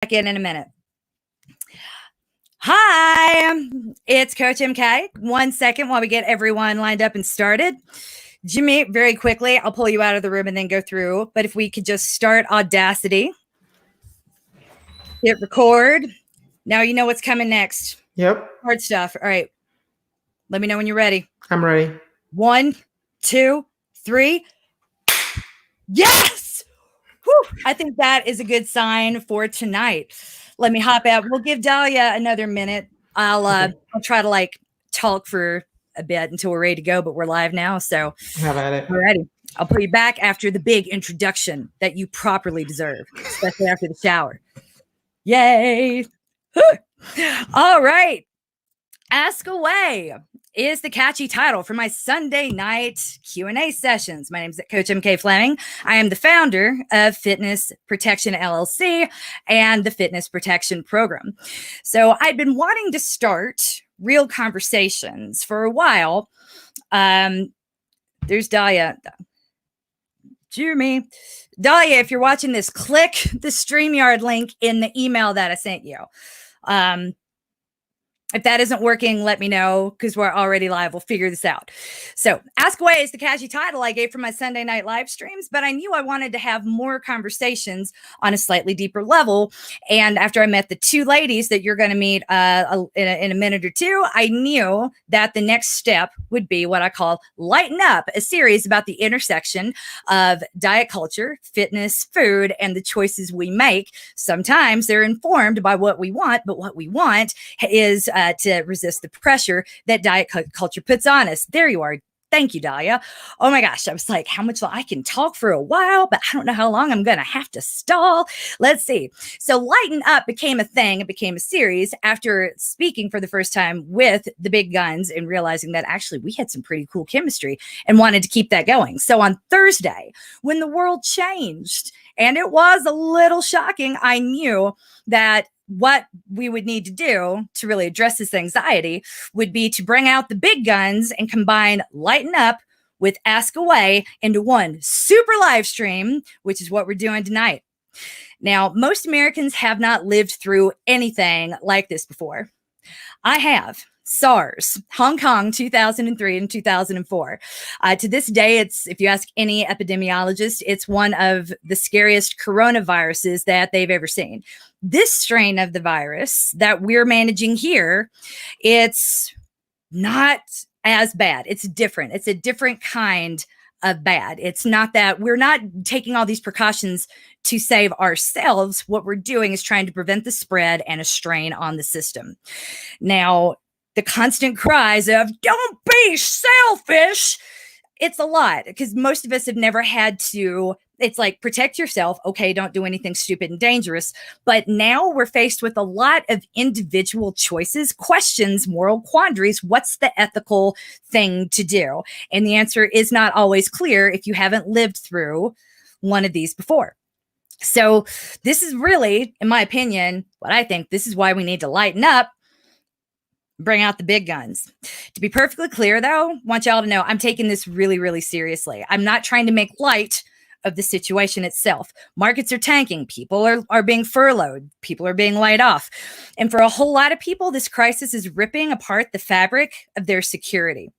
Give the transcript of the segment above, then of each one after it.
back in a minute. Hi, it's Coach MK. 1 second while we get everyone lined up and started. Jimmy, very quickly, I'll pull you out of the room and then go through. But if we could just start Audacity, hit record. Now you know what's coming next. Yep. Hard stuff. All right. Let me know when you're ready. I'm ready. 1, 2, 3. Yes! Whew. I think that is a good sign for tonight. Let me hop out. We'll give Dalia another minute. I'll try to talk for a bit until we're ready to go, but we're live now. So have at it. All righty. I'll put you back after the big introduction that you properly deserve, especially after the shower. Yay. All right. Ask Away is the catchy title for my Sunday night Q&A sessions. My name is Coach MK Fleming. I am the founder of Fitness Protection LLC and the Fitness Protection Program. So I'd been wanting to start real conversations for a while. There's Dalia. Jimmy. Dalia, if you're watching this, click the StreamYard link in the email that I sent you. If that isn't working, let me know because we're already live. We'll figure this out. So Ask Away is the catchy title I gave for my Sunday night live streams, but I knew I wanted to have more conversations on a slightly deeper level. And after I met the two ladies that you're going to meet in a minute or two, I knew that the next step would be what I call Lighten Up, a series about the intersection of diet culture, fitness, food, and the choices we make. Sometimes they're informed by what we want, but what we want is to resist the pressure that diet culture puts on us. There you are. Thank you, Dalia. Oh my gosh. I was like, how much I can talk for a while, but I don't know how long I'm going to have to stall. Let's see. So Lighten Up became a thing. It became a series after speaking for the first time with the big guns and realizing that actually we had some pretty cool chemistry and wanted to keep that going. So on Thursday, when the world changed, and it was a little shocking, I knew that what we would need to do to really address this anxiety would be to bring out the big guns and combine Lighten Up with Ask Away into one super live stream, which is what we're doing tonight. Now, most Americans have not lived through anything like this before. I have. SARS, Hong Kong, 2003 and 2004. To this day, if you ask any epidemiologist, it's one of the scariest coronaviruses that they've ever seen. This strain of the virus that we're managing here, it's not as bad. It's different. It's a different kind of bad. It's not that we're not taking all these precautions to save ourselves. What we're doing is trying to prevent the spread and a strain on the system. Now, the constant cries of "don't be selfish," it's a lot because most of us have never had to. It's like, protect yourself. Okay, don't do anything stupid and dangerous. But now we're faced with a lot of individual choices, questions, moral quandaries. What's the ethical thing to do? And the answer is not always clear if you haven't lived through one of these before. So this is really, in my opinion, what I think this is why we need to lighten up. Bring out the big guns. To be perfectly clear, though, I want y'all to know I'm taking this really, really seriously. I'm not trying to make light of the situation itself. Markets are tanking. People are being furloughed. People are being laid off. And for a whole lot of people, this crisis is ripping apart the fabric of their security.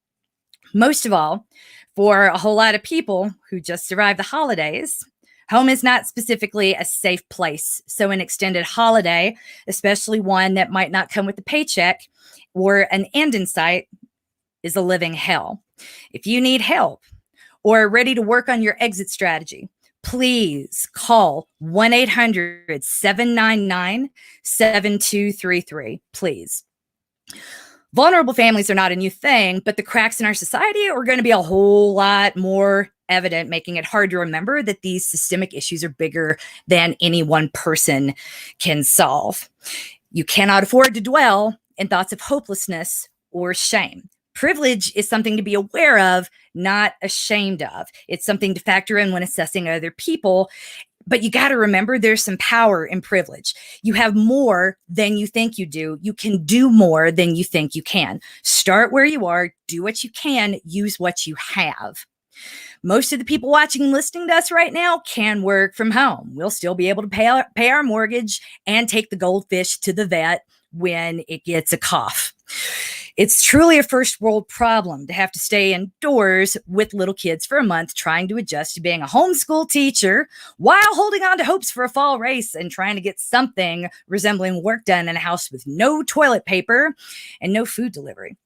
Most of all, for a whole lot of people who just survived the holidays, home is not specifically a safe place. So an extended holiday, especially one that might not come with a paycheck or an end in sight, is a living hell. If you need help or are ready to work on your exit strategy, please call 1-800-799-7233, please. Vulnerable families are not a new thing, but the cracks in our society are going to be a whole lot more evident, making it hard to remember that these systemic issues are bigger than any one person can solve. You cannot afford to dwell in thoughts of hopelessness or shame. Privilege is something to be aware of, not ashamed of. It's something to factor in when assessing other people. But you got to remember there's some power in privilege. You have more than you think you do. You can do more than you think you can. Start where you are, do what you can, use what you have. Most of the people watching and listening to us right now can work from home. We'll still be able to pay our mortgage and take the goldfish to the vet when it gets a cough. It's truly a first world problem to have to stay indoors with little kids for a month, trying to adjust to being a homeschool teacher while holding on to hopes for a fall race and trying to get something resembling work done in a house with no toilet paper and no food delivery.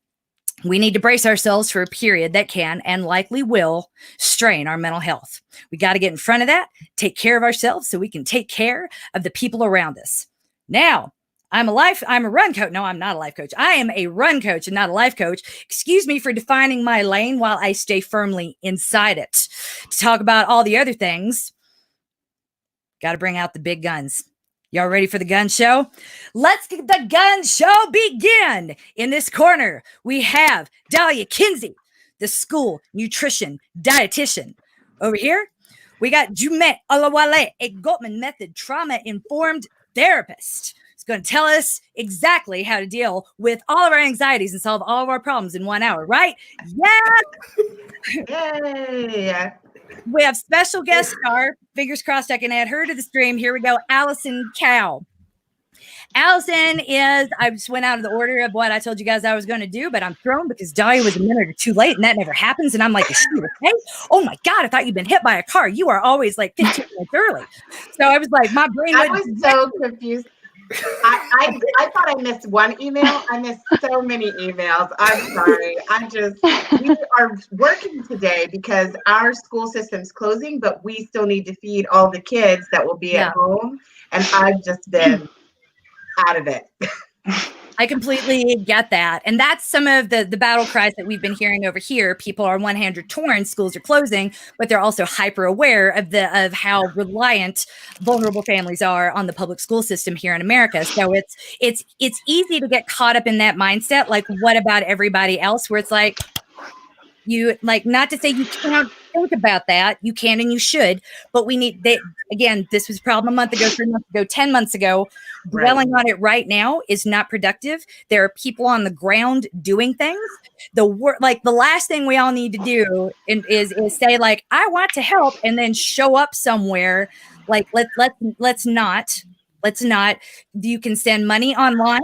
We need to brace ourselves for a period that can and likely will strain our mental health. We got to get in front of that, take care of ourselves so we can take care of the people around us. Now, I'm a run coach. No, I'm not a life coach. I am a run coach and not a life coach. Excuse me for defining my lane while I stay firmly inside it. To talk about all the other things, got to bring out the big guns. Y'all ready for the gun show? Let's get the gun show begin. In this corner, we have Dalia Kinsey, the school nutrition dietitian. Over here, we got Jummy Olawale, a Gottman method trauma-informed therapist. He's going to tell us exactly how to deal with all of our anxieties and solve all of our problems in 1 hour, right? Yeah. Yay. We have special guest star. Fingers crossed I can add her to the stream. Here we go. Allison Cao. Allison is, I just went out of the order of what I told you guys I was going to do, but I'm thrown because Dalia was a minute or two late and that never happens. And I'm like, is she okay? Oh my God, I thought you'd been hit by a car. You are always like 15 minutes early. So I was like, my brain was so confused. I thought I missed one email. I missed so many emails. I'm sorry. We are working today because our school system's closing, but we still need to feed all the kids that will be at home. And I've just been out of it. I completely get that. And that's some of the battle cries that we've been hearing over here. People are on one hand are torn, schools are closing, but they're also hyper aware of how reliant vulnerable families are on the public school system here in America. So it's easy to get caught up in that mindset. Like, what about everybody else? Where it's like, you like, not to say you can't think about that. You can and you should, but we need that. Again, this was a problem a month ago, 3 months ago, 10 months ago. Dwelling on it right now is not productive. There are people on the ground doing things. The last thing we all need to do is say like, I want to help, and then show up somewhere. Like, let's not. You can send money online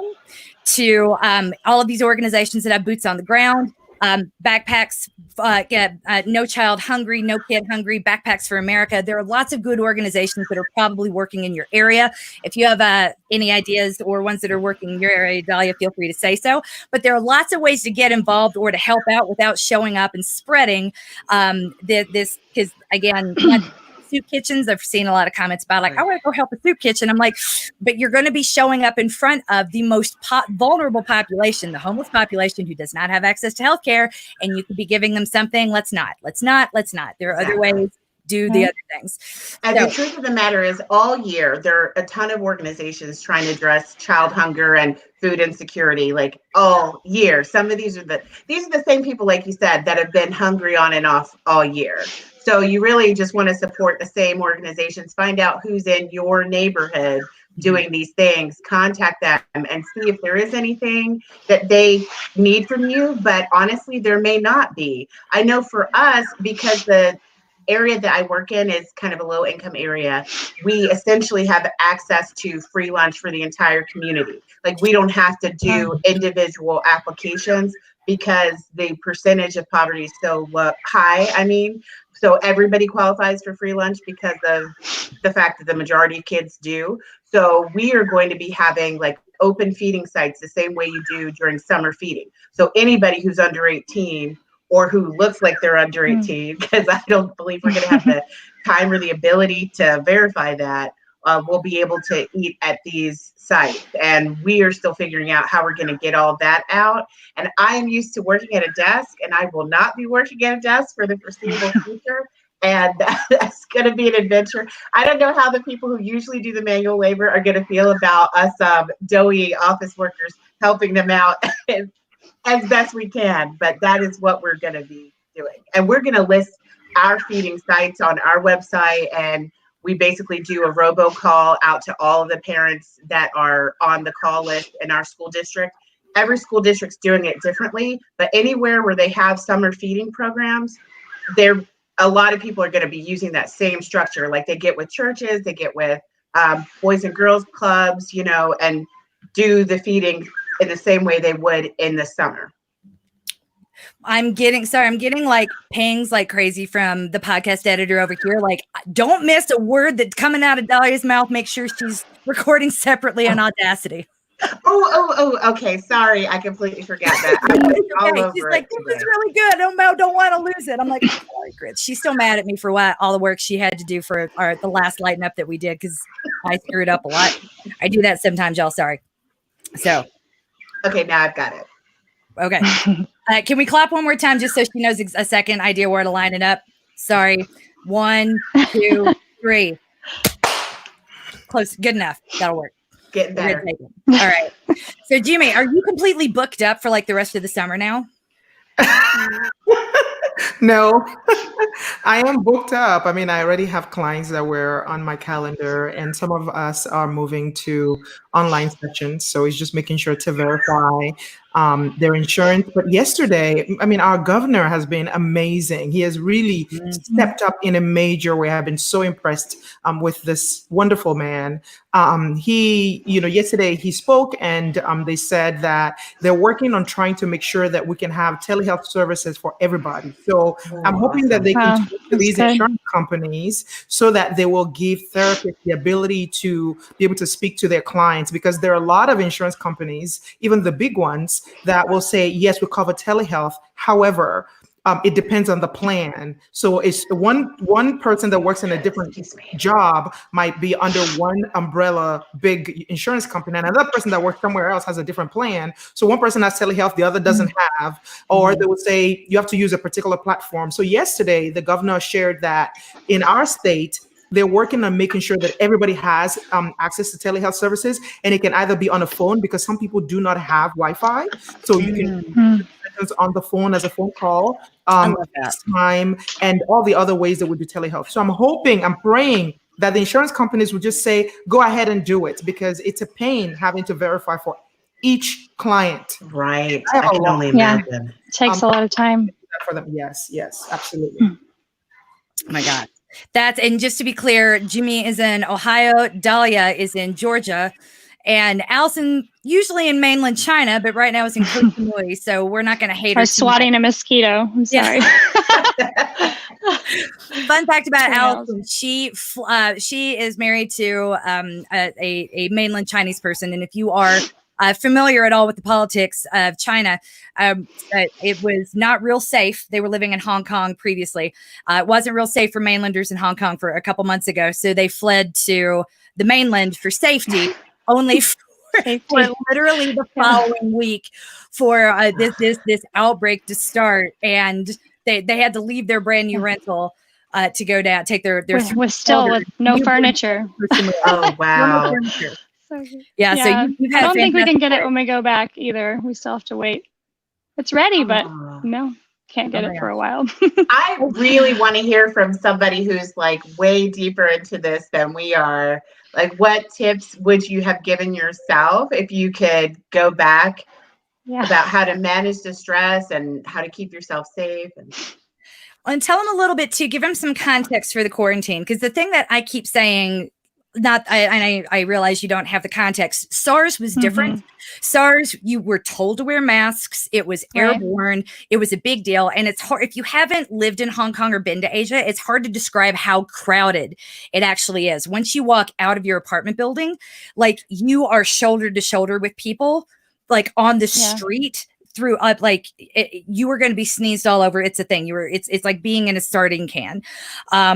to all of these organizations that have boots on the ground. Backpacks, No Child Hungry, No Kid Hungry, Backpacks for America. There are lots of good organizations that are probably working in your area. If you have any ideas or ones that are working in your area, Dalia, feel free to say so. But there are lots of ways to get involved or to help out without showing up and spreading this. Because again, soup kitchens, I've seen a lot of comments about like, I want to go help a soup kitchen. I'm like, but you're going to be showing up in front of the most vulnerable population, the homeless population who does not have access to healthcare, and you could be giving them something. Let's not. There are other ways. Do the other things. And the truth of the matter is, all year there are a ton of organizations trying to address child hunger and food insecurity, like all year. Some of these are the same people, like you said, that have been hungry on and off all year. So you really just want to support the same organizations, find out who's in your neighborhood doing these things, contact them and see if there is anything that they need from you. But honestly, there may not be. I know for us, because the area that I work in is kind of a low income area, we essentially have access to free lunch for the entire community. Like, we don't have to do individual applications because the percentage of poverty is so high. So everybody qualifies for free lunch because of the fact that the majority of kids do. So we are going to be having like open feeding sites the same way you do during summer feeding. So anybody who's under 18 or who looks like they're under 18, because I don't believe we're going to have the time or the ability to verify that, will be able to eat at these sites. And we are still figuring out how we're going to get all that out. And I'm used to working at a desk, and I will not be working at a desk for the foreseeable future. And that's going to be an adventure. I don't know how the people who usually do the manual labor are going to feel about us doughy office workers helping them out as best we can, but that is what we're going to be doing. And we're going to list our feeding sites on our website, and we basically do a robocall out to all of the parents that are on the call list in our school district. Every school district's doing it differently, but anywhere where they have summer feeding programs, they're a lot of people are going to be using that same structure. Like they get with churches, they get with boys and girls clubs, you know, and do the feeding in the same way they would in the summer. I'm getting like pings like crazy from the podcast editor over here. Like, don't miss a word that's coming out of Dalia's mouth. Make sure she's recording separately on Audacity. Okay. Sorry, I completely forgot that. Okay. She's like, this is really good. Don't want to lose it. I'm like, sorry, Grit. She's still mad at me for all the work she had to do for the last Lighten Up that we did because I screwed up a lot. I do that sometimes, y'all. Sorry. So. Okay, now I've got it. Okay. Can we clap one more time just so she knows a second idea where to line it up? Sorry. 1, 2, 3. Close. Good enough. That'll work. Getting better. All right. So, Jimmy, are you completely booked up for like the rest of the summer now? No, I am booked up. I mean, I already have clients that were on my calendar, and some of us are moving to online sessions. So it's just making sure to verify their insurance. But yesterday, I mean, our governor has been amazing. He has really stepped up in a major way. I've been so impressed with this wonderful man. Yesterday he spoke, and they said that they're working on trying to make sure that we can have telehealth services for everybody. So I'm hoping that they can talk to these insurance companies so that they will give therapists the ability to be able to speak to their clients, because there are a lot of insurance companies, even the big ones, that will say, yes, we cover telehealth. However, it depends on the plan. So it's one person that works in a different job might be under one umbrella big insurance company, and another person that works somewhere else has a different plan. So one person has telehealth, the other doesn't have, or they would say you have to use a particular platform. So yesterday, the governor shared that in our state, they're working on making sure that everybody has access to telehealth services, and it can either be on a phone, because some people do not have Wi-Fi. So you can on the phone as a phone call, time, and all the other ways that we do telehealth. So I'm praying that the insurance companies will just say, go ahead and do it, because it's a pain having to verify for each client. Right. I can only imagine. It takes a lot of time. For them. Yes, absolutely. Oh my God. And just to be clear, Jimmy is in Ohio, Dalia is in Georgia, and Allison usually in mainland China, but right now is in Koh Samui, so we're not going to hate her. I was swatting a mosquito. I'm sorry. Fun fact about Allison: she is married to a mainland Chinese person, and if you are familiar at all with the politics of China, it was not real safe. They were living in Hong Kong previously. It wasn't real safe for mainlanders in Hong Kong for a couple months ago, so they fled to the mainland for safety. Only for literally the following week for this outbreak to start, and they had to leave their brand new rental to go down, take their with no furniture. Oh wow! Yeah, so you've had I don't think we can get it when we go back either. We still have to wait. It's ready, but no, can't get it for a while. I really want to hear from somebody who's like way deeper into this than we are. Like, what tips would you have given yourself if you could go back about how to manage the stress and how to keep yourself safe? And tell them a little bit too, give them some context for the quarantine. Because the thing that I keep saying, I realize you don't have the context. SARS was different. SARS, you were told to wear masks. It was airborne. It was a big deal. And it's hard, if you haven't lived in Hong Kong or been to Asia, it's hard to describe how crowded it actually is. Once you walk out of your apartment building, like you are shoulder to shoulder with people, like on the street. You were going to be sneezed all over. It's a thing. It's like being in a sardine can. I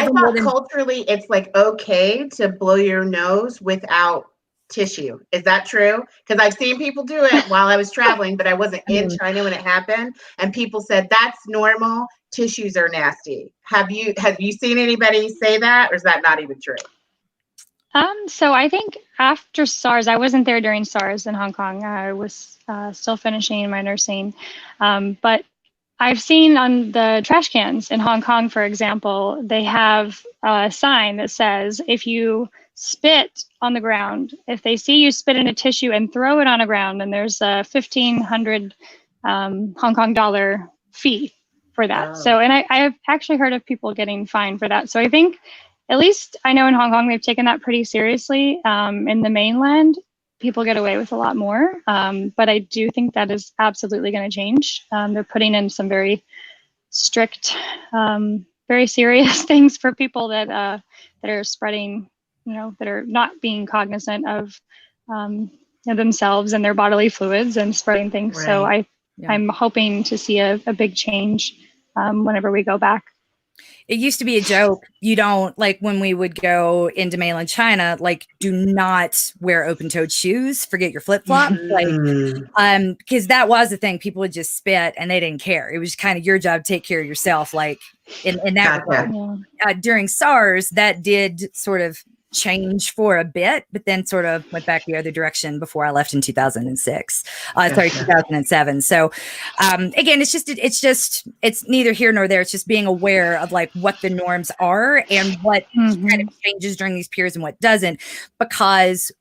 thought culturally it's like okay to blow your nose without tissue. Is that true? Because I've seen people do it while I was traveling, but I wasn't in China when it happened, and people said that's normal. Tissues are nasty. Have you seen anybody say that, or is that not even true? So I think after SARS, I wasn't there during SARS in Hong Kong. I was still finishing my nursing. But I've seen on the trash cans in Hong Kong, for example, they have a sign that says, if you spit on the ground, if they see you spit in a tissue and throw it on the ground, then there's a 1,500 Hong Kong dollar fee. for that. Oh. So, and I've actually heard of people getting fined for that. So I think, at least I know in Hong Kong, they've taken that pretty seriously. In the mainland, people get away with a lot more. But I do think that is absolutely going to change. They're putting in some very strict, very serious things for people that are spreading, that are not being cognizant of themselves and their bodily fluids and spreading things. Right. So I'm hoping to see a big change whenever we go back. It used to be a joke. You don't, like, when we would go into mainland China, like, do not wear open-toed shoes, forget your flip-flops, like, because that was the thing. People would just spit and they didn't care. It was kind of your job to take care of yourself, like, in that regard. During SARS, that did sort of change for a bit, but then sort of went back the other direction before I left in 2006. 2007. So again, it's neither here nor there. It's just being aware of like what the norms are and what kind of changes during these periods and what doesn't, because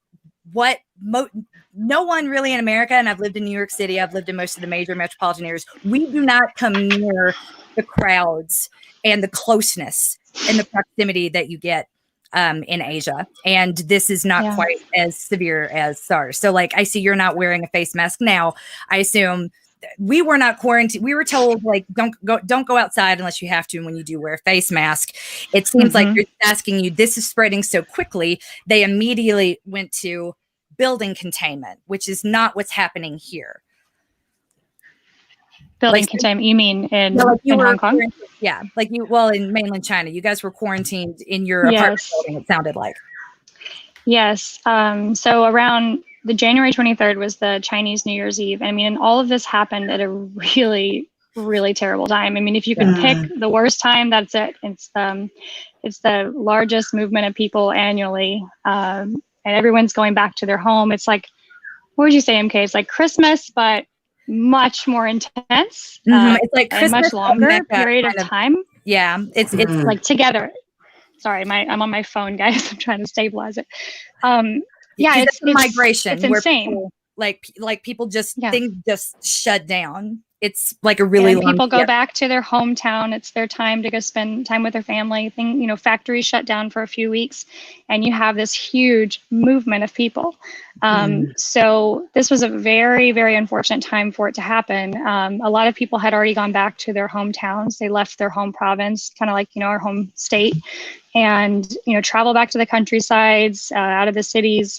no one really in America, and I've lived in New York City, I've lived in most of the major metropolitan areas, we do not come near the crowds and the closeness and the proximity that you get in Asia. And this is not quite as severe as SARS. So like, I see you're not wearing a face mask now. I assume we were not quarantined. We were told like, don't go outside unless you have to. And when you do, wear a face mask. It seems like they're asking you, this is spreading so quickly. They immediately went to building containment, which is not what's happening here. Building containment, you mean in Hong Kong? Yeah, like in mainland China, you guys were quarantined in your apartment building, it sounded like. Yes. So around the January 23rd was the Chinese New Year's Eve. I mean, and all of this happened at a really, really terrible time. I mean, if you could pick the worst time, that's it. It's the largest movement of people annually, and everyone's going back to their home. It's like, what would you say, MK? It's like Christmas, but much more intense. It's like Christmas, and much longer period of time. Yeah, it's like together. Sorry, I'm on my phone, guys. I'm trying to stabilize it. It's migration. It's insane. People, like people just things just shut down. It's like a really long people go back to their hometown. It's their time to go spend time with their family. Factories shut down for a few weeks, and you have this huge movement of people. So this was a very, very unfortunate time for it to happen. A lot of people had already gone back to their hometowns. They left their home province, kind of like, our home state, and, travel back to the countrysides, out of the cities.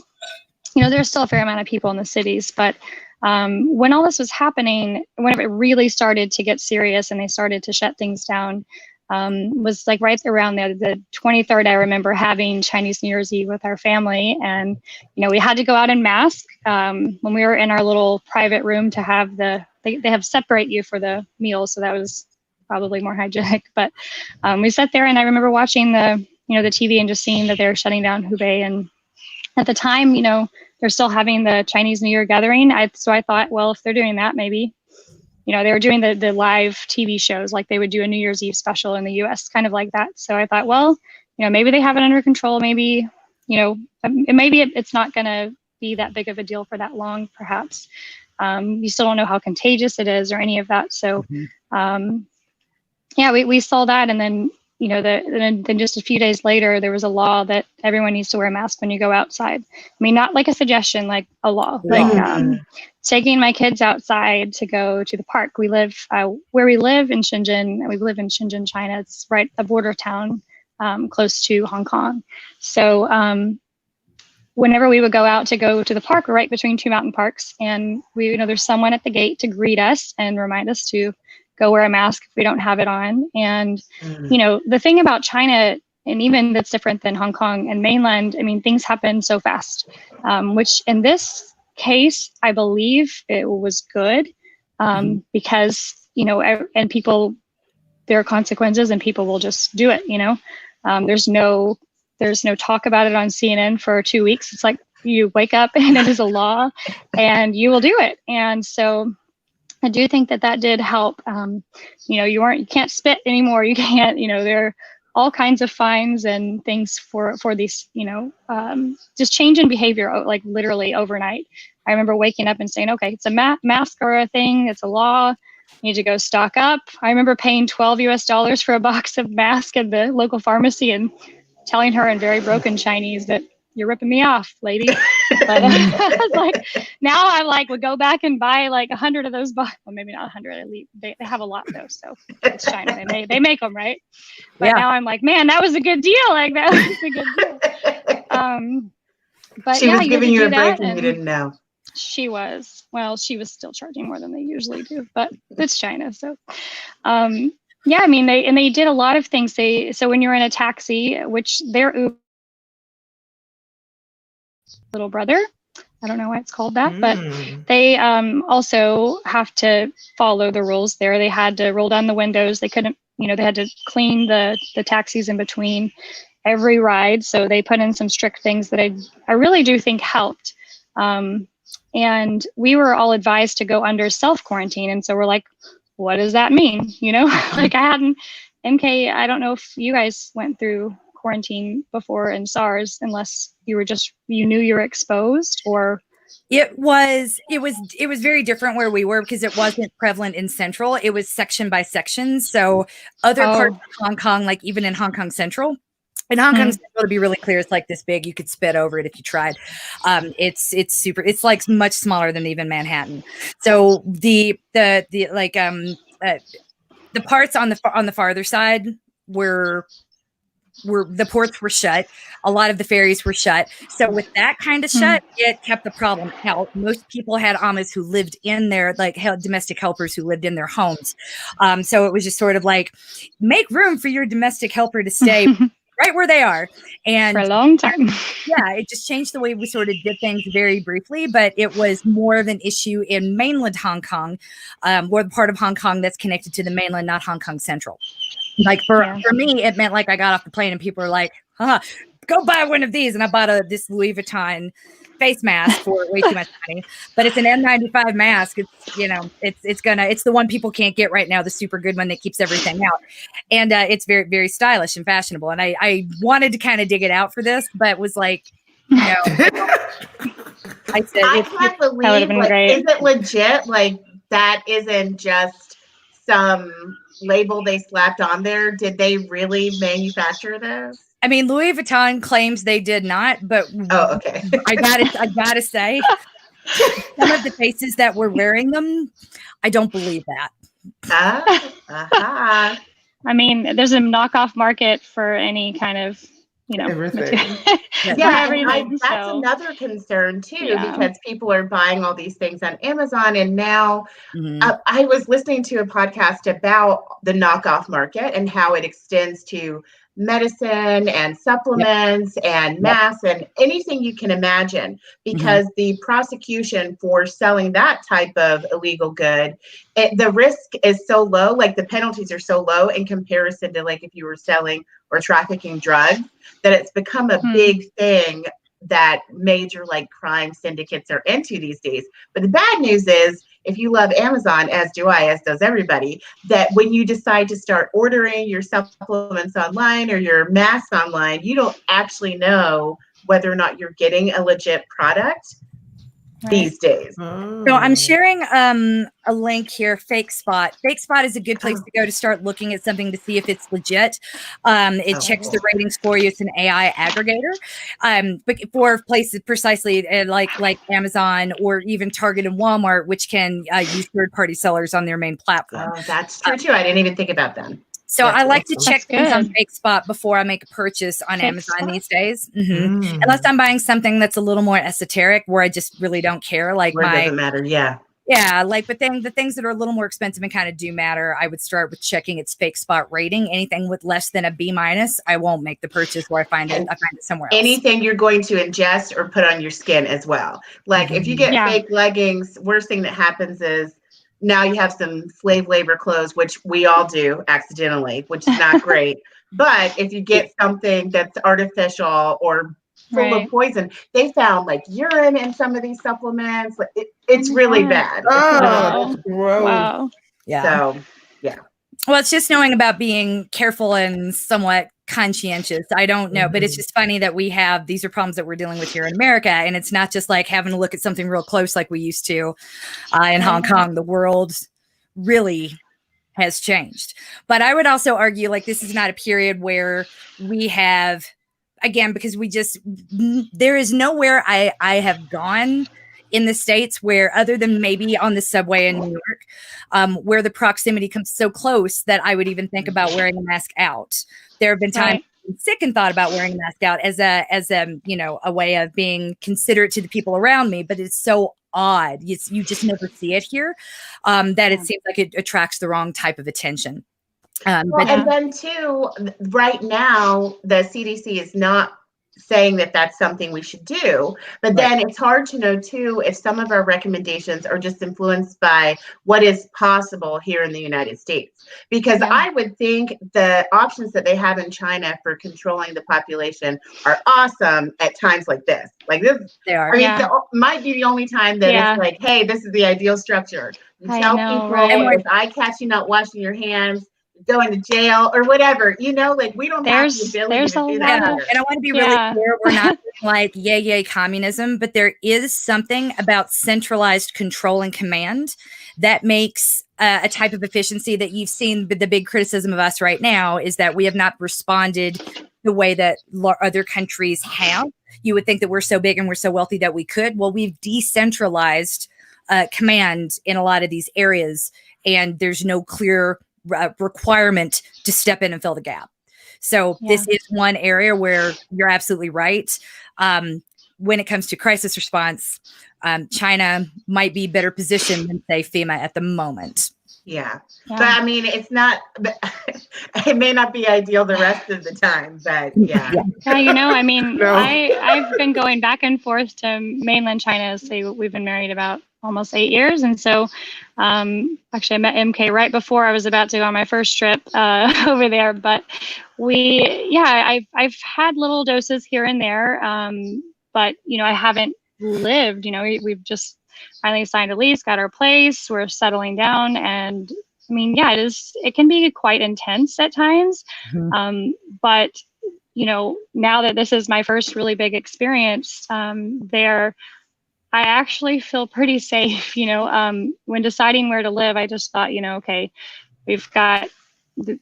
There's still a fair amount of people in the cities, but when all this was happening, whenever it really started to get serious and they started to shut things down, was like right around the 23rd. I remember having Chinese New Year's Eve with our family, and we had to go out in mask when we were in our little private room to have they have separate you for the meal, so that was probably more hygienic. But we sat there, and I remember watching the TV and just seeing that they're shutting down Hubei, and at the time, they're still having the Chinese New Year gathering. So I thought, well, if they're doing that, maybe, they were doing the live TV shows, like they would do a New Year's Eve special in the US, kind of like that. So I thought, well, maybe they have it under control. Maybe, maybe it's not going to be that big of a deal for that long, perhaps. You still don't know how contagious it is or any of that. So, we saw that. And then, then just a few days later, there was a law that everyone needs to wear a mask when you go outside. I mean, not like a suggestion, like a law. Like taking my kids outside to go to the park. We live where we live in Shenzhen. We live in Shenzhen, China. It's right a border town close to Hong Kong. So whenever we would go out to go to the park, we're right between two mountain parks, and there's someone at the gate to greet us and remind us to go wear a mask if we don't have it on. And, the thing about China, and even that's different than Hong Kong and mainland, I mean, things happen so fast, which in this case, I believe it was good because, and people, there are consequences and people will just do it, there's no talk about it on CNN for 2 weeks. It's like you wake up and it is a law and you will do it. And so I do think that did help. You can't spit anymore. You can't, there are all kinds of fines and things for these, just change in behavior, like literally overnight. I remember waking up and saying, okay, it's a mask or a thing. It's a law. need to go stock up. I remember paying $12 for a box of masks at the local pharmacy and telling her in very broken Chinese that you're ripping me off, lady. But I was like, now I'm like, would go back and buy like 100 of those boxes. Well, maybe not 100. They have a lot though, so it's China. They make them, right? But now I'm like, man, that was a good deal. Like that was a good deal. But she was giving you a break and you didn't know. She was still charging more than they usually do, but it's China. So, yeah, I mean, they did a lot of things. So when you're in a taxi, which their Uber little brother, I don't know why it's called that, but they also have to follow the rules there. They had to roll down the windows. They couldn't, they had to clean the taxis in between every ride. So they put in some strict things that I really do think helped. And we were all advised to go under self-quarantine. And so we're like, what does that mean? Like MK, I don't know if you guys went through quarantine before in SARS, unless you knew you were exposed, or. It was very different where we were because it wasn't prevalent in Central. It was section by section. So other parts of Hong Kong, like even in Hong Kong Central, in Hong Kong Central, to be really clear, it's like this big. You could spit over it if you tried. It's like much smaller than even Manhattan. So the parts on the farther side were the ports were shut. A lot of the ferries were shut. So with that kind of shut, it kept the problem out. Most people had amas who lived in their domestic helpers who lived in their homes. So it was just sort of like, make room for your domestic helper to stay right where they are. And for a long time. Yeah, it just changed the way we sort of did things very briefly, but it was more of an issue in mainland Hong Kong, or the part of Hong Kong that's connected to the mainland, not Hong Kong Central. Like for me, it meant like I got off the plane and people were like, go buy one of these. And I bought this Louis Vuitton face mask for way too much money, but it's an N95 mask. It's the one people can't get right now, the super good one that keeps everything out. And it's very, very stylish and fashionable. And I wanted to kind of dig it out for this, but was like, I said, I can't believe, is it legit? Like that isn't just some label they slapped on there. Did they really manufacture this? I mean, Louis Vuitton claims they did not, but okay. I gotta say, some of the faces that were wearing them, I don't believe that. I mean, there's a knockoff market for any kind of, everything. That's another concern too, because people are buying all these things on Amazon, and now I was listening to a podcast about the knockoff market and how it extends to medicine and supplements and masks and anything you can imagine, because the prosecution for selling that type of illegal good, the risk is so low, like the penalties are so low in comparison to like if you were selling or trafficking drugs, that it's become a big thing that major like crime syndicates are into these days. But the bad news is, if you love Amazon, as do I, as does everybody, that when you decide to start ordering your supplements online or your masks online, you don't actually know whether or not you're getting a legit product these days. So I'm sharing a link here, Fake Spot. Fake Spot is a good place to go to start looking at something to see if it's legit. It checks the ratings for you. It's an AI aggregator. But for places precisely like Amazon or even Target and Walmart, which can use third-party sellers on their main platform. Oh, that's true too. I didn't even think about them. So I like to check things on Fake Spot before I make a purchase on Amazon these days. Unless I'm buying something that's a little more esoteric, where I just really don't care. Like where it doesn't matter, but then the things that are a little more expensive and kind of do matter, I would start with checking its Fake Spot rating. Anything with less than a B-, I won't make the purchase, or I find it somewhere else. Anything you're going to ingest or put on your skin as well. Like if you get fake leggings, worst thing that happens is now you have some slave labor clothes, which we all do accidentally, which is not great. But if you get something that's artificial or full of poison, they found like urine in some of these supplements. It's really bad. Oh, wow. Yeah. So, yeah. Well, it's just knowing about being careful and somewhat conscientious. I don't know, but it's just funny that these are problems that we're dealing with here in America, and it's not just like having to look at something real close like we used to in Hong Kong. The world really has changed. But I would also argue like this is not a period where we have, again, because there is nowhere I have gone in the States where, other than maybe on the subway in New York, where the proximity comes so close that I would even think about wearing a mask out. There have been times I've been sick and thought about wearing a mask out as a a way of being considerate to the people around me, but it's so odd. You just never see it here, that it seems like it attracts the wrong type of attention. And then too, right now, the CDC is not saying that that's something we should do, but then it's hard to know too if some of our recommendations are just influenced by what is possible here in the United States, because I would think the options that they have in China for controlling the population are awesome at times like this. They are. I mean, might be the only time that it's like, hey, this is the ideal structure. You tell people with eye catching, not washing your hands, going to jail or whatever, we don't have the ability to do that. And I want to be really clear, we're not like yay communism, but there is something about centralized control and command that makes a type of efficiency that you've seen. But the big criticism of us right now is that we have not responded the way that other countries have. You would think that we're so big and we're so wealthy that we could. Well, we've decentralized command in a lot of these areas, and there's no clear requirement to step in and fill the gap. So this is one area where you're absolutely right. When it comes to crisis response, China might be better positioned than, say, FEMA at the moment. Yeah. But I mean, it's not, it may not be ideal the rest of the time, but I mean, I've been going back and forth to mainland China. So we've been married about almost 8 years. And so actually I met MK right before I was about to go on my first trip over there. But I've had little doses here and there. But, I haven't lived, we've just finally signed a lease, got our place, we're settling down. And I mean, it can be quite intense at times. But, now that this is my first really big experience there, I actually feel pretty safe, when deciding where to live. I just thought, okay,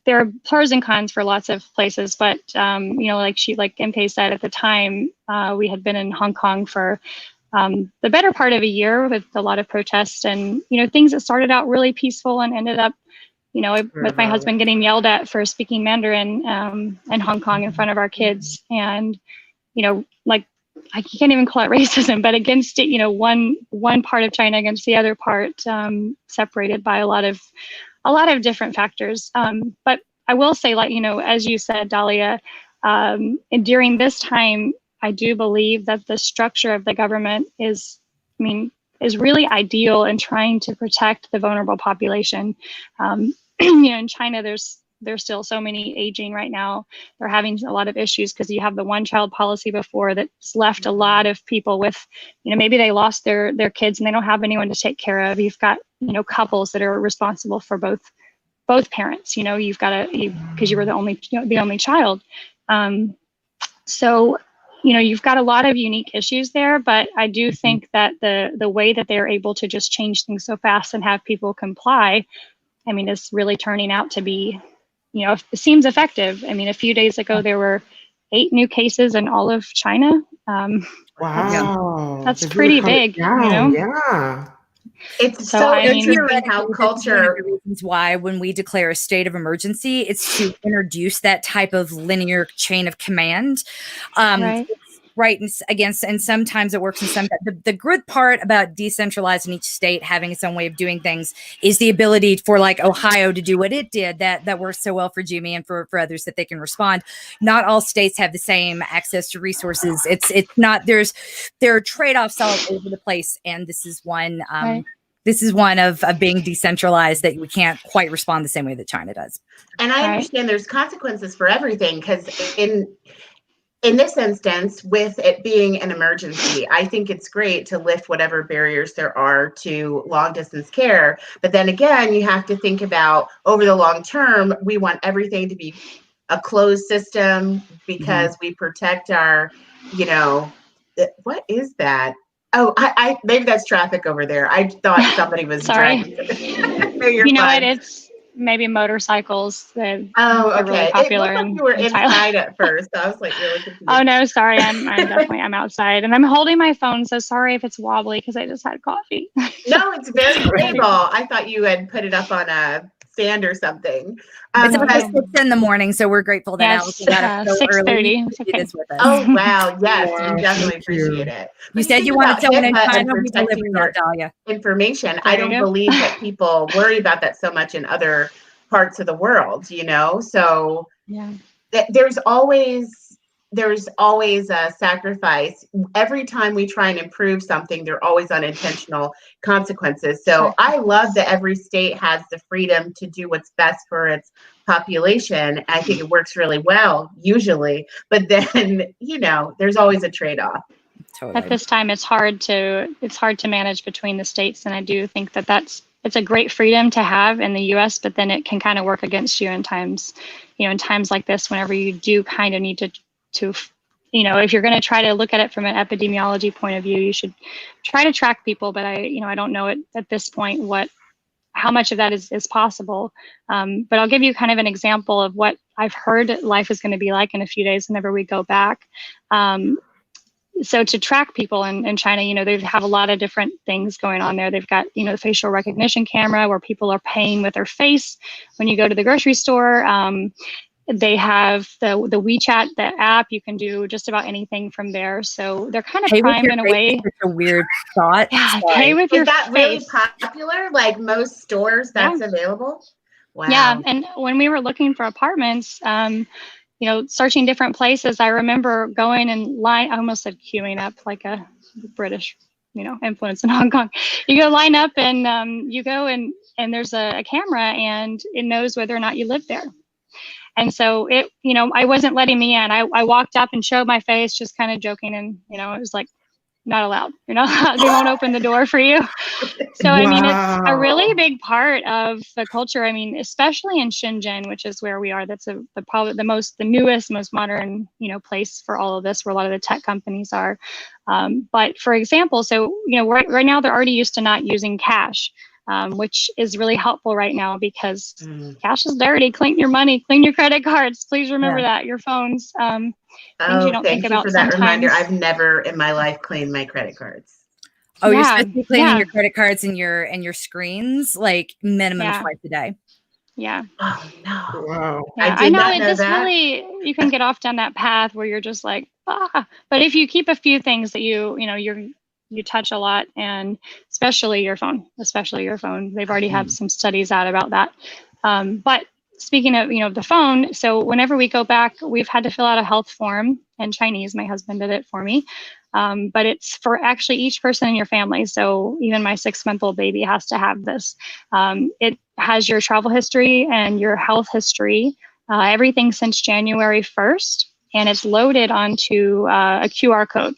there are pros and cons for lots of places, but, like MK said at the time, we had been in Hong Kong for the better part of a year with a lot of protests and, things that started out really peaceful and ended up, with my husband getting yelled at for speaking Mandarin in Hong Kong in front of our kids. And, I can't even call it racism, but against it, one part of China against the other part, separated by a lot of different factors. But I will say, as you said, Dalia, and during this time, I do believe that the structure of the government is really ideal in trying to protect the vulnerable population. In China, there's still so many aging right now. They're having a lot of issues because you have the one-child policy before that's left a lot of people with, maybe they lost their kids and they don't have anyone to take care of. You've got, couples that are responsible for both parents. You've got because you were the only child. So, you've got a lot of unique issues there, but I do think that the way that they're able to just change things so fast and have people comply, is really turning out to be, it seems effective. A few days ago, there were 8 new cases in all of China. Wow. That's pretty big, Yeah. It's so interesting how culture. The reasons why when we declare a state of emergency, it's to introduce that type of linear chain of command. Right. And sometimes it works. And sometimes the good part about decentralizing each state having its own way of doing things is the ability for like Ohio to do what it did that works so well for Jummy and for others that they can respond. Not all states have the same access to resources. It's not, there are trade-offs all over the place. And this is one, this is one of being decentralized that we can't quite respond the same way that China does. And I understand there's consequences for everything, because in this instance, with it being an emergency, I think it's great to lift whatever barriers there are to long distance care. But then again, you have to think about over the long term, we want everything to be a closed system because we protect our, what is that? Oh, I maybe that's traffic over there. I thought somebody was driving. you're you know fine. what? It's maybe motorcycles that Oh, are okay. really It popular looked like you were in Thailand. inside at first. I was like really confused. Oh no, sorry. I'm definitely I'm outside and I'm holding my phone. So sorry if it's wobbly because I just had coffee. No, it's very stable. I thought you had put it up on a stand or something. It's But also 6 in the morning, so we're grateful that Yes, Allison got up so 6:30. early It's to do okay. this with us. oh wow, yes, Wow, we definitely thank you. appreciate it. You When said think you wanted about someone in HIPAA and China. We delivered protecting that, your Dalia. information, There I you don't go. believe that people worry about that so much in other parts of the world, you know? So Yeah. there's always a sacrifice. Every time we try and improve something, there are always unintentional consequences. So I love that every state has the freedom to do what's best for its population. I think it works really well usually, but then, you know, there's always a trade-off. Totally. At this time, it's hard to manage between the states, and I do think that it's a great freedom to have in the U.S., but then it can kind of work against you in times, in times like this, whenever you do kind of need to, if you're going to try to look at it from an epidemiology point of view, you should try to track people. But I don't know at this point how much of that is possible. But I'll give you kind of an example of what I've heard life is going to be like in a few days whenever we go back. So to track people in China, they have a lot of different things going on there. They've got, the facial recognition camera where people are paying with their face when you go to the grocery store. They have the WeChat, the app. You can do just about anything from there. So they're kind of primed in a way. Such a weird thought. Yeah, pay with your Is that really face. popular? Like most stores that's available? Wow. Yeah, and when we were looking for apartments, searching different places, I remember going and I almost said queuing up like a British, influence in Hong Kong. You go line up and you go and there's a camera and it knows whether or not you live there. And so I wasn't letting me in. I walked up and showed my face, just kind of joking. And, it was like, not allowed, they won't open the door for you. So, I mean, it's a really big part of the culture. I mean, especially in Shenzhen, which is where we are. That's probably the newest, most modern, place for all of this, where a lot of the tech companies are. But for example, so, right now they're already used to not using cash. Which is really helpful right now because cash is dirty. Clean your money, clean your credit cards. Please remember that, your phones. Things you don't think about for that sometimes. reminder. I've never in my life cleaned my credit cards. Oh, you're supposed to be cleaning your credit cards and your screens like minimum twice a day. Yeah. Oh no. Wow. Yeah, I know this really, you can get off down that path where you're just like, but if you keep a few things that you touch a lot, and especially your phone. They've already had some studies out about that. But speaking of the phone, so whenever we go back, we've had to fill out a health form in Chinese. My husband did it for me. But it's for actually each person in your family. So even my 6-month-old baby has to have this. It has your travel history and your health history, everything since January 1st, and it's loaded onto a QR code.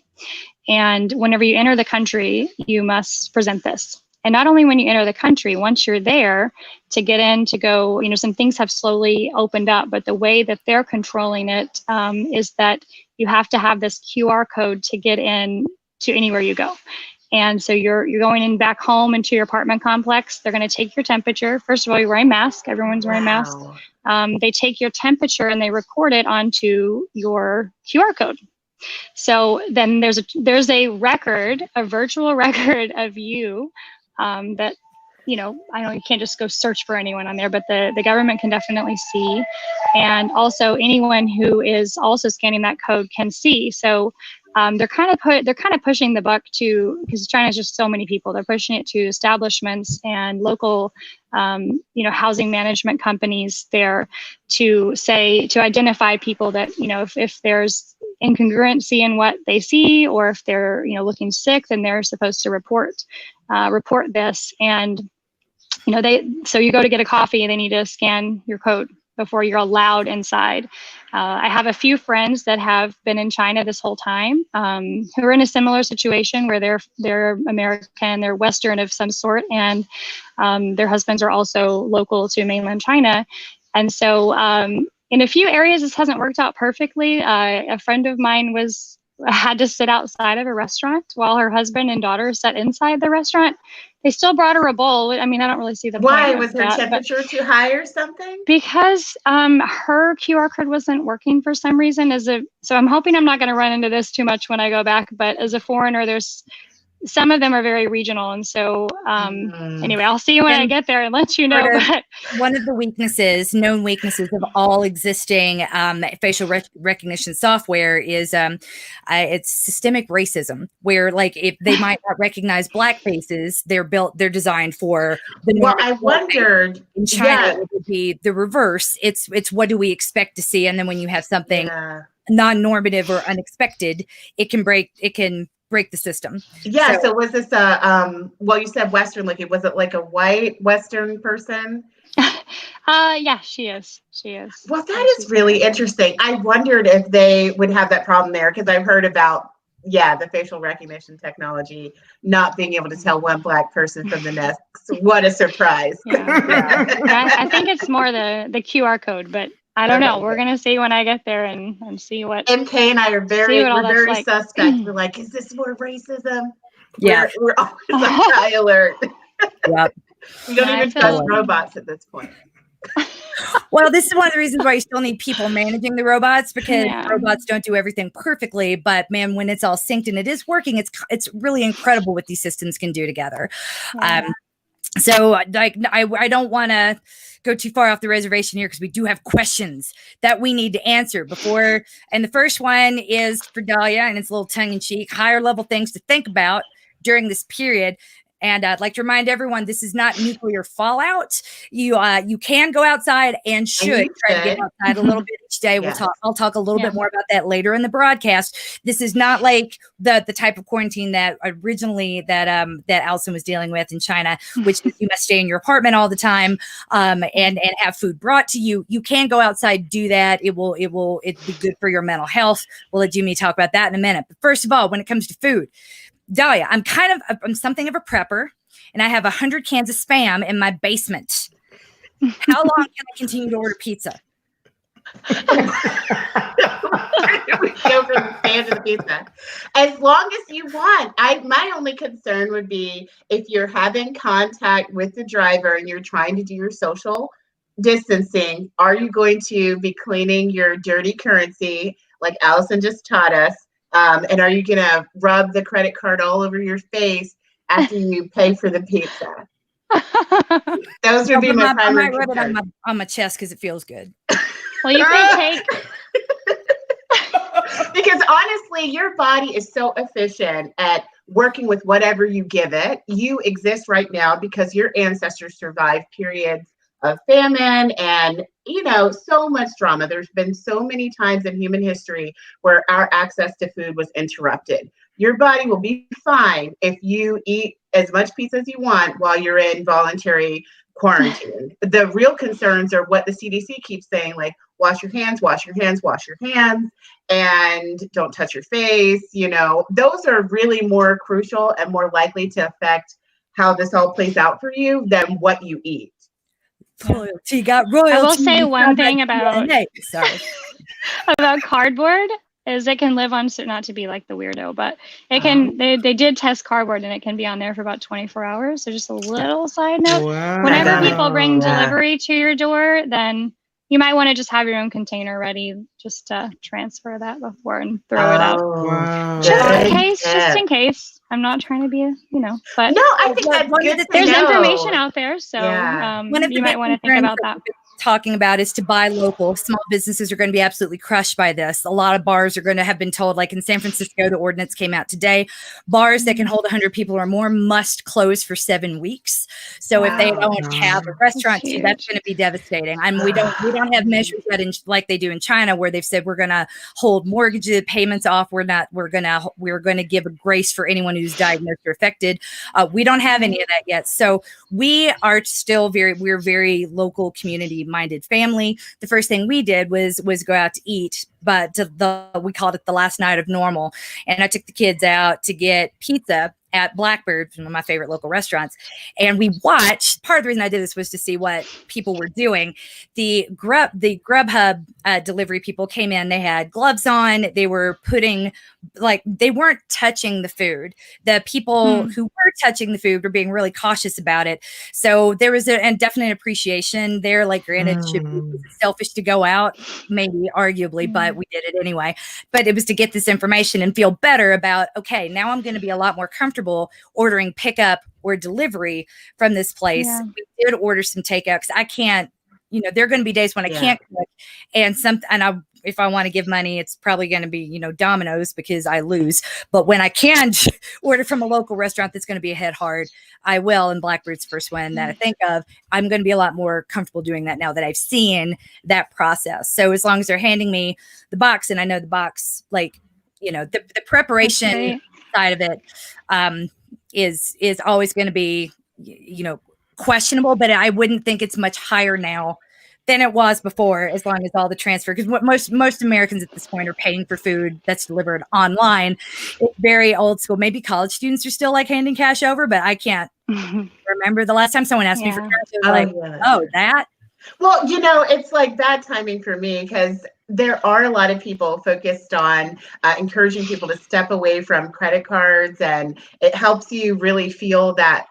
And whenever you enter the country, you must present this. And not only when you enter the country, once you're there to get in, to go, some things have slowly opened up, but the way that they're controlling it is that you have to have this QR code to get in to anywhere you go. And so you're going in back home into your apartment complex. They're going to take your temperature. First of all, you're wearing a mask. Everyone's wearing masks. They take your temperature and they record it onto your QR code. So then there's a record, a virtual record of you that, I know you can't just go search for anyone on there, but the government can definitely see. And also anyone who is also scanning that code can see. So they're kind of pushing the buck because China's just so many people. They're pushing it to establishments and local, housing management companies there to identify people that, if there's incongruency in what they see, or if they're, looking sick, then they're supposed to report this. And, so you go to get a coffee and they need to scan your code before you're allowed inside. I have a few friends that have been in China this whole time, who are in a similar situation where they're American, they're Western of some sort, and their husbands are also local to mainland China. And so in a few areas, this hasn't worked out perfectly. A friend of mine was had to sit outside of a restaurant while her husband and daughter sat inside the restaurant. They still brought her a bowl. I mean, I don't really see the Why? point Was of their that, temperature too high or something? because her QR code wasn't working for some reason. So I'm hoping I'm not going to run into this too much when I go back. But as a foreigner, there's some of them are very regional, and so anyway, I'll see you when I get there and let you know. One of the known weaknesses of all existing facial recognition software is it's systemic racism, where like if they might not recognize black faces, they're designed for the. Well, I wondered in China it would be the reverse. It's what do we expect to see, and then when you have something non-normative or unexpected, it can break the system. Yeah. So was this well, you said Western looking. Was it like a white Western person? Yeah, she is. Well, that is really interesting. I wondered if they would have that problem there, because I've heard about, the facial recognition technology not being able to tell one black person from the next. What a surprise. I think it's more the QR code, but I don't know. We're gonna see when I get there and see what. MK and I are very like. suspect. We're like, is this more racism? Yeah, we're always on high alert. Yep. We don't even trust robots at this point. Well, this is one of the reasons why you still need people managing the robots, because robots don't do everything perfectly. But man, when it's all synced and it is working, it's really incredible what these systems can do together. Yeah. So like I don't want to go too far off the reservation here, because we do have questions that we need to answer before. And the first one is for Dalia, and it's a little tongue in cheek, higher level things to think about during this period. And I'd like to remind everyone, this is not nuclear fallout. You can go outside and should try to get outside a little bit each day. I'll talk a little bit more about that later in the broadcast. This is not like the type of quarantine that originally that Allison was dealing with in China, which is you must stay in your apartment all the time and have food brought to you. You can go outside, do that. It'd be good for your mental health. We'll let Jimmy talk about that in a minute. But first of all, when it comes to food, Dalia, I'm something of a prepper, and I have 100 cans of Spam in my basement. How long can I continue to order pizza? We go from the Spam to the pizza. As long as you want. My only concern would be if you're having contact with the driver and you're trying to do your social distancing, are you going to be cleaning your dirty currency like Allison just taught us? And are you going to rub the credit card all over your face after you pay for the pizza? Those would be my primary concern. I might rub it on my chest because it feels good. Well, you can take... Because honestly, your body is so efficient at working with whatever you give it. You exist right now because your ancestors survived periods of famine and, so much drama. There's been so many times in human history where our access to food was interrupted. Your body will be fine if you eat as much pizza as you want while you're in voluntary quarantine. The real concerns are what the CDC keeps saying, like wash your hands, and don't touch your face. Those are really more crucial and more likely to affect how this all plays out for you than what you eat. Royalty got royalty. I will say one thing about cardboard is it can live on, not to be like the weirdo, but it can, they did test cardboard and it can be on there for about 24 hours. So just a little side note, whenever people bring delivery to your door, then you might want to just have your own container ready just to transfer that before and throw it out. Wow. Just in case. I'm not trying to be but no, I think that's good. There's information out there, so you might want to think about that. Talking about is to buy local. Small businesses are going to be absolutely crushed by this. A lot of bars are going to have been told, like in San Francisco, the ordinance came out today. Bars that can hold 100 people or more must close for 7 weeks. So if they don't have a restaurant, that's going to be devastating. We don't have measures that like they do in China, where they've said we're going to hold mortgage payments off. We're going to give a grace for anyone who's diagnosed or affected. We don't have any of that yet. So we are still we're very local community minded family. The first thing we did was go out to eat, but we called it the last night of normal. And I took the kids out to get pizza. at Blackbird, one of my favorite local restaurants. And we watched, part of the reason I did this was to see what people were doing. The Grubhub delivery people came in, they had gloves on, they were putting, like, they weren't touching the food. The people who were touching the food were being really cautious about it. So there was a definite appreciation there. Like, granted, it should be selfish to go out, maybe arguably, but we did it anyway. But it was to get this information and feel better about, okay, now I'm going to be a lot more comfortable ordering pickup or delivery from this place. Yeah. We did order some takeout because I can't, there are going to be days when I can't cook, and if I want to give money, it's probably going to be, Domino's because I lose. But when I can order from a local restaurant that's going to be a hit hard, I will. And Blackbird's first one that I think of, I'm going to be a lot more comfortable doing that now that I've seen that process. So as long as they're handing me the box, and I know the box, like, the preparation side of it is always going to be, questionable, but I wouldn't think it's much higher now than it was before, as long as all the transfer, because what most Americans at this point are paying for food that's delivered online. It's very old school. Maybe college students are still like handing cash over, but I can't remember the last time someone asked me for cash. It was that. Well, it's like bad timing for me because there are a lot of people focused on encouraging people to step away from credit cards, and it helps you really feel that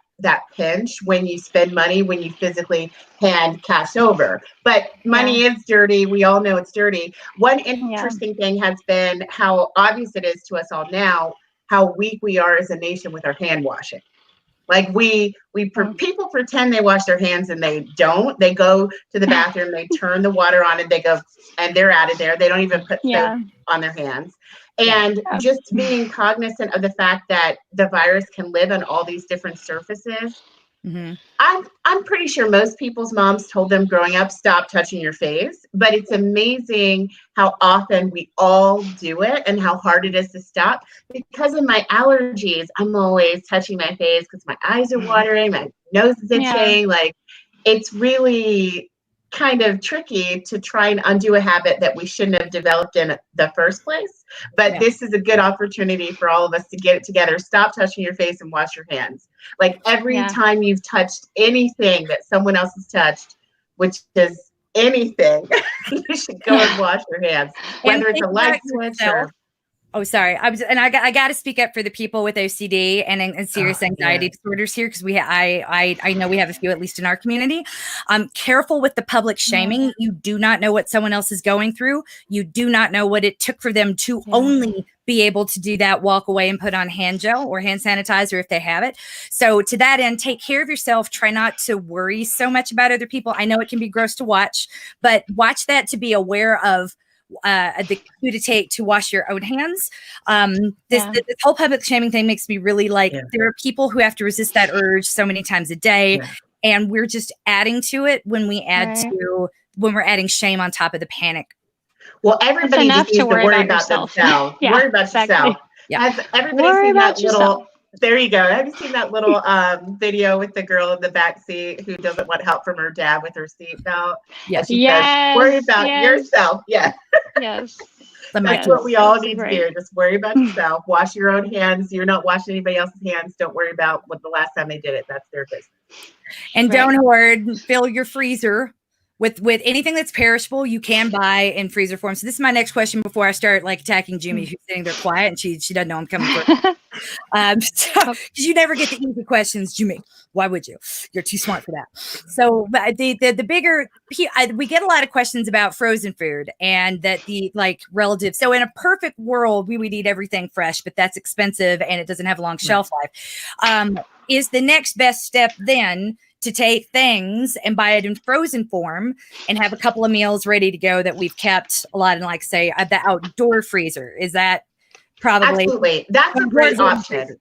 pinch when you spend money, when you physically hand cash over. But money is dirty. We all know it's dirty. One interesting thing has been how obvious it is to us all now how weak we are as a nation with our hand washing. Like people pretend they wash their hands and they don't. They go to the bathroom, they turn the water on, and they go, and they're out of there. They don't even put soap on their hands. And just being cognizant of the fact that the virus can live on all these different surfaces. I'm pretty sure most people's moms told them growing up, stop touching your face. But it's amazing how often we all do it and how hard it is to stop. Because of my allergies, I'm always touching my face because my eyes are watering, my nose is itching. Like, it's really kind of tricky to try and undo a habit that we shouldn't have developed in the first place. But this is a good opportunity for all of us to get it together. Stop touching your face and wash your hands. Like, every time you've touched anything that someone else has touched, which is anything, you should go and wash your hands, whether it's a light switch or... Oh, sorry. I got to speak up for the people with OCD and serious anxiety disorders here, because I know we have a few, at least in our community. Careful with the public shaming. You do not know what someone else is going through. You do not know what it took for them to only be able to do that, walk away and put on hand gel or hand sanitizer if they have it. So to that end, take care of yourself. Try not to worry so much about other people. I know it can be gross to watch, but watch that to be aware of the cue to take to wash your own hands. This whole public shaming thing makes me really like, there are people who have to resist that urge so many times a day, and we're just adding to it when we add when we're adding shame on top of the panic. Well, everybody just needs to worry about themselves. Worry about yourself. Has everybody seen that little? There you go. Have you seen that little video with the girl in the back seat who doesn't want help from her dad with her seatbelt? Yes. Says, worry about yourself. Yes. That's what we all need to do. Just worry about yourself. Wash your own hands. You're not washing anybody else's hands. Don't worry about what the last time they did it. That's their business. And don't hoard. Fill your freezer with anything that's perishable. You can buy in freezer form. So this is my next question before I start attacking Jimmy, who's sitting there quiet and she doesn't know I'm coming for her. Because you never get the easy questions, Jimmy. Why would you? You're too smart for that. So the bigger, we get a lot of questions about frozen food and that the relative. So in a perfect world, we would eat everything fresh, but that's expensive and it doesn't have a long shelf life. Is the next best step then to take things and buy it in frozen form and have a couple of meals ready to go that we've kept a lot in, say, the outdoor freezer? Is that probably... Absolutely. That's a great option.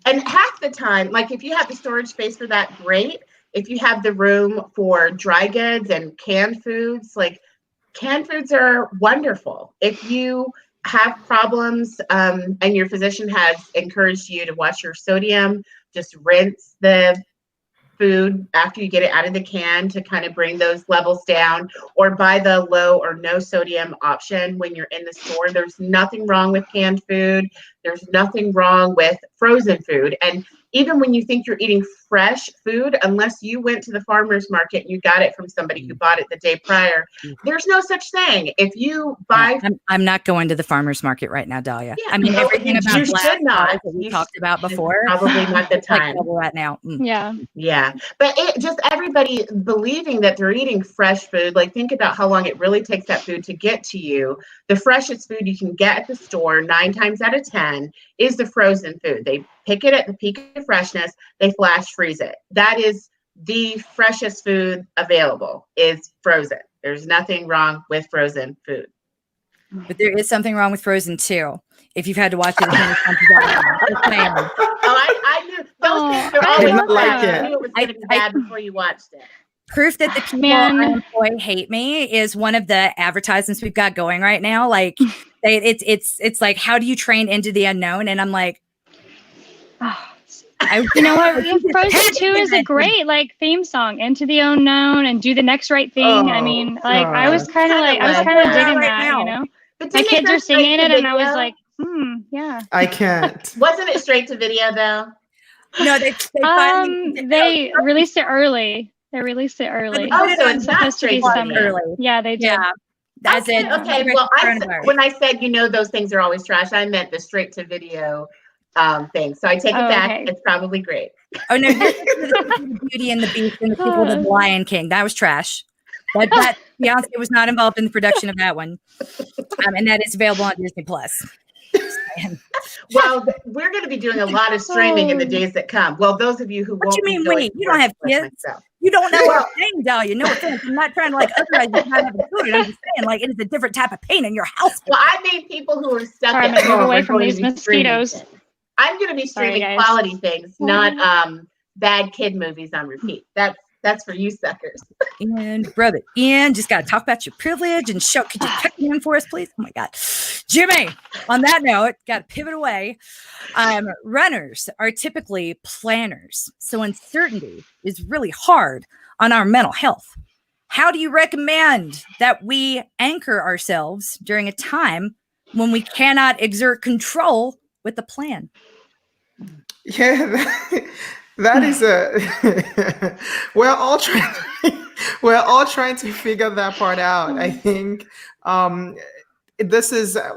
And half the time, if you have the storage space for that, great. If you have the room for dry goods and canned foods, canned foods are wonderful. If you have problems and your physician has encouraged you to watch your sodium, just rinse the food after you get it out of the can to kind of bring those levels down, or buy the low or no sodium option when you're in the store. There's nothing wrong with canned food. There's nothing wrong with frozen food. And even when you think you're eating fresh food, unless you went to the farmer's market and you got it from somebody who bought it the day prior, there's no such thing. If you buy, I'm not going to the farmer's market right now, Dalia. Yeah, I mean, everything about you should not. that we talked about before. Probably not the time. Like double that now. Yeah. But it just everybody believing that they're eating fresh food. Like, think about how long it really takes that food to get to you. The freshest food you can get at the store 9 times out of 10 is the frozen food. They pick it at the peak of freshness, they flash freeze it. That is the freshest food available, is frozen. There's nothing wrong with frozen food. But there is something wrong with Frozen too. If you've had to watch it, I knew those things are always like bad. I knew it was going to be bad before you watched it. Proof that the people I employ hate me is one of the advertisements we've got going right now. Like, it's like, how do you train into the unknown? And I'm like, you know what? Frozen 2 is a great theme song, Into the Unknown and Do the Next Right Thing. I mean, I was kind of digging that, you know. My kids are singing it, and I was like, yeah. I can't. Wasn't it straight to video though? No, they released it early. They released it early. Oh, so it's not straight to video. Early. Yeah, they did. Yeah. That's okay, it. Okay. Well, when I said those things are always trash, I meant the straight to video thing. So I take it back. Okay. It's probably great. Oh no, the Beauty and the Beast and the people of the Lion King. That was trash. But Beyonce was not involved in the production of that one, and that is available on Disney Plus. Well, we're going to be doing a lot of streaming in the days that come. Well, those of you who what you mean we? You don't have kids. You don't know what I'm saying, Dalia. No offense. I'm not trying to otherwise you not having food. I'm just saying it is a different type of pain in your house. Well, I mean people who are stuck at home away from these mosquitoes. I'm going to be streaming quality things, not bad kid movies on repeat. That's for you suckers. And brother Ian, just got to talk about your privilege and show. Could you cut it in for us, please? Oh my God, Jimmy. On that note, got to pivot away. Runners are typically planners, so uncertainty is really hard on our mental health. How do you recommend that we anchor ourselves during a time when we cannot exert control with the plan? Yeah, that is we're all trying to figure that part out. I think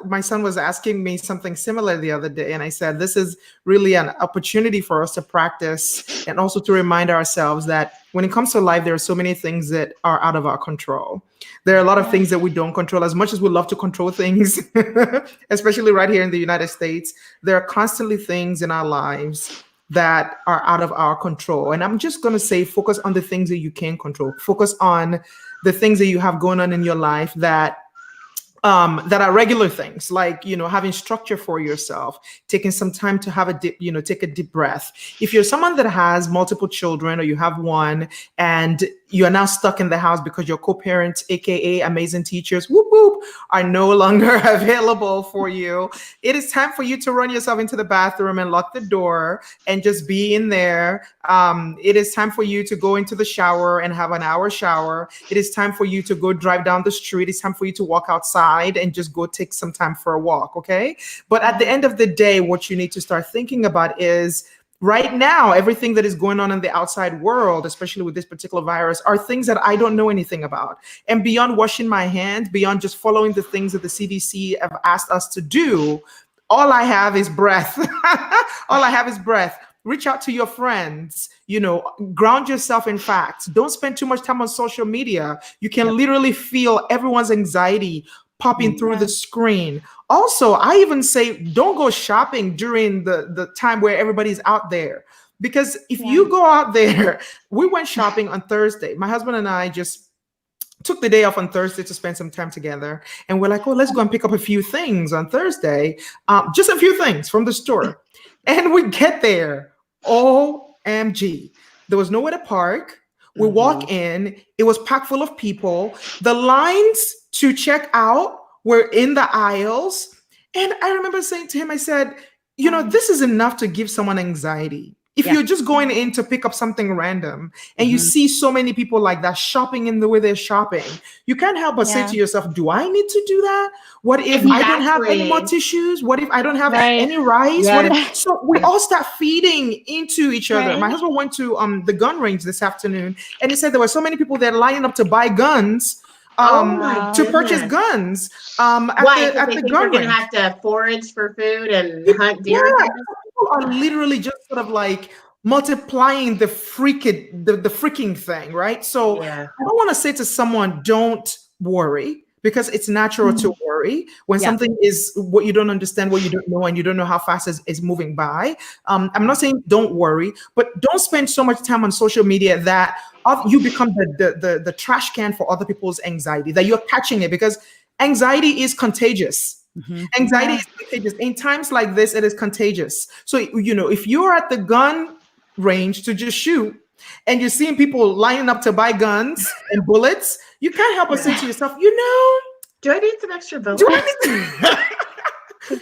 my son was asking me something similar the other day, and I said this is really an opportunity for us to practice and also to remind ourselves that when it comes to life, there are so many things that are out of our control. There are a lot of things that we don't control. As much as we love to control things, especially right here in the United States, there are constantly things in our lives that are out of our control. And I'm just going to say, focus on the things that you can control. Focus on the things that you have going on in your life that are regular things, like, having structure for yourself, taking some time to have take a deep breath. If you're someone that has multiple children or you have one and you are now stuck in the house because your co-parents, aka amazing teachers, whoop whoop, are no longer available for you, it is time for you to run yourself into the bathroom and lock the door and just be in there. It is time for you to go into the shower and have an hour shower. It is time for you to go drive down the street. It's time for you to walk outside and just go take some time for a walk, okay? But at the end of the day, what you need to start thinking about is, right now, everything that is going on in the outside world, especially with this particular virus, are things that I don't know anything about. And beyond washing my hands, beyond just following the things that the CDC have asked us to do, all I have is breath. All I have is breath. Reach out to your friends, ground yourself in facts. Don't spend too much time on social media. You can literally feel everyone's anxiety popping through the screen. Also, I even say don't go shopping during the time where everybody's out there. Because if you go out there, we went shopping on Thursday. My husband and I just took the day off on Thursday to spend some time together. And we're like, let's go and pick up a few things on Thursday. Just a few things from the store. And we get there. OMG. There was nowhere to park. We walk in. It was packed full of people. The lines to check out were in the aisles. And I remember saying to him, I said, this is enough to give someone anxiety. If you're just going in to pick up something random and you see so many people like that shopping in the way they're shopping, you can't help but say to yourself, do I need to do that? What if I don't have any more tissues? What if I don't have any rice? What if, so we all start feeding into each other. My husband went to the gun range this afternoon, and he said there were so many people there lining up to buy guns. To purchase guns at the gun range. We're gonna have to forage for food and hunt deer. People are literally just sort of like multiplying the freaking thing, right? So I don't want to say to someone, don't worry, because it's natural to worry when something is what you don't understand, what you don't know, and you don't know how fast it's moving by. I'm not saying don't worry, but don't spend so much time on social media that you become the trash can for other people's anxiety, that you're catching it, because anxiety is contagious. Anxiety is contagious. In times like this, it is contagious. So, if you're at the gun range to just shoot and you're seeing people lining up to buy guns and bullets, you can't help but say to yourself, do I need some extra bullets? Do I need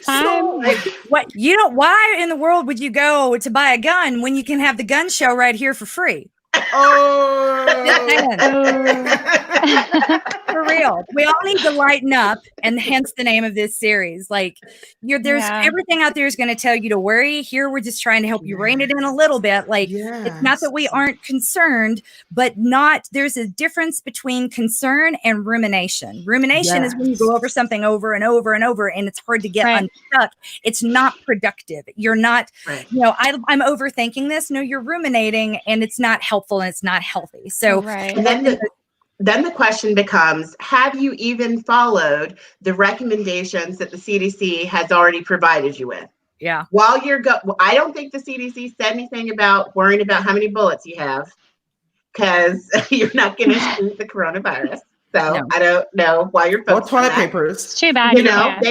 to... why in the world would you go to buy a gun when you can have the gun show right here for free? For real. We all need to lighten up, and hence the name of this series. Like, there's everything out there is going to tell you to worry. Here, we're just trying to help you rein it in a little bit. Like, it's not that we aren't concerned, but there's a difference between concern and rumination. Rumination is when you go over something over and over and over, and it's hard to get unstuck. It's not productive. You're not, I'm overthinking this. No, you're ruminating, and it's not helpful, and it's not healthy. So, and then the question becomes, have you even followed the recommendations that the CDC has already provided you with? Yeah. While I don't think the CDC said anything about worrying about how many bullets you have, because you're not going to shoot the coronavirus. So I don't know why you're focused on toilet papers. It's too bad. They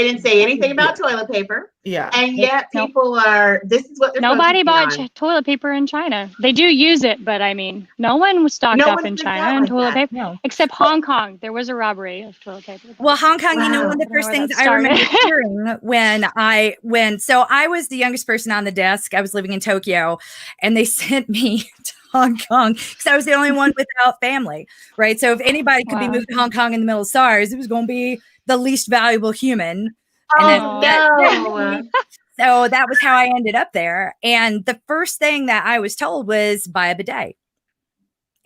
didn't say anything about toilet paper. Yeah. And yet people this is what they're Nobody bought toilet paper in China. They do use it, but I mean, no one was stocked up in China on toilet paper, except Hong Kong. There was a robbery of toilet paper. Well, Hong Kong, one of the first things I remember hearing so I was the youngest person on the desk. I was living in Tokyo, and they sent me to Hong Kong because I was the only one without family, right? So if anybody could be moved to Hong Kong in the middle of SARS, it was going to be the least valuable human. So that was how I ended up there. And the first thing that I was told was buy a bidet.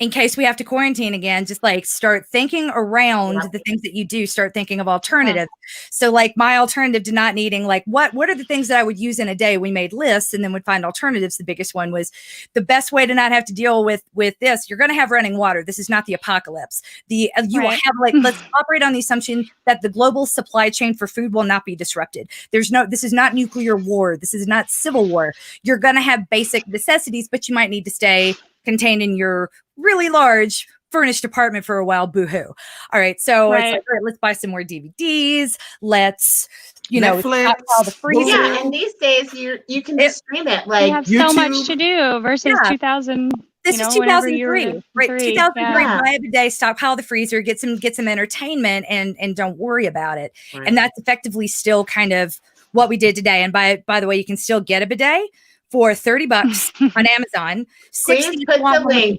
In case we have to quarantine again, just like start thinking around the things that you do, start thinking of alternatives. So like my alternative to not needing, like what are the things that I would use in a day? We made lists and then would find alternatives. The biggest one was the best way to not have to deal with this. You're going to have running water. This is not the apocalypse. You will have let's operate on the assumption that the global supply chain for food will not be disrupted. This is not nuclear war. This is not civil war. You're going to have basic necessities, but you might need to stay contained in your really large furnished apartment for a while. Boo-hoo. All right. So it's like, all right, let's buy some more DVDs. Let's, Netflix, all the freezer. Yeah, and these days you can just stream it. Like, you have YouTube. so much to do versus 2000. This is 2003, right? 2003. Buy a bidet, stockpile the freezer, get some entertainment, and don't worry about it. Right. And that's effectively still kind of what we did today. And by the way, you can still get a bidet for $30 on Amazon. Please put the link.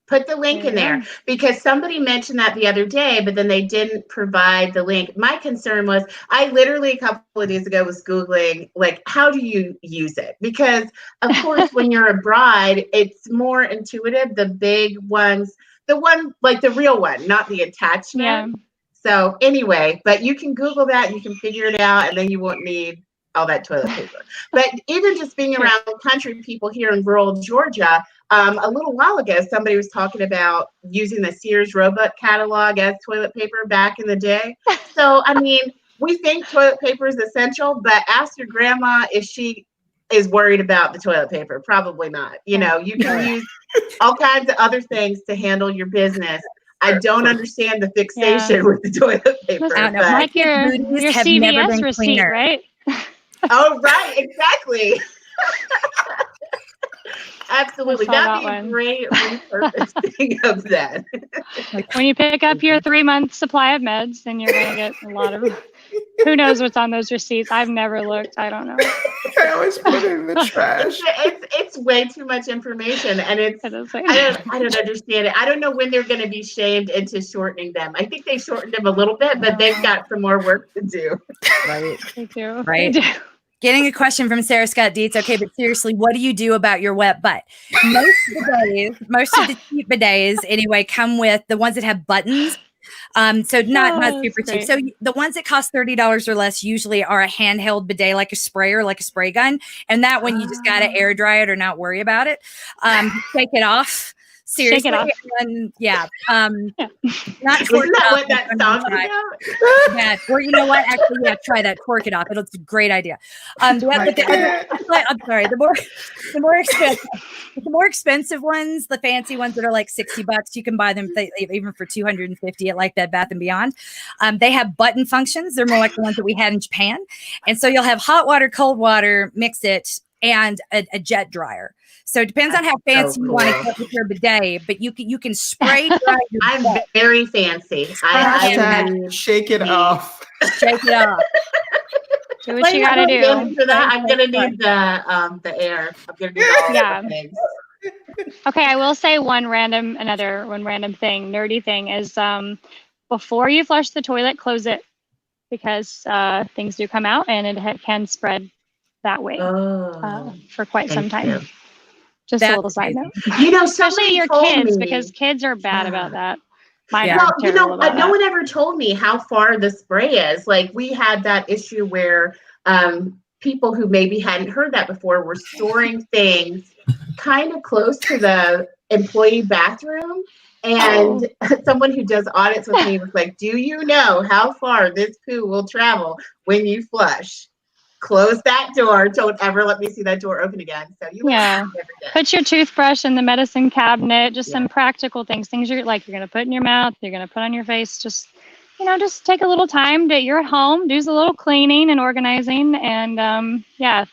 Put the link in there, because somebody mentioned that the other day, but then they didn't provide the link. My concern was, I literally a couple of days ago was Googling, like, how do you use it? Because of course, when you're a bride, it's more intuitive. The big ones, the one, like the real one, not the attachment. Yeah. So anyway, but you can Google that, you can figure it out, and then you won't need all that toilet paper. But even just being around country people here in rural Georgia, a little while ago, somebody was talking about using the Sears Roebuck catalog as toilet paper back in the day. So, I mean, we think toilet paper is essential, but ask your grandma if she is worried about the toilet paper. Probably not. You can use all kinds of other things to handle your business. I don't understand the fixation with the toilet paper. I don't know. Like your CVS receipt, right? Oh, right. Exactly. Absolutely. That'd be a great repurposing of that. Like when you pick up your 3-month supply of meds, then you're going to get a lot of Who knows what's on those receipts? I've never looked. I don't know. I always put it in the trash. It's way too much information, and I don't understand it. I don't know when they're going to be shamed into shortening them. I think they shortened them a little bit, but they've got some more work to do. Right. They do. Right. They do. Getting a question from Sarah Scott Dietz. Okay, but seriously, what do you do about your wet butt? Most of the cheap bidets anyway come with the ones that have buttons. So not super cheap. So the ones that cost $30 or less usually are a handheld bidet, like a sprayer, like a spray gun. And that one you just got to air dry it or not worry about it. Shake it off. Seriously, Shake it off. And not Isn't that what that song's about? Yeah, or you know what? Actually, yeah, try that. Torque it off. It's a great idea. I'm sorry. The more expensive ones, the fancy ones that are like $60, you can buy them even for $250 at like Bed Bath and Beyond. They have button functions. They're more like the ones that we had in Japan, and so you'll have hot water, cold water, mix it, and a jet dryer. So it depends on how fancy you want to get with your bidet, but you can spray dry your I'm butt. very fancy. Shake it off. Shake it off. Do what you gotta do. For that, I'm gonna need the air. I'm gonna need all the things. Okay, I will say one random thing, nerdy thing is before you flush the toilet, close it, because things do come out and it can spread that way for quite some time. Just a little side note. Especially your kids, because kids are bad about that. No one ever told me how far the spray is. Like, we had that issue where people who maybe hadn't heard that before were storing things kind of close to the employee bathroom. And someone who does audits with me was like, do you know how far this poo will travel when you flush? Close that door. Don't ever let me see that door open again. So put your toothbrush in the medicine cabinet. Just some practical things you're going to put in your mouth, you're going to put on your face. Just take a little time you're at home, do a little cleaning and organizing, and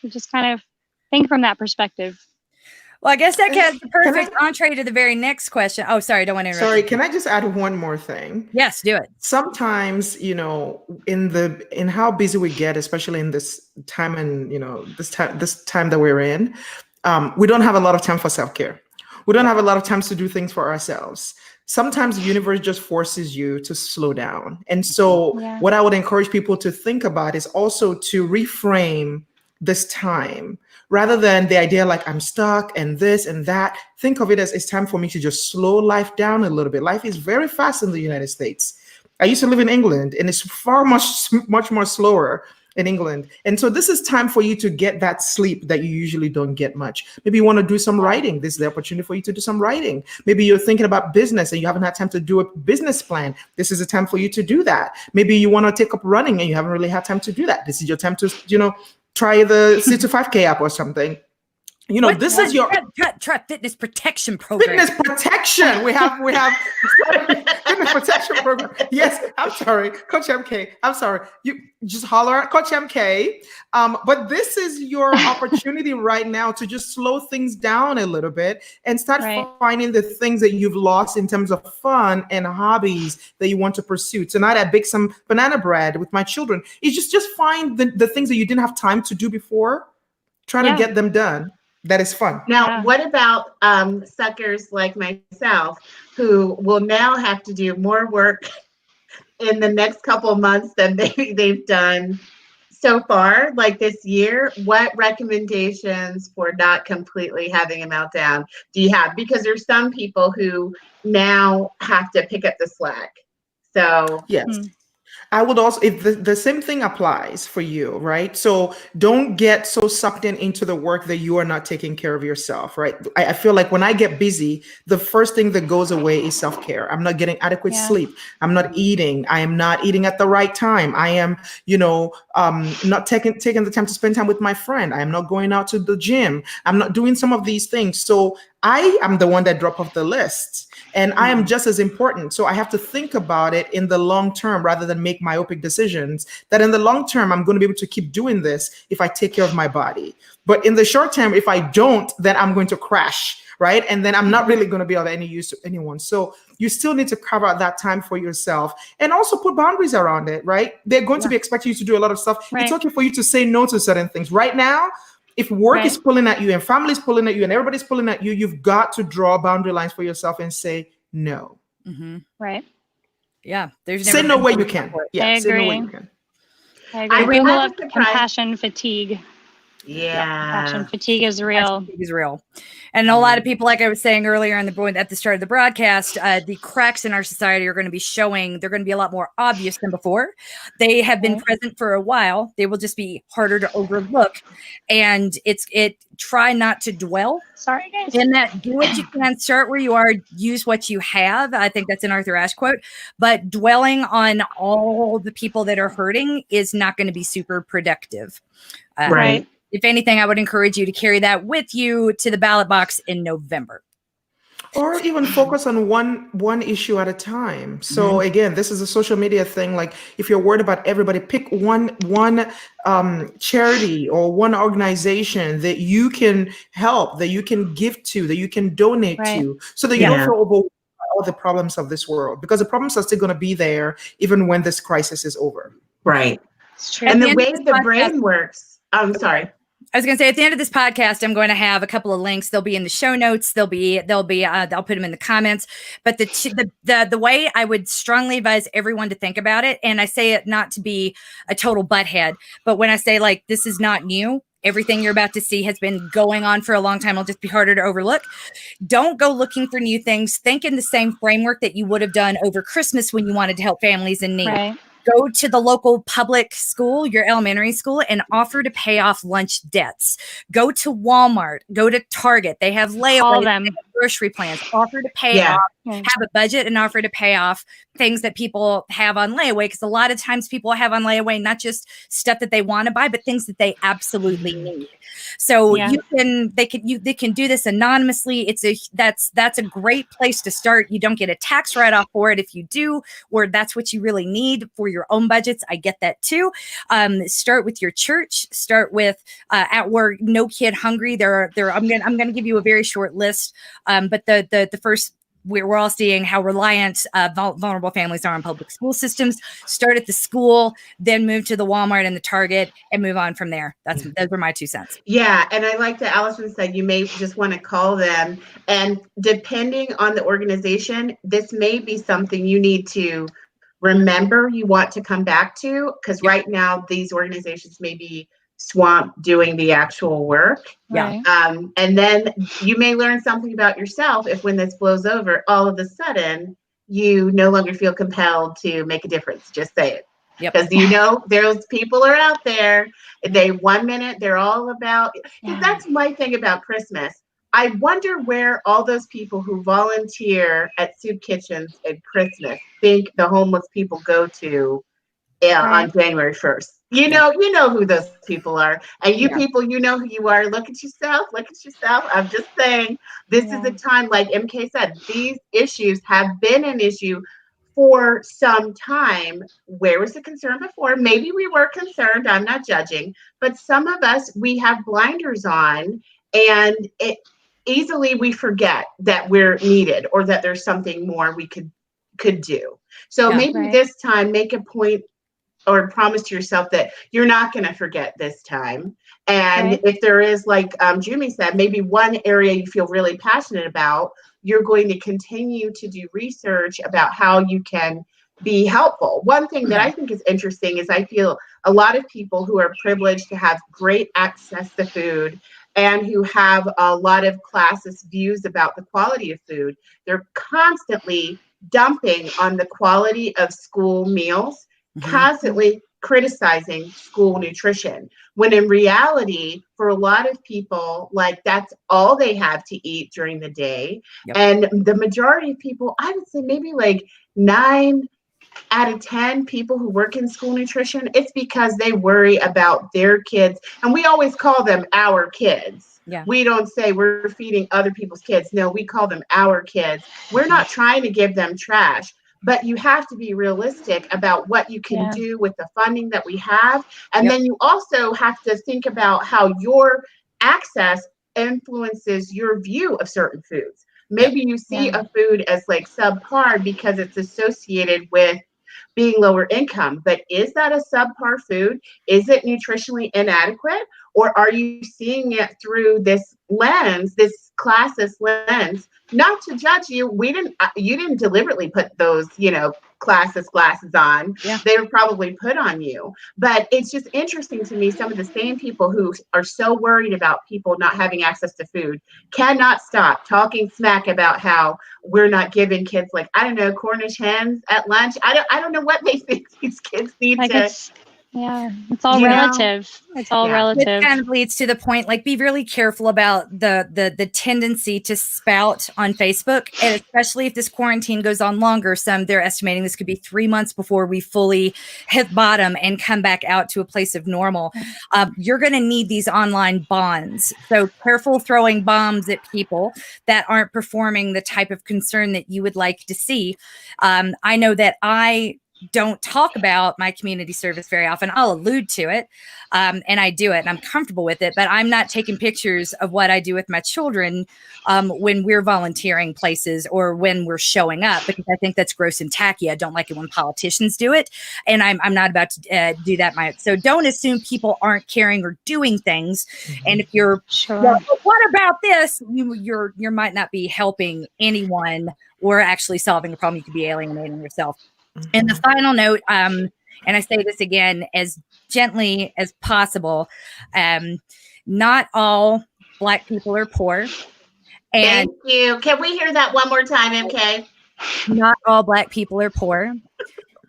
just kind of think from that perspective. Well, I guess that has the perfect entree to the very next question. Oh, sorry, don't want to interrupt. Sorry, can I just add one more thing? Yes, do it. Sometimes, in how busy we get, especially in this time and this time that we're in, we don't have a lot of time for self-care. We don't have a lot of time to do things for ourselves. Sometimes the universe just forces you to slow down. And so what I would encourage people to think about is also to reframe this time. Rather than the idea like I'm stuck and this and that, think of it as it's time for me to just slow life down a little bit. Life is very fast in the United States. I used to live in England, and it's much more slower in England. And so this is time for you to get that sleep that you usually don't get much. Maybe you want to do some writing. This is the opportunity for you to do some writing. Maybe you're thinking about business and you haven't had time to do a business plan. This is the time for you to do that. Maybe you want to take up running and you haven't really had time to do that. This is your time to, try the C25K app or something. This is your try fitness protection program. Fitness protection. We have fitness protection program. Yes, I'm sorry, Coach MK. I'm sorry. You just holler at Coach MK. But this is your opportunity right now to just slow things down a little bit and start finding the things that you've lost in terms of fun and hobbies that you want to pursue. Tonight I baked some banana bread with my children. It's just find the things that you didn't have time to do before. Try to get them done. That is fun. Now, what about suckers like myself who will now have to do more work in the next couple of months than they've done so far, like this year? What recommendations for not completely having a meltdown do you have? Because there's some people who now have to pick up the slack. So yes. I would also, if the same thing applies for you, right? So don't get so sucked into the work that you are not taking care of yourself, right? I feel like when I get busy, the first thing that goes away is self-care. I'm not getting adequate sleep. I'm not eating. I am not eating at the right time. I am, not taking the time to spend time with my friend. I am not going out to the gym. I'm not doing some of these things. So I am the one that dropped off the list. And I am just as important. So I have to think about it in the long term rather than make myopic decisions that in the long term, I'm going to be able to keep doing this if I take care of my body. But in the short term, if I don't, then I'm going to crash, right? And then I'm not really going to be of any use to anyone. So you still need to carve out that time for yourself and also put boundaries around it, right? They're going to be expecting you to do a lot of stuff. Right. It's okay for you to say no to certain things. Right now, if work is pulling at you and family is pulling at you and everybody's pulling at you, you've got to draw boundary lines for yourself and say no. Right. Yeah. There's Say no where you can. Yeah. I Say no where agree. you can. I agree. I Google was up surprised. compassion fatigue. Compassion fatigue is real. Is real. And a lot of people, like I was saying earlier at the start of the broadcast, the cracks in our society are going to be showing. They're going to be a lot more obvious than before. They have been present for a while. They will just be harder to overlook. And try not to dwell. Sorry, guys. In that, do what you can, start where you are, use what you have. I think that's an Arthur Ashe quote. But dwelling on all the people that are hurting is not going to be super productive. Right. If anything, I would encourage you to carry that with you to the ballot box in November. Or even focus on one issue at a time. So again, this is a social media thing. Like if you're worried about everybody, pick one charity or one organization that you can help, that you can give to, that you can donate to, so that you don't feel overwhelmed by all the problems of this world, because the problems are still going to be there even when this crisis is over. Right. It's true. And the way the brain works. I'm sorry. I was going to say, at the end of this podcast, I'm going to have a couple of links. They'll be in the show notes. I'll put them in the comments. But the way I would strongly advise everyone to think about it, and I say it not to be a total butthead, but when I say like, this is not new, everything you're about to see has been going on for a long time. It'll just be harder to overlook. Don't go looking for new things. Think in the same framework that you would have done over Christmas when you wanted to help families in need. Right. Go to the local public school, your elementary school, and offer to pay off lunch debts. Go to Walmart. Go to Target. They have layaway, they have grocery plans. Offer to pay off. Have a budget and offer to pay off things that people have on layaway, because a lot of times people have on layaway not just stuff that they want to buy, but things that they absolutely need. So they can do this anonymously. That's a great place to start. You don't get a tax write-off for it if you do, or that's what you really need for your own budgets. I get that too. Start with your church. Start with at work. No Kid Hungry. I'm gonna give you a very short list. But the first, we're all seeing how reliant vulnerable families are on public school systems. Start at the school, then move to the Walmart and the Target, and move on from there. Those are my 2 cents. Yeah, and I like that Allison said you may just want to call them, and depending on the organization, this may be something you need to remember you want to come back to, because right now these organizations may be swamped doing the actual work. And then you may learn something about yourself if, when this blows over, all of a sudden you no longer feel compelled to make a difference. Just say it. Because those people are out there. They 1 minute they're all about. That's my thing about Christmas. I wonder where all those people who volunteer at soup kitchens at Christmas think the homeless people go to on January 1st. You know who those people are. And you people, you know who you are. Look at yourself. I'm just saying, this is a time, like MK said, these issues have been an issue for some time. Where was the concern before? Maybe we were concerned. I'm not judging. But some of us, we have blinders on, and easily we forget that we're needed, or that there's something more we could do. So maybe this time, make a point or promise to yourself that you're not going to forget this time. And if there is, like Jummy said, maybe one area you feel really passionate about, you're going to continue to do research about how you can be helpful. One thing that I think is interesting is I feel a lot of people who are privileged to have great access to food and who have a lot of classist views about the quality of food, they're constantly dumping on the quality of school meals, constantly criticizing school nutrition, when in reality, for a lot of people, like, that's all they have to eat during the day. And the majority of people, I would say maybe like 9 out of 10 people who work in school nutrition, it's because they worry about their kids. And we always call them our kids. We don't say we're feeding other people's kids. No, we call them our kids. We're not trying to give them trash. But you have to be realistic about what you can do with the funding that we have. And then you also have to think about how your access influences your view of certain foods. Maybe you see a food as like subpar because it's associated with being lower income, but is that a subpar food? Is it nutritionally inadequate? Or are you seeing it through this lens, this classist lens? Not to judge you, you didn't deliberately put those, classist glasses on. Yeah. They were probably put on you. But it's just interesting to me, some of the same people who are so worried about people not having access to food cannot stop talking smack about how we're not giving kids, like, I don't know, Cornish hens at lunch. I don't know what they think these kids need it's all relative. It's all relative. It kind of leads to the point, like, be really careful about the tendency to spout on Facebook, and especially if this quarantine goes on longer. They're estimating this could be 3 months before we fully hit bottom and come back out to a place of normal. You're going to need these online bonds. So careful throwing bombs at people that aren't performing the type of concern that you would like to see. I know that I don't talk about my community service very often. I'll allude to it, and I do it, and I'm comfortable with it, but I'm not taking pictures of what I do with my children when we're volunteering places or when we're showing up, because I think that's gross and tacky. I don't like it when politicians do it, and I'm not about to do that. So don't assume people aren't caring or doing things. And if you're, well, what about this? You might not be helping anyone or actually solving a problem. You could be alienating yourself. And the final note, and I say this again as gently as possible, not all Black people are poor. And thank you. Can we hear that one more time, MK? Not all Black people are poor.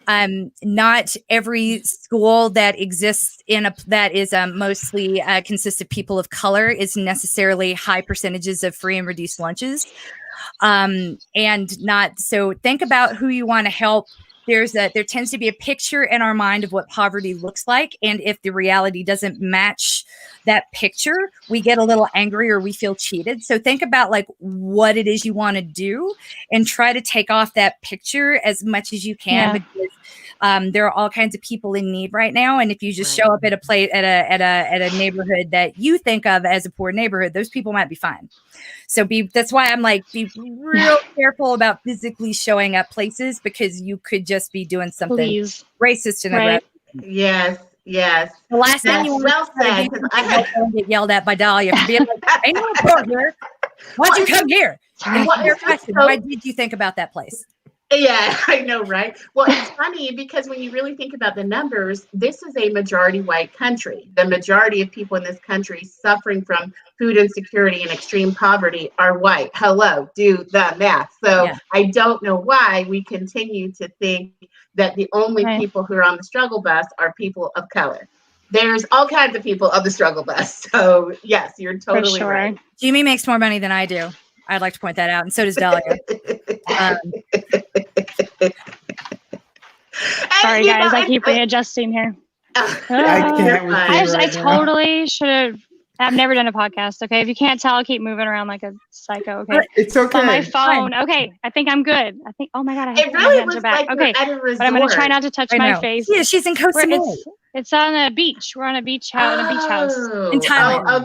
Not every school that exists that is mostly consists of people of color is necessarily high percentages of free and reduced lunches. So think about who you want to help. There tends to be a picture in our mind of what poverty looks like. And if the reality doesn't match that picture, we get a little angry or we feel cheated. So think about like what it is you want to do and try to take off that picture as much as you can, because there are all kinds of people in need right now. And if you just show up at a neighborhood that you think of as a poor neighborhood, those people might be fine. So that's why I'm like, be real careful about physically showing up places, because you could just be doing something racist and aggressive. Yes. The last thing you want to get yelled at by Dalia for being like, ain't no poor here. Why'd you come here? Why did you think about that place? Yeah, I know, right? Well, it's funny because when you really think about the numbers, this is a majority white country. The majority of people in this country suffering from food insecurity and extreme poverty are white. Hello, do the math. So I don't know why we continue to think that the only people who are on the struggle bus are people of color. There's all kinds of people on the struggle bus. So yes, you're totally right. Jimmy makes more money than I do. I'd like to point that out, and so does Dalia. Sorry, guys, I keep readjusting here. I totally should have. I've never done a podcast. Okay, if you can't tell, I'll keep moving around like a psycho. Okay, it's okay. On my phone. Okay, I think I'm good. I think. Oh my god, it really looks like okay, at a resort. But I'm gonna try not to touch my face. Yeah, she's in Koh Samui. It's on a beach. We're on a beach house. In a beach house in Thailand. Oh,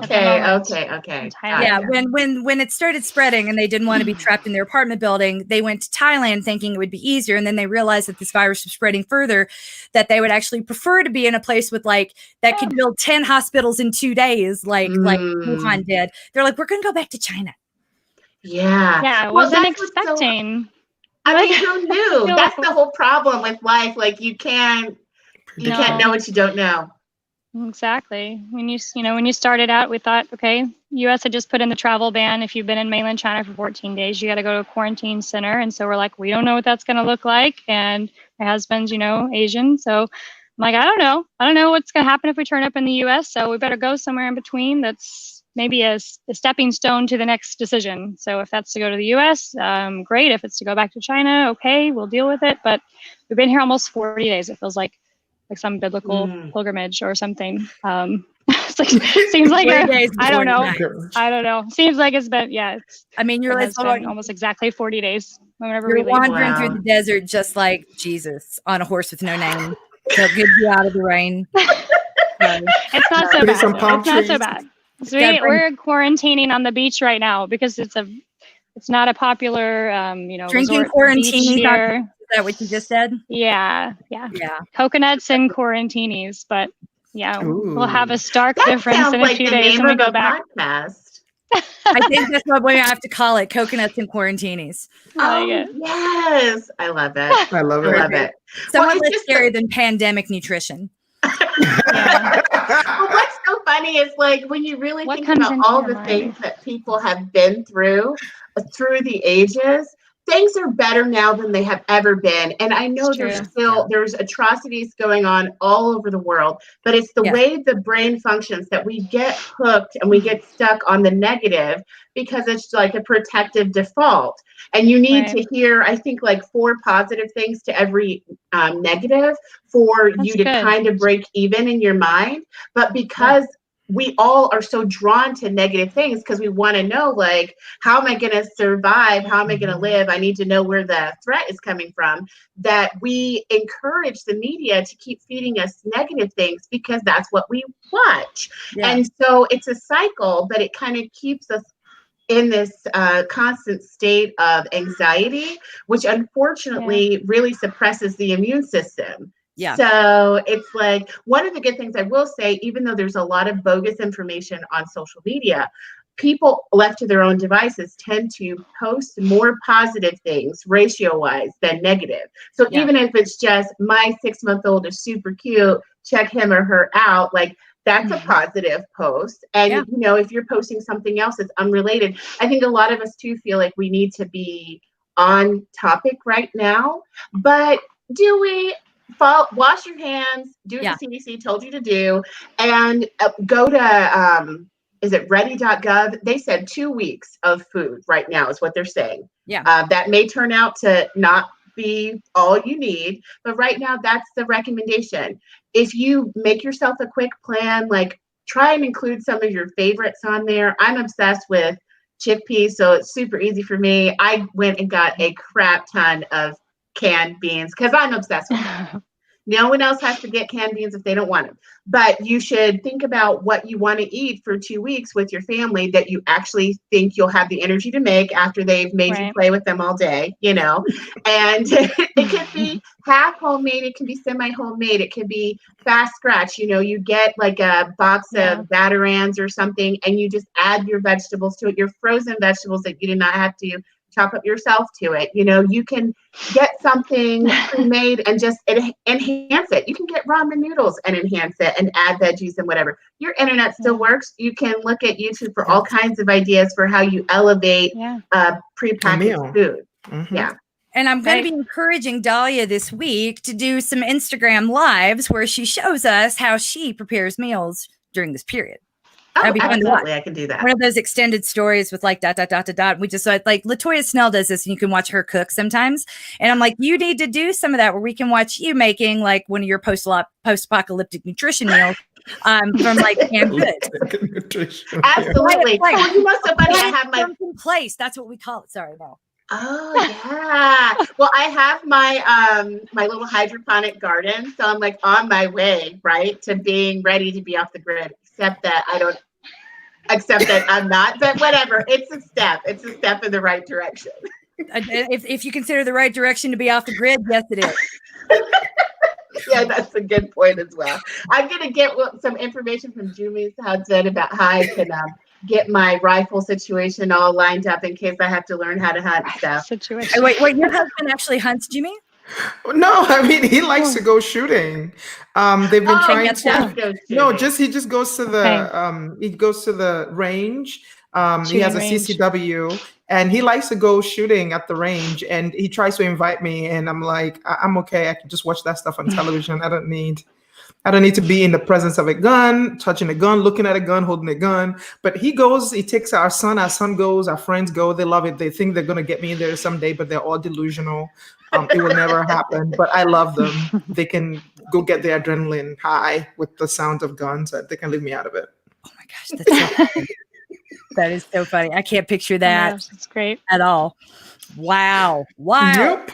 okay. Yeah, when it started spreading and they didn't want to be trapped in their apartment building, they went to Thailand thinking it would be easier, and then they realized that this virus was spreading further, that they would actually prefer to be in a place with that could build 10 hospitals in 2 days, like Wuhan did. They're like, we're gonna go back to China. Yeah. I wasn't expecting. Who knew? That's the whole problem with life. Like you can't know what you don't know. Exactly. When you started out, we thought, okay, U.S. had just put in the travel ban. If you've been in mainland China for 14 days, you got to go to a quarantine center. And so we're like, we don't know what that's going to look like. And my husband's, Asian. So I'm like, I don't know. I don't know what's going to happen if we turn up in the U.S. So we better go somewhere in between. That's maybe a stepping stone to the next decision. So if that's to go to the U.S., great. If it's to go back to China, okay, we'll deal with it. But we've been here almost 40 days. It feels like some biblical pilgrimage or something. Seems like I don't know. Seems like it's been been almost exactly 40 days. You're wandering through the desert just like Jesus on a horse with no name. They'll get you out of the rain. It's not so bad. It's not so bad. So we're quarantining on the beach right now because it's not a popular, Drinking resort quarantine. beach here. Is that what you just said? Yeah. Coconuts and quarantinis, but yeah, we'll have a stark difference in a few days when we go back. Podcast. I think that's what we have to call it: coconuts and quarantinis. Yes, I love it. I love it. Somewhat less scary than pandemic nutrition. Well, what's so funny is like when you really think about all the things that people have been through the ages, things are better now than they have ever been. And I know there's atrocities going on all over the world, but it's the way the brain functions that we get hooked and we get stuck on the negative because it's like a protective default. And you need to hear, I think, like 4 positive things to every negative for you to kind of break even in your mind. But because we all are so drawn to negative things because we want to know, like, how am I going to survive? How am I going to live? I need to know where the threat is coming from, that we encourage the media to keep feeding us negative things because that's what we watch. And so it's a cycle, but it kind of keeps us in this constant state of anxiety, which unfortunately really suppresses the immune system. So it's like, one of the good things I will say, even though there's a lot of bogus information on social media, people left to their own devices tend to post more positive things ratio-wise than negative. So even if it's just my 6-month-old is super cute, check him or her out, like that's a positive post. And you know, if you're posting something else that's unrelated, I think a lot of us too feel like we need to be on topic right now. But do we? Wash your hands, do what the CDC told you to do, and go to, is it ready.gov? They said 2 weeks of food right now is what they're saying. That may turn out to not be all you need, but right now that's the recommendation. If you make yourself a quick plan, like try and include some of your favorites on there. I'm obsessed with chickpeas, so it's super easy for me. I went and got a crap ton of canned beans because I'm obsessed with them. No one else has to get canned beans if they don't want them. But you should think about what you want to eat for 2 weeks with your family that you actually think you'll have the energy to make after they've made you play with them all day, you know. And it could be half homemade, it can be semi-homemade, it could be fast scratch. You know, you get like a box of Batarans or something and you just add your vegetables to it, your frozen vegetables that you did not have to chop up yourself to it. You know, you can get something pre-made and just enhance it. You can get ramen noodles and enhance it and add veggies and whatever. Your internet still works. You can look at YouTube for all kinds of ideas for how you elevate prepackaged food. And I'm going to be encouraging Dalia this week to do some Instagram lives where she shows us how she prepares meals during this period. Oh, absolutely, I can do that. One of those extended stories with like ... We just like Latoya Snell does this, and you can watch her cook sometimes. And I'm like, you need to do some of that where we can watch you making like one of your post-apocalyptic nutrition meals from like canned goods. Absolutely. Oh, you know, so funny. I have my place. That's what we call it. Sorry, no. Oh yeah. Well, I have my my little hydroponic garden, so I'm like on my way, right, to being ready to be off the grid. Except that I'm not, but whatever. It's a step. It's a step in the right direction. If you consider the right direction to be off the grid, yes, it is. Yeah, that's a good point as well. I'm going to get some information from Jummy's husband about how I can get my rifle situation all lined up in case I have to learn how to hunt stuff. Wait, your husband actually hunts, Jimmy? No, I mean he likes to go shooting. They've been trying to. No, he just goes to the range. He has a CCW, and he likes to go shooting at the range. And he tries to invite me, and I'm like, I'm okay. I can just watch that stuff on television. I don't need to be in the presence of a gun, touching a gun, looking at a gun, holding a gun. But he goes. He takes our son goes. Our friends go. They love it. They think they're gonna get me in there someday, but they're all delusional. It will never happen, but I love them. They can go get their adrenaline high with the sound of guns. They can leave me out of it. Oh my gosh, that's so funny. That is so funny. I can't picture that. It's great at all. Wow. Yep.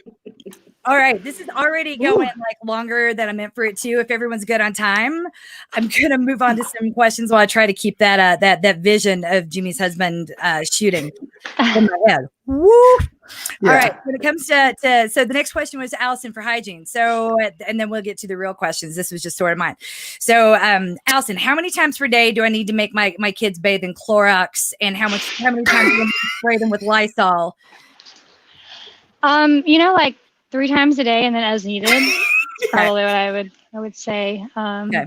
All right, this is already going like longer than I meant for it to. If everyone's good on time, I'm gonna move on to some questions while I try to keep that that vision of Jimmy's husband shooting in my head. Woo! Yeah. All right, when it comes to so the next question was Allison for hygiene. So and then we'll get to the real questions. This was just sort of mine. So Allison, how many times per day do I need to make my kids bathe in Clorox, and how many times do I need to spray them with Lysol? Like 3 times a day, and then as needed. Probably what I would say. Okay.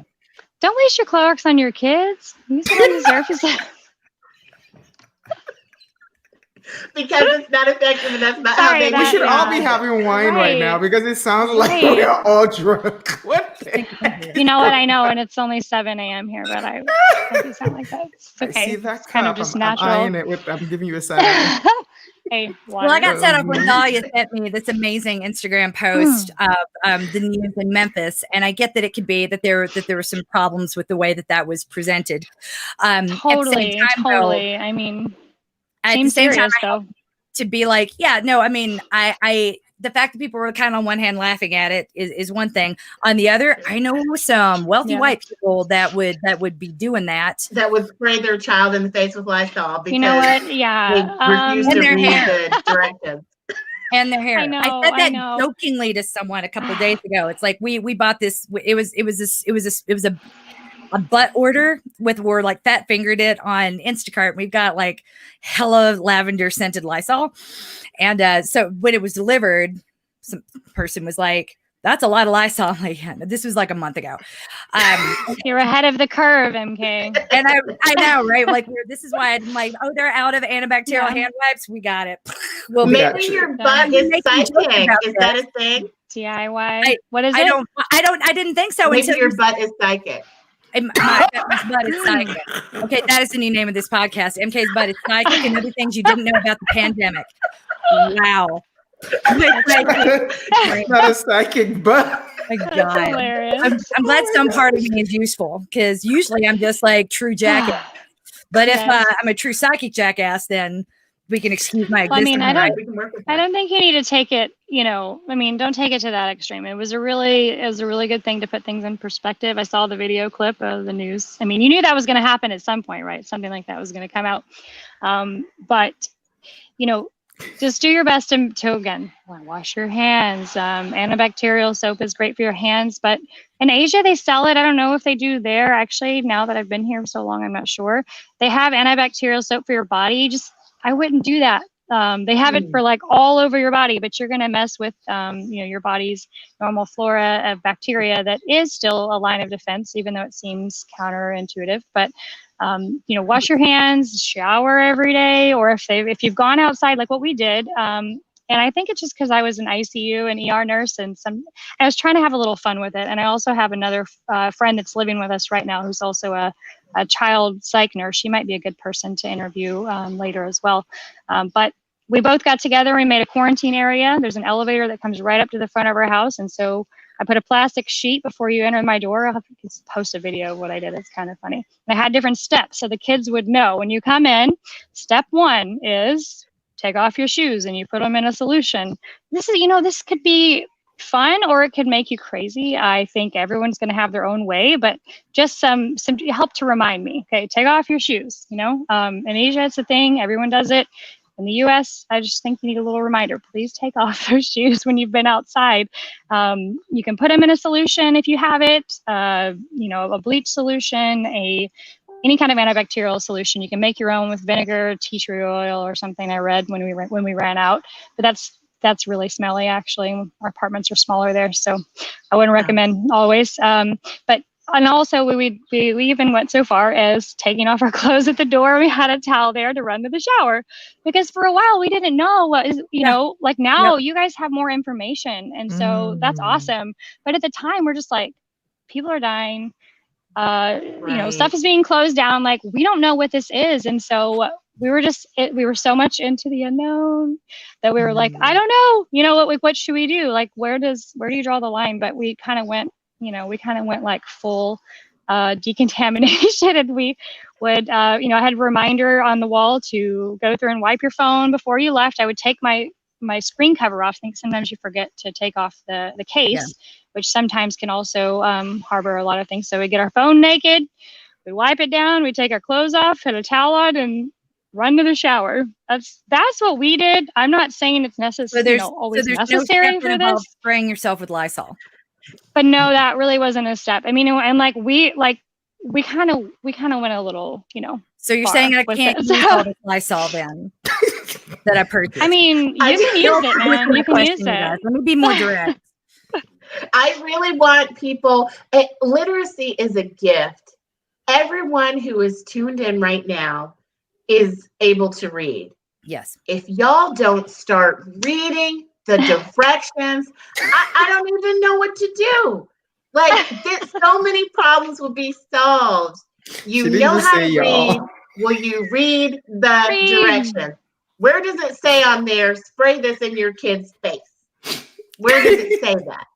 Don't waste your Clorox on your kids. Use it on the surface. Because it's not effective, and that's not how they. We should all be having wine right now because it sounds like we're all drunk. What? You know what? I know, and it's only 7 a.m. here, but I do sound like that. It's okay. I see that it's kind of just natural. I'm giving you a sign. Hey, well, I got set up when Dalia sent me this amazing Instagram post of the news in Memphis, and I get that it could be that there were some problems with the way that was presented. Totally. I mean, at the same time, though, to be like, yeah, no, I mean, I the fact that people were kind of on one hand laughing at it is one thing. On the other, I know some wealthy white people that would be doing that. That would spray their child in the face with Lysol because you know what? Yeah, they refuse to read the directives. And their hair. I said that jokingly to someone a couple of days ago. It's like we bought this. It was a butt order we're like fat fingered it on Instacart. We've got like hella lavender scented Lysol. And so when it was delivered, some person was like, that's a lot of Lysol. I'm like, yeah, this was like a month ago. You're ahead of the curve, MK. And I know, right? Like this is why I'm like, oh, they're out of antibacterial hand wipes. We got it. Well, maybe your butt is psychic. Is that a thing? DIY. What is it? I didn't think so. Maybe your butt is psychic. My butt is psychic. Okay, that is the new name of this podcast. MK's butt is psychic and other things you didn't know about the pandemic. Wow. Not a psychic butt. My God. I'm glad some part of me is useful because usually I'm just like true jackass. But if I'm a true psychic jackass, then we can excuse my existence. I don't think you need to take it, don't take it to that extreme. It was a really good thing to put things in perspective. I saw the video clip of the news. I mean, you knew that was going to happen at some point, right? Something like that was going to come out. But just do your best to again, wash your hands. Antibacterial soap is great for your hands, but in Asia, they sell it. I don't know if they do there. Actually, now that I've been here so long, I'm not sure. They have antibacterial soap for your body. I wouldn't do that. They have it for like all over your body, but you're going to mess with, your body's normal flora of bacteria that is still a line of defense, even though it seems counterintuitive. But, wash your hands, shower every day, or if you've gone outside like what we did. And I think it's just because I was an ICU and ER nurse and I was trying to have a little fun with it. And I also have another friend that's living with us right now who's also a child psych nurse. She might be a good person to interview later as well. But we both got together. We made a quarantine area. There's an elevator that comes right up to the front of our house. And so I put a plastic sheet before you enter my door. I'll have to post a video of what I did. It's kind of funny. And I had different steps so the kids would know when you come in. Step 1 is take off your shoes and you put them in a solution. This could be fun or it could make you crazy. I think everyone's going to have their own way, but just some help to remind me. Okay, take off your shoes. In Asia, it's a thing. Everyone does it. In the US, I just think you need a little reminder. Please take off those shoes when you've been outside. You can put them in a solution if you have it. A bleach solution, any kind of antibacterial solution. You can make your own with vinegar, tea tree oil, or something. I read when we ran out, but that's really smelly. Actually, our apartments are smaller there, so I wouldn't recommend always. And also we even went so far as taking off our clothes at the door. We had a towel there to run to the shower because for a while we didn't know what is, like now you guys have more information. And so that's awesome. But at the time we're just like, people are dying. Stuff is being closed down. Like we don't know what this is. And so we were so much into the unknown that we were like, I don't know, what should we do? Like, where do you draw the line? But we kind of went, like full decontamination, and we would, I had a reminder on the wall to go through and wipe your phone before you left. I would take my my screen cover off. I think sometimes you forget to take off the case, which sometimes can also harbor a lot of things. So we get our phone naked, we wipe it down, we take our clothes off, put a towel on, and run to the shower. That's what we did. I'm not saying it's necessary, always necessary for this. Spraying yourself with Lysol. But no, that really wasn't a step. I mean, and like we kind of went a little, So you're saying I can't use all this Lysol then that I purchased? I mean, you can use it, man. You can use it. Let me be more direct. I really want people. Literacy is a gift. Everyone who is tuned in right now is able to read. Yes. If y'all don't start reading the directions, I don't even know what to do. Like, so many problems will be solved. You know how to read. Will you read the direction? Where does it say on there, spray this in your kid's face? Where does it say that?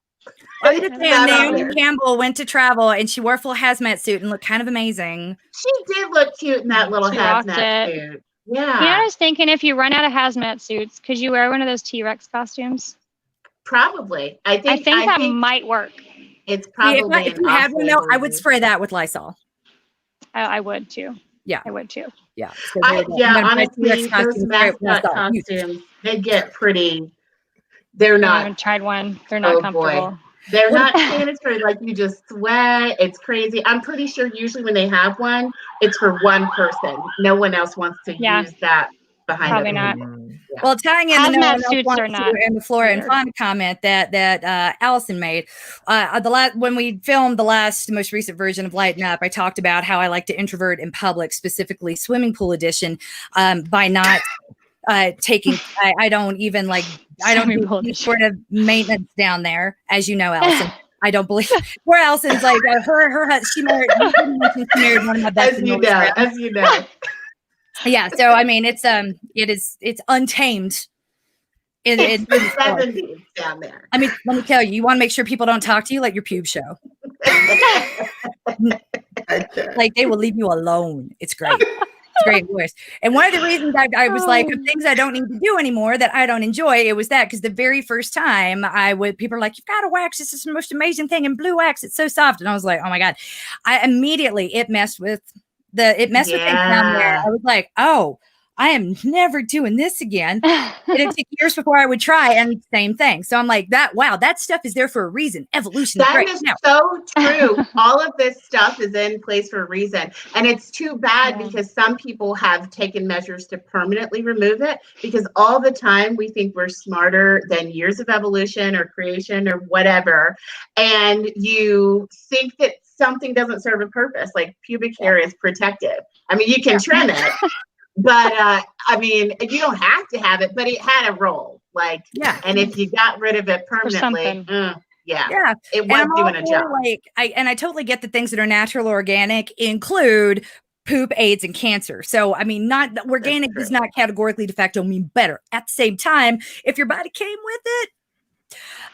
Naomi Campbell went to travel and she wore a full hazmat suit and looked kind of amazing. She did look cute in that little hazmat suit. Yeah. I was thinking, if you run out of hazmat suits, could you wear one of those T-Rex costumes? Probably. I think that might work. It's probably. If you have one, though, I would spray that with Lysol. I would too. Yeah, I would too. Yeah. Honestly, those mascot costumes, they get pretty. They're not. I haven't tried one. They're not comfortable. Boy. They're not sanitary. Like, you just sweat. It's crazy. I'm pretty sure usually when they have one, it's for one person. No one else wants to use that behind. Probably not. Yeah. Well, tying in hazmat suits are not. And the Flora and Fauna comment that Allison made, when we filmed the most recent version of Lighten Up, I talked about how I like to introvert in public, specifically swimming pool edition, by not taking. I don't even like. I don't do any sort of maintenance down there, as you know, Allison. I don't believe. Poor Allison's like she married one of my best friends. As you know. Yeah, so I mean, it's untamed. It's the 70s down there. I mean, let me tell you, you want to make sure people don't talk to you, let your pubes show. Like, they will leave you alone. It's great. It's great voice. And one of the reasons I was like, things I don't need to do anymore that I don't enjoy, it was that because the very first time people are like, you've got to wax. This is the most amazing thing. And blue wax, it's so soft. And I was like, oh my God. It messed with things down there. I was like, oh, I am never doing this again. And it took years before I would try, and same thing. So I'm like, that stuff is there for a reason. Evolution. That is so true. All of this stuff is in place for a reason. And it's too bad because some people have taken measures to permanently remove it, because all the time we think we're smarter than years of evolution or creation or whatever. And you think that something doesn't serve a purpose, like pubic hair is protective. I mean, you can trim it. But I mean, you don't have to have it, but it had a role. Like, and if you got rid of it permanently, it wasn't doing a job. Like, I totally get that things that are natural or organic include poop, AIDS, and cancer. So, I mean, not organic does not categorically de facto mean better. At the same time, if your body came with it,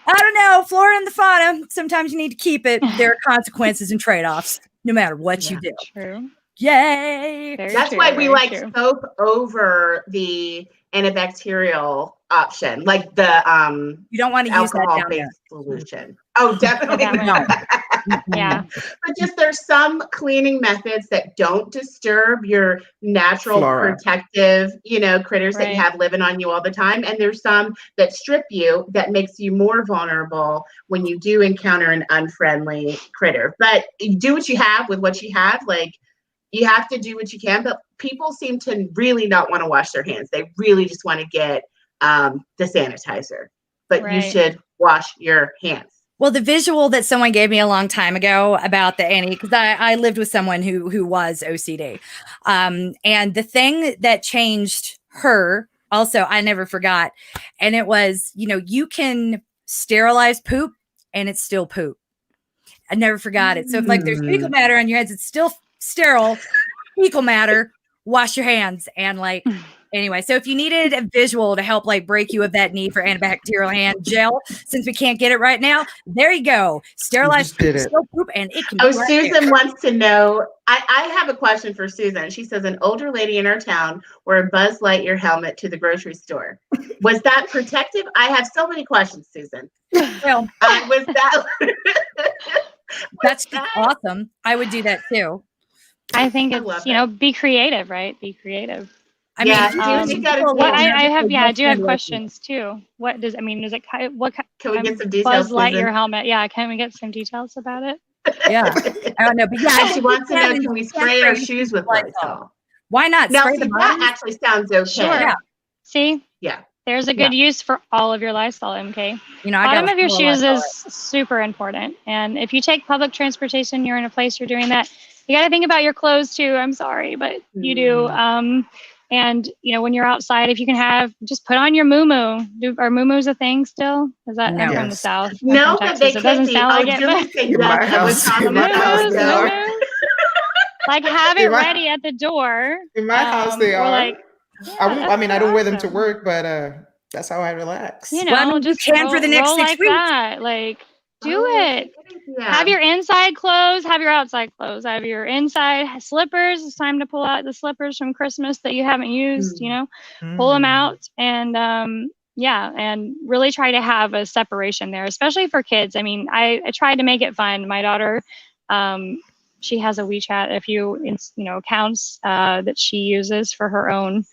I don't know, flora and the fauna, sometimes you need to keep it. There are consequences and trade-offs, no matter what you do. True. Yay! That's why we like soap over the antibacterial option, like the you don't want to use that alcohol-based solution. Oh, definitely not. Yeah. But just there's some cleaning methods that don't disturb your natural protective, critters that you have living on you all the time. And there's some that strip you, that makes you more vulnerable when you do encounter an unfriendly critter. But you do what you have with what you have. Like, you have to do what you can, but people seem to really not want to wash their hands. They really just want to get the sanitizer, but you should wash your hands. Well, the visual that someone gave me a long time ago about the Annie, because I lived with someone who was OCD. And the thing that changed her also, I never forgot. And it was, you can sterilize poop and it's still poop. I never forgot it. So if there's fecal matter on your hands, it's still sterile fecal matter. Wash your hands. And Anyway, so if you needed a visual to help like break you of that need for antibacterial hand gel, since we can't get it right now, there you go. Sterilized poop, and it can be right Susan there. wants to know. I have a question for Susan. She says an older lady in our town wore a Buzz Lightyear helmet to the grocery store. Was that protective? I have so many questions, Susan. Well, was that? that's awesome. I would do that too. I think it's, be creative, right? Be creative. I mean, I do have questions too. What does, is it, what can we get some details? Buzz Lightyear helmet. Yeah. Can we get some details about it? Yeah. I don't know, but yeah. She wants to know, can we spray our shoes with Lysol? Why not? Now, that actually sounds okay. Sure. Yeah. See? Yeah. There's a good use for all of your Lysol, MK. Bottom of your shoes is super important. And if you take public transportation, you're in a place you're doing that, you got to think about your clothes too. I'm sorry, but you do. And when you're outside, if you can just put on your muumuu. Are muumuus a thing still? Is that I'm from the South? No, but they could be. Like have it ready at the door. In my house, they are. Like, I don't wear them to work, but that's how I relax. Just for the next 6 weeks. That. Like, do it. Yeah. Have your inside clothes, have your outside clothes, have your inside slippers. It's time to pull out the slippers from Christmas that you haven't used, pull them out and and really try to have a separation there, especially for kids. I tried to make it fun. My daughter, she has a WeChat, a few, accounts that she uses for her own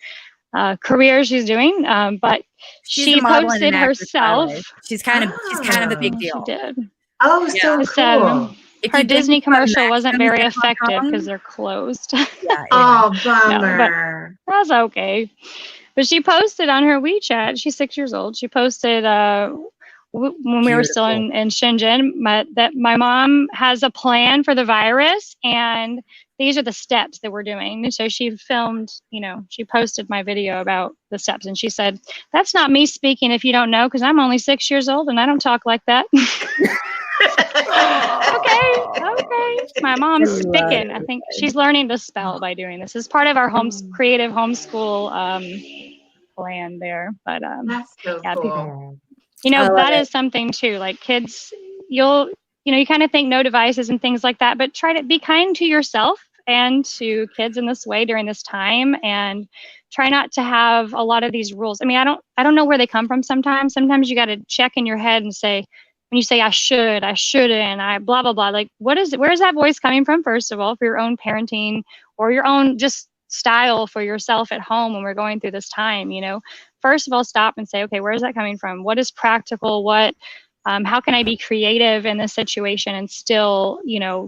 career she's doing, but she posted herself. She's kind of a big deal. She did. Oh, so cool. Her Disney commercial wasn't very effective because they're closed. Oh, bummer. No, that's okay. But she posted on her WeChat. She's 6 years old. She posted when we were still in Shenzhen that my mom has a plan for the virus, and these are the steps that we're doing. And so she filmed, she posted my video about the steps, and she said, "That's not me speaking if you don't know, because I'm only 6 years old and I don't talk like that." Okay. My mom's speaking. I think she's learning to spell by doing this. It's part of our creative homeschool plan there. But that's so cool. That is something too. Like kids, you kind of think no devices and things like that, but try to be kind to yourself and to kids in this way during this time, and try not to have a lot of these rules. I don't know where they come from sometimes. Sometimes you got to check in your head and say, when you say I shouldn't, I blah, blah, blah, like where is that voice coming from, first of all, for your own parenting or your own just style for yourself at home when we're going through this time, first of all, stop and say, okay, where is that coming from? What is practical? How can I be creative in this situation and still,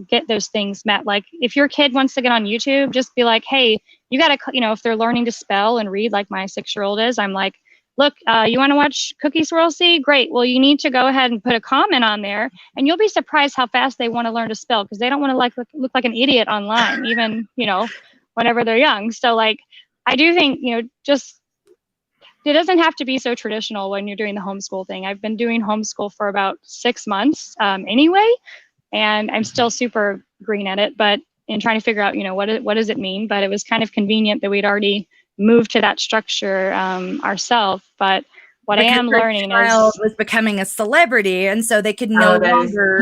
get those things met? Like if your kid wants to get on YouTube, just be like, hey, you got to, if they're learning to spell and read like my 6-year-old is, I'm like, look, you want to watch Cookie Swirl See? Great. Well, you need to go ahead and put a comment on there, and you'll be surprised how fast they want to learn to spell, because they don't want to look like an idiot online, even, whenever they're young. So like, I do think, just, it doesn't have to be so traditional when you're doing the homeschool thing. I've been doing homeschool for about 6 months anyway, and I'm still super green at it, but in trying to figure out, what does it mean? But it was kind of convenient that we'd already moved to that structure ourselves. But what I am learning was becoming a celebrity, and so they could no longer,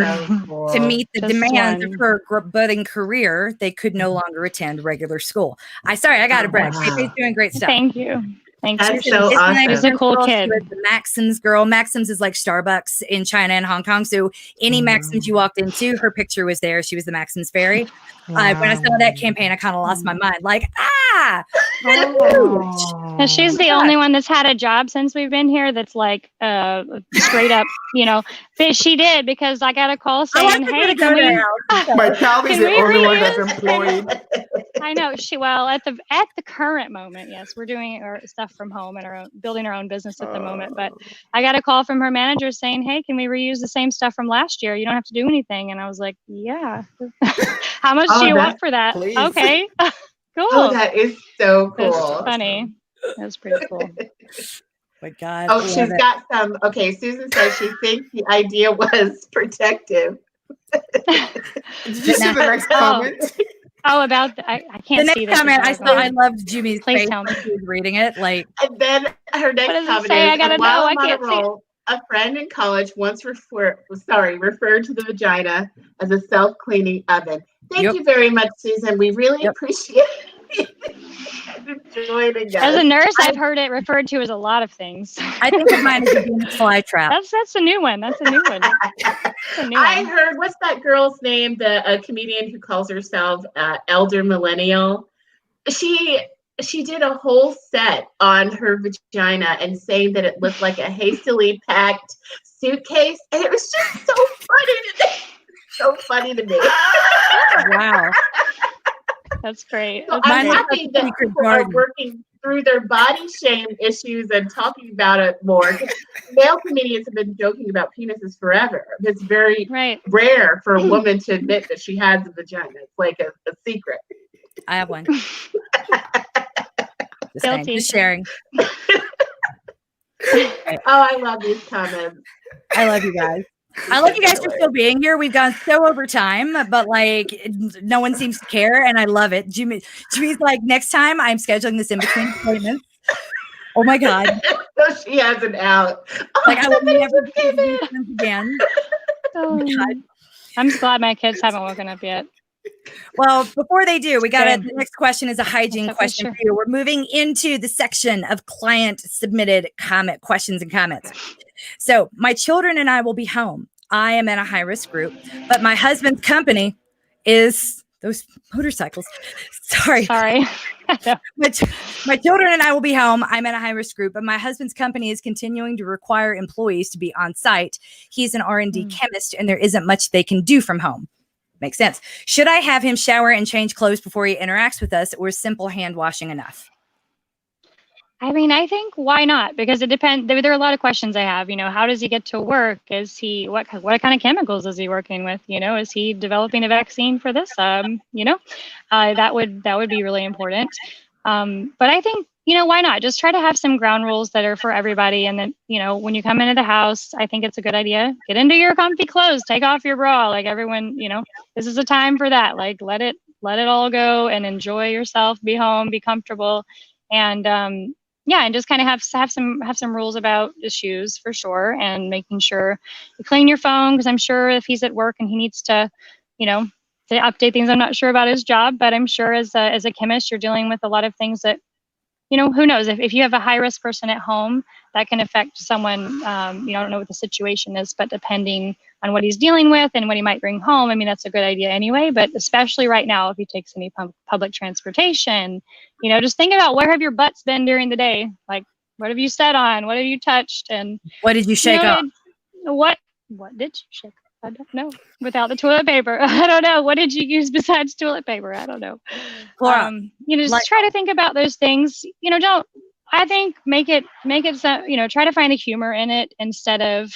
to meet the demands of her budding career, they could no longer attend regular school. I got to brag. She's doing great stuff. Thank you. Thanks. That's so awesome. She's a cool kid. She was the Maxim's girl. Maxim's is like Starbucks in China and Hong Kong. So any Maxim's you walked into, her picture was there. She was the Maxim's fairy. When I saw that campaign, I kind of lost my mind. Like, And she's the only one that's had a job since we've been here that's like straight up, she did, because I got a call saying, hey, my child is the only one that's employed. I know. At the current moment, yes, we're doing our stuff from home and building our own business at the moment. But I got a call from her manager saying, hey, can we reuse the same stuff from last year? You don't have to do anything. And I was like, yeah. How much do you want for that? Please. Okay. Cool. Oh, that is so cool. That's funny. That's pretty cool. My God. Oh, she's got some. Okay, Susan says she thinks the idea was protective. Did you see the next comment? about I The can't next see this. comment I is saw, horrible. I loved Jimmy's Please face tell me. when she was reading it. Like, And then her What next does it comment say? I is, gotta and while know. I'm I on a can't see it. roll, a friend in college once referred to the vagina as a self-cleaning oven. Thank Yep. you very much, Susan. We really Yep. appreciate joining us. As a nurse, I've heard it referred to as a lot of things. I think of mine as a Venus flytrap. That's a new one. That's a new one. That's a new I one. heard, what's that girl's name? A comedian who calls herself Elder Millennial. She did a whole set on her vagina and saying that it looked like a hastily packed suitcase, and it was just so funny to me. So funny to me. Wow. That's great. So That's I'm great. happy that secret people are garden. working through their body shame issues and talking about it more. Male comedians have been joking about penises forever. It's very Right. rare for a woman to admit that she has a vagina. It's like a secret. I have one. Just saying, Guilty. just sharing. Oh, I love these comments. I love you guys. I love you guys for still being here. We've gone so over time, but like no one seems to care, and I love it. Jimmy's like, next time I'm scheduling this in between appointments. Oh my God. So she has an out. Like I will somebody never just do came in. this again. Oh, I'm just glad my kids haven't woken up yet. Well, before they do, we got Okay. the next question is a hygiene Okay, question sure. for you. We're moving into the section of client submitted questions and comments. So my children and I will be home. I am in a high risk group, but my husband's company is those motorcycles. Sorry. Sorry. My children and I will be home. I'm in a high risk group, but my husband's company is continuing to require employees to be on site. He's an R&D chemist, and there isn't much they can do from home. Makes sense. Should I have him shower and change clothes before he interacts with us, or is simple hand washing enough? I mean, I think why not? Because it depends. There are a lot of questions I have. How does he get to work? Is he what kind of chemicals is he working with? Is he developing a vaccine for this? That would be really important. But I think why not? Just try to have some ground rules that are for everybody. And then when you come into the house, I think it's a good idea. Get into your comfy clothes. Take off your bra. Like everyone, this is a time for that. Like let it all go and enjoy yourself. Be home. Be comfortable. And and just kind of have some rules about the shoes for sure, and making sure you clean your phone, because I'm sure if he's at work and he needs to, to update things, I'm not sure about his job, but I'm sure as a chemist, you're dealing with a lot of things that, who knows, if you have a high risk person at home, that can affect someone. I don't know what the situation is, but depending on what he's dealing with and what he might bring home, I mean, that's a good idea anyway, but especially right now, if he takes any public transportation, just think about where have your butts been during the day? Like, what have you sat on? What have you touched? And what did you shake up? What did you shake? I don't know. Without the toilet paper, I don't know. What did you use besides toilet paper? I don't know. Just try to think about those things. I think make it so, try to find a humor in it instead of,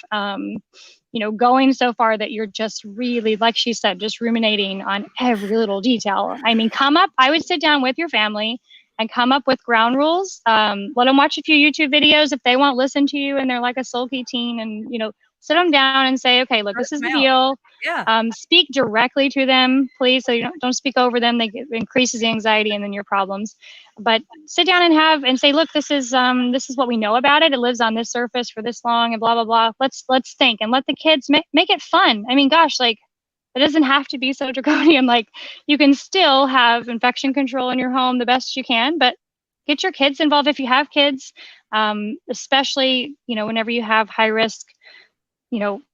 going so far that you're just really, like she said, just ruminating on every little detail. I mean, I would sit down with your family and come up with ground rules. Let them watch a few YouTube videos if they won't listen to you and they're like a sulky teen, and, sit them down and say, okay, look, this is the deal. Yeah. Speak directly to them, please. So you don't speak over them. It increases the anxiety and then your problems. But sit down and say, look, this is what we know about it. It lives on this surface for this long and blah, blah, blah. Let's think and let the kids make it fun. I mean, gosh, like it doesn't have to be so draconian. Like you can still have infection control in your home the best you can, but get your kids involved if you have kids, especially, whenever you have high risk,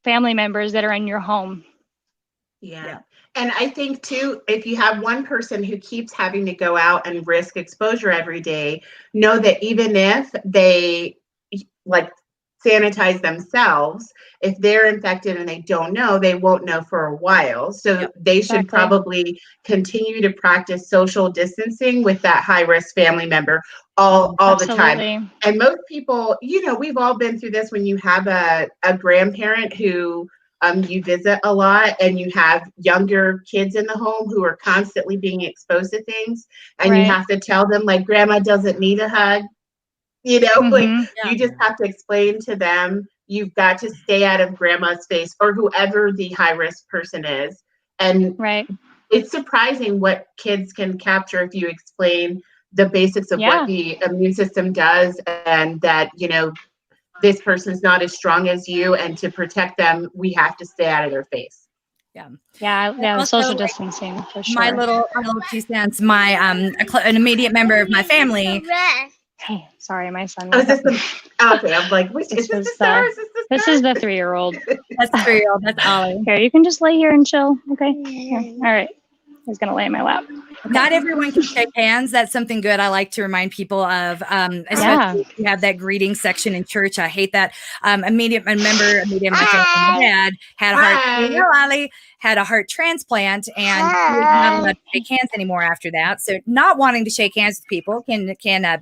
family members that are in your home. Yeah. And I think too, if you have one person who keeps having to go out and risk exposure every day, know that even if they like sanitize themselves, if they're infected and they don't know, they won't know for a while. So they should probably continue to practice social distancing with that high risk family member all the time. And most people, we've all been through this when you have a grandparent who you visit a lot and you have younger kids in the home who are constantly being exposed to things, and you have to tell them like grandma doesn't need a hug. You just have to explain to them, you've got to stay out of grandma's face or whoever the high risk person is. And it's surprising what kids can capture if you explain the basics of what the immune system does, and that, you know, this person's not as strong as you, and to protect them, we have to stay out of their face. Yeah. Also, Social distancing for sure. My little 2 cents. My an immediate member of my family. Hey, sorry, my son. Oh, is this okay, I'm like, which is this the SARS? This is the 3-year-old. That's the 3-year-old. That's Ollie. Here, you can just lay here and chill. Okay. Here. All right. He's gonna lay in my lap. Not everyone can shake hands. That's something good I like to remind people of. Especially if you have that greeting section in church. I hate that. Immediate member of my family, dad had a heart. Had a heart transplant, and he was not allowed to shake hands anymore after that. So, not wanting to shake hands with people can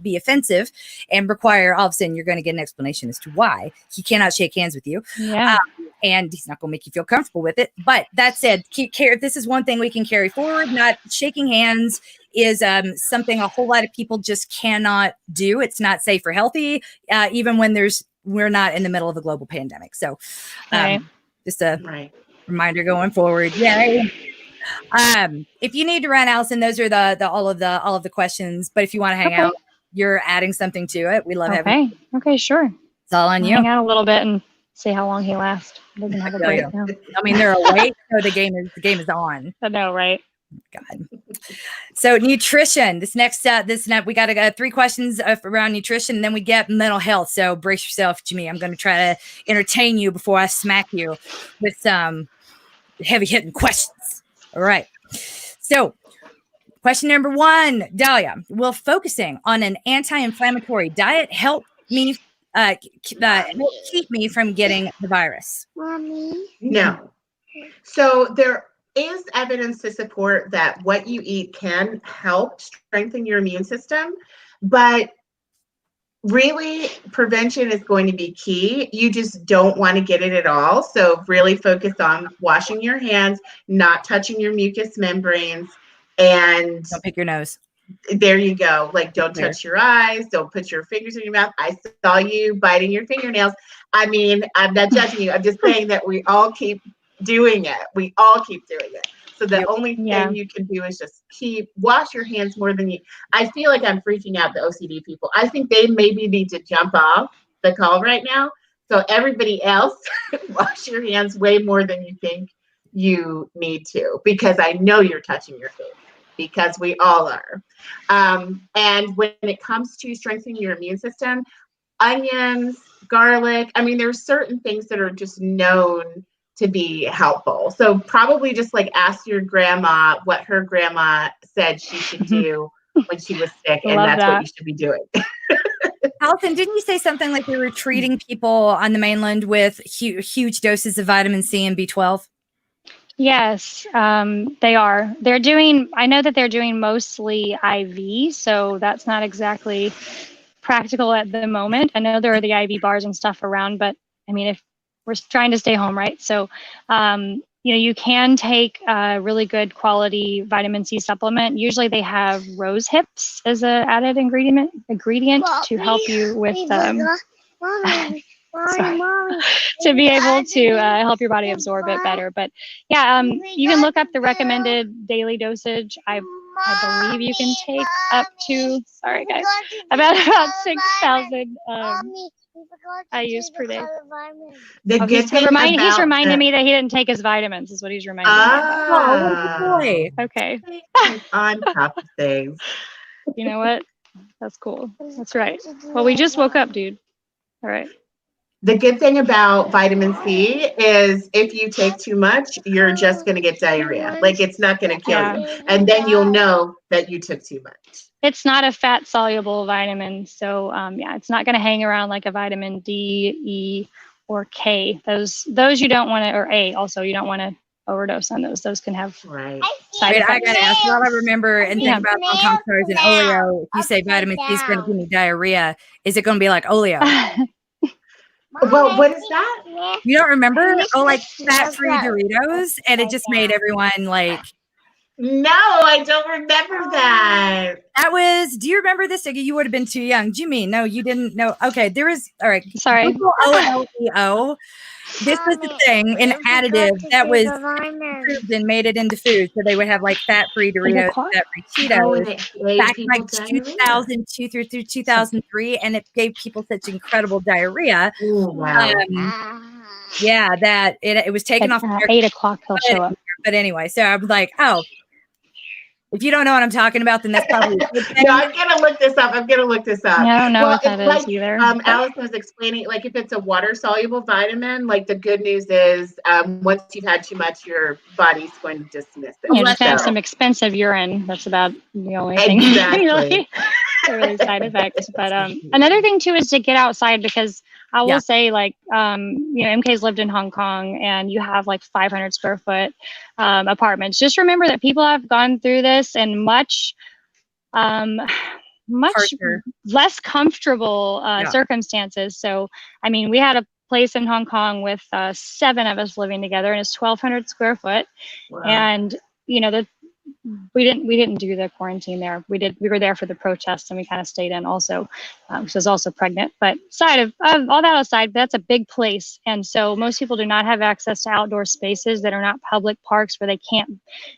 be offensive and require, all of a sudden, you're going to get an explanation as to why he cannot shake hands with you. Yeah. And he's not going to make you feel comfortable with it. But that said, this is one thing we can carry forward. Not shaking hands is something a whole lot of people just cannot do. It's not safe or healthy, even when we're not in the middle of a global pandemic. So, just a reminder going forward. Yay. If you need to run, Allison, those are all of the questions. But if you want to hang out, you're adding something to it. We love having. Okay, sure. It's all on you. Hang out a little bit and see how long he lasts. He doesn't have a break now. I mean, they're awake, so the game is on. I know, right? God. So nutrition. We got 3 questions around nutrition, and then we get mental health. So brace yourself, Jimmy. I'm going to try to entertain you before I smack you with some heavy hitting questions. All right. So question number 1, Dalia, will focusing on an anti-inflammatory diet help me keep me from getting the virus? Mommy? No. So there is evidence to support that what you eat can help strengthen your immune system, but really prevention is going to be key. You just don't want to get it at all. So really focus on washing your hands, not touching your mucous membranes, and don't pick your nose. There you go. Like, don't touch your eyes. Don't put your fingers in your mouth. I saw you biting your fingernails. I mean, I'm not judging you. I'm just saying that we all keep doing it. We all keep doing it. So the only thing you can do is just wash your hands more than you. I feel like I'm freaking out the OCD people. I think they maybe need to jump off the call right now. So everybody else, wash your hands way more than you think you need to, because I know you're touching your face, because we all are. And when it comes to strengthening your immune system, onions, garlic, I mean, there's certain things that are just known to be helpful. So probably just like ask your grandma what her grandma said she should do when she was sick, and that's what you should be doing. Allison, didn't you say something like we were treating people on the mainland with huge doses of vitamin C and B12? Yes, they are. I know that they're doing mostly IV, so that's not exactly practical at the moment. I know there are the IV bars and stuff around, but I mean, if we're trying to stay home, right? So, you can take a really good quality vitamin C supplement. Usually they have rose hips as an added ingredient to help you with to be able to help your body absorb it better. But yeah, you can look up the recommended daily dosage. I believe you can take up to, sorry guys, about 6,000 IUs per day. He's reminding me that he didn't take his vitamins, is what he's reminding me. Oh, boy. Okay. On top of things. You know what? That's cool. That's right. Well, we just woke up, dude. All right. The good thing about vitamin C is if you take too much, you're just going to get diarrhea. Like, it's not going to kill you. And then you'll know that you took too much. It's not a fat soluble vitamin. So it's not going to hang around like a vitamin D, E, or K. Those you don't want to, or A also, you don't want to overdose on those. Those can have side effects. I got to ask, while I remember and think about Hong Kong stars and oleo, if you say vitamin C is going to give me diarrhea, is it going to be like oleo? Well, what is that? You don't remember? Oh, like fat-free Doritos, and it just made everyone like. No, I don't remember that. That was. Do you remember this? You would have been too young. Jimmy, no, you didn't know. Okay, there is. All right, sorry. Oleo, this was the thing, an additive that was improved and made it into food. So they would have like fat-free Doritos, fat-free Oh, and Cheetos. it gave Back in people like diarrhea. 2002 through 2003, and it gave people such incredible diarrhea. Oh, wow. Yeah, that it was taken off. 8 o'clock he'll show up. But anyway, so I'm like, oh, if you don't know what I'm talking about, then that's probably a good thing. No, I'm gonna look this up. Yeah, I don't know what that is either. Allison was explaining, like if it's a water soluble vitamin, like the good news is once you've had too much, your body's going to dismiss it. Yeah, just have some expensive urine. That's about the only thing. Exactly. really side effects. But another thing too is to get outside, because I will say, like, MK's lived in Hong Kong, and you have like 500 square foot apartments. Just remember that people have gone through this in much less comfortable circumstances. So, I mean, we had a place in Hong Kong with 7 of us living together, and it's 1,200 square foot. Wow. And, we didn't do the quarantine there. We were there for the protests, and we kind of stayed in also. She was also pregnant, but all that aside, that's a big place. And so most people do not have access to outdoor spaces that are not public parks where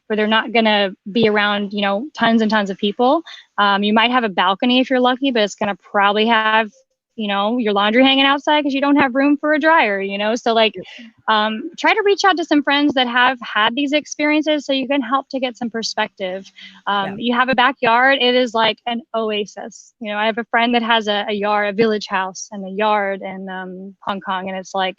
they're not going to be around, tons and tons of people. You might have a balcony if you're lucky, but it's going to probably have, your laundry hanging outside because you don't have room for a dryer, so like, try to reach out to some friends that have had these experiences so you can help to get some perspective. You have a backyard, it is like an oasis. I have a friend that has a village house and a yard in Hong Kong, and it's like,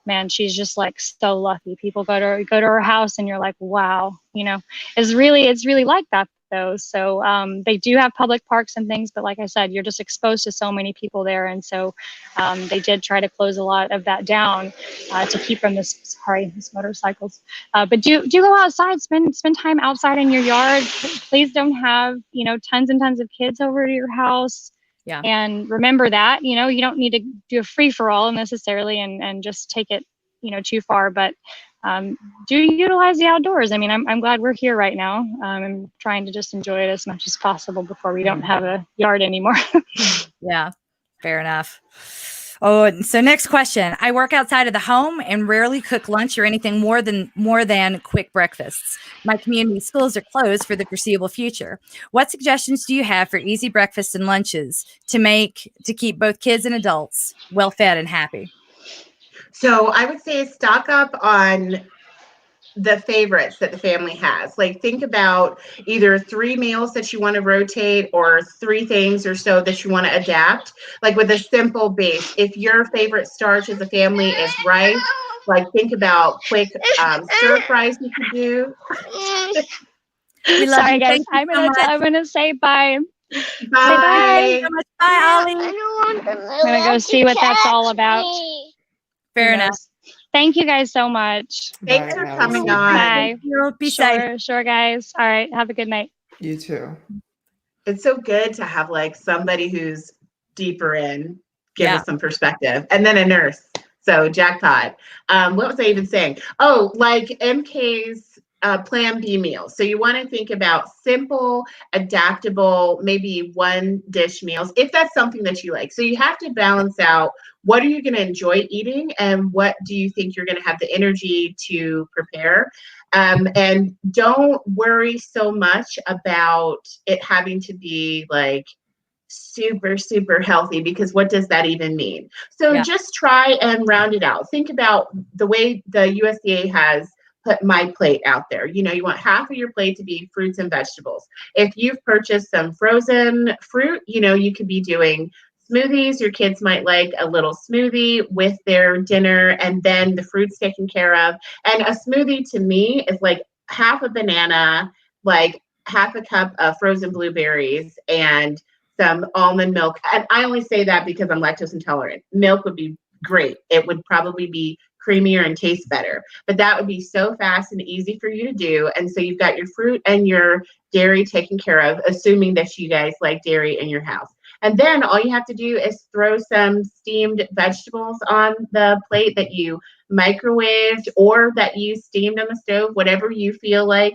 man, she's just like so lucky. People go to her house and you're like, wow, it's really like that though. So they do have public parks and things, but like I said, you're just exposed to so many people there. And so they did try to close a lot of that down to keep from these motorcycles. But do go outside, spend time outside in your yard. Please don't have, tons and tons of kids over to your house. Yeah. And remember that, you don't need to do a free for all necessarily and just take it, too far, but do utilize the outdoors. I mean, I'm glad we're here right now. I'm trying to just enjoy it as much as possible before we don't have a yard anymore. Yeah, fair enough. Oh, so next question. I work outside of the home and rarely cook lunch or anything more than quick breakfasts. My community schools are closed for the foreseeable future. What suggestions do you have for easy breakfasts and lunches to keep both kids and adults well fed and happy? So I would say stock up on the favorites that the family has. Like think about either 3 meals that you want to rotate or 3 things or so that you want to adapt, like with a simple base. If your favorite starch as a family is rice, like think about quick stir fries you could do. Sorry guys, I'm gonna say bye. Bye. Bye, Ollie. I'm gonna go see what that's all about. Fair enough. Thank you guys so much. Thanks for coming on. Bye. Be safe. Sure, guys. All right. Have a good night. You too. It's so good to have like somebody who's deeper in, give us some perspective, and then a nurse. So jackpot. What was I even saying? Oh, like MK's Plan B meals. So you want to think about simple, adaptable, maybe 1 dish meals, if that's something that you like. So you have to balance out what are you going to enjoy eating and what do you think you're going to have the energy to prepare. And don't worry so much about it having to be like super, super healthy, because what does that even mean? So just try and round it out. Think about the way the USDA has put My Plate out there. You want half of your plate to be fruits and vegetables. If you've purchased some frozen fruit, you could be doing smoothies. Your kids might like a little smoothie with their dinner, and then the fruit's taken care of. And a smoothie to me is like half a banana, like half a cup of frozen blueberries, and some almond milk. And I only say that because I'm lactose intolerant. Milk would be great. It would probably be creamier and taste better, but that would be so fast and easy for you to do. And so you've got your fruit and your dairy taken care of, assuming that you guys like dairy in your house. And then all you have to do is throw some steamed vegetables on the plate that you microwaved or that you steamed on the stove, whatever you feel like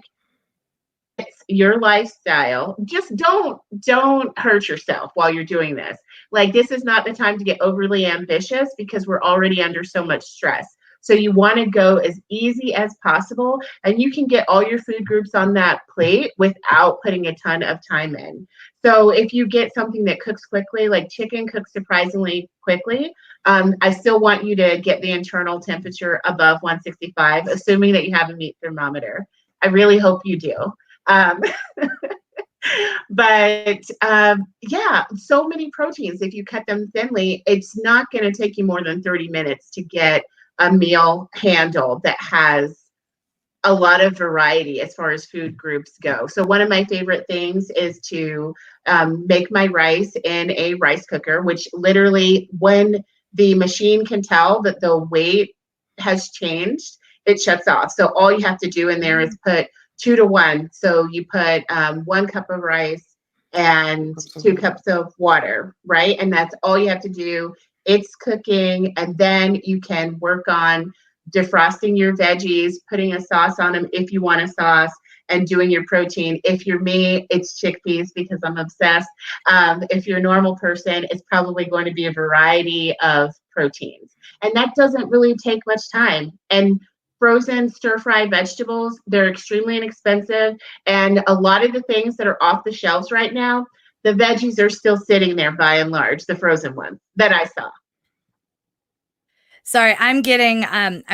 it's your lifestyle. Just don't hurt yourself while you're doing this. Like, this is not the time to get overly ambitious because we're already under so much stress. So you want to go as easy as possible, and you can get all your food groups on that plate without putting a ton of time in. So if you get something that cooks quickly, like chicken cooks surprisingly quickly, I still want you to get the internal temperature above 165, assuming that you have a meat thermometer. I really hope you do. But yeah, so many proteins. If you cut them thinly, it's not going to take you more than 30 minutes to get a meal handled that has a lot of variety as far as food groups go. So one of my favorite things is to make my rice in a rice cooker, which literally, when the machine can tell that the weight has changed, it shuts off. So all you have to do in there is put 2 to 1. So you put 1 cup of rice and 2 cups of water, right? And that's all you have to do. It's cooking, and then you can work on defrosting your veggies, putting a sauce on them if you want a sauce, and doing your protein. If you're me, it's chickpeas because I'm obsessed. If you're a normal person, it's probably going to be a variety of proteins. And that doesn't really take much time. And frozen stir-fry vegetables, they're extremely inexpensive. And a lot of the things that are off the shelves right now, the veggies are still sitting there by and large, the frozen ones that I saw. Sorry, I'm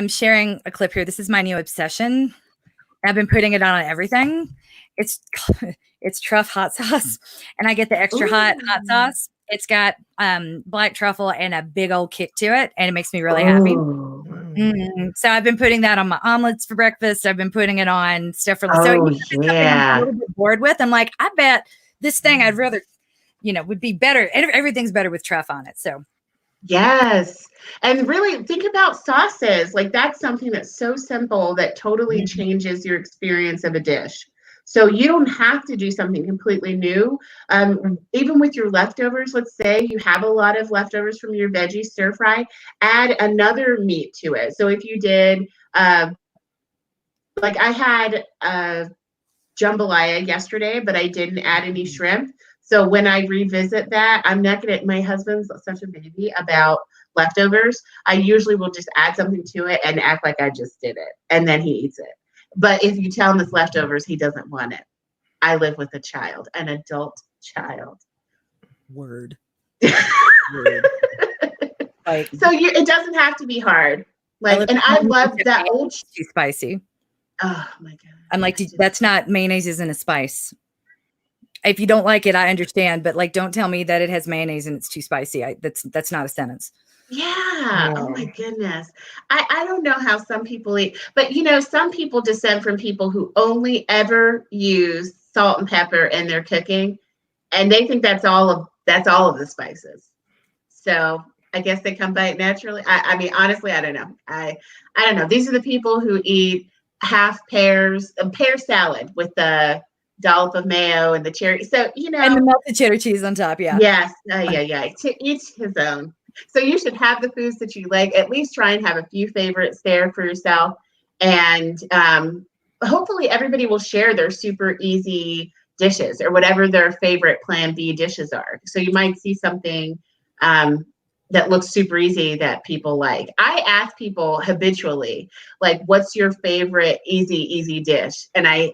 sharing a clip here. This is my new obsession. I've been putting it on everything. It's truff hot sauce, and I get the extra hot sauce. It's got black truffle and a big old kick to it, and it makes me really happy. So I've been putting that on my omelets for breakfast. I've been putting it on stuff for so yeah. I'm a little bit bored with. I'm like, I bet this thing I'd rather, would be better. Everything's better with truff on it. So. Yes. And really think about sauces. Like, that's something that's so simple that totally changes your experience of a dish. So you don't have to do something completely new. Even with your leftovers, let's say you have a lot of leftovers from your veggie stir fry, add another meat to it. So if you did, like I had jambalaya yesterday, but I didn't add any shrimp. So when I revisit that, I'm not gonna, my husband's such a baby about leftovers. I usually will just add something to it and act like I just did it, and then he eats it. But if you tell him it's leftovers, he doesn't want it. I live with a child, an adult child. Word. Word. Like, so it doesn't have to be hard. Like, and I love that old. Too spicy. Oh my God. I'm like, that's not, mayonnaise isn't a spice. If you don't like it, I understand, but like, don't tell me that it has mayonnaise and it's too spicy. That's not a sentence. Yeah. Oh my goodness. I don't know how some people eat, but some people descend from people who only ever use salt and pepper in their cooking, and they think that's all of the spices. So I guess they come by it naturally. I mean, honestly, I don't know. I don't know. These are the people who eat half pears, a pear salad with the dollop of mayo and the cherry. So, and the melted cheddar cheese on top. Yeah. Yes. Yeah. To each his own. So you should have the foods that you like. At least try and have a few favorites there for yourself. And hopefully everybody will share their super easy dishes or whatever their favorite Plan B dishes are. So you might see something that looks super easy that people like. I ask people habitually, like, what's your favorite easy dish? And I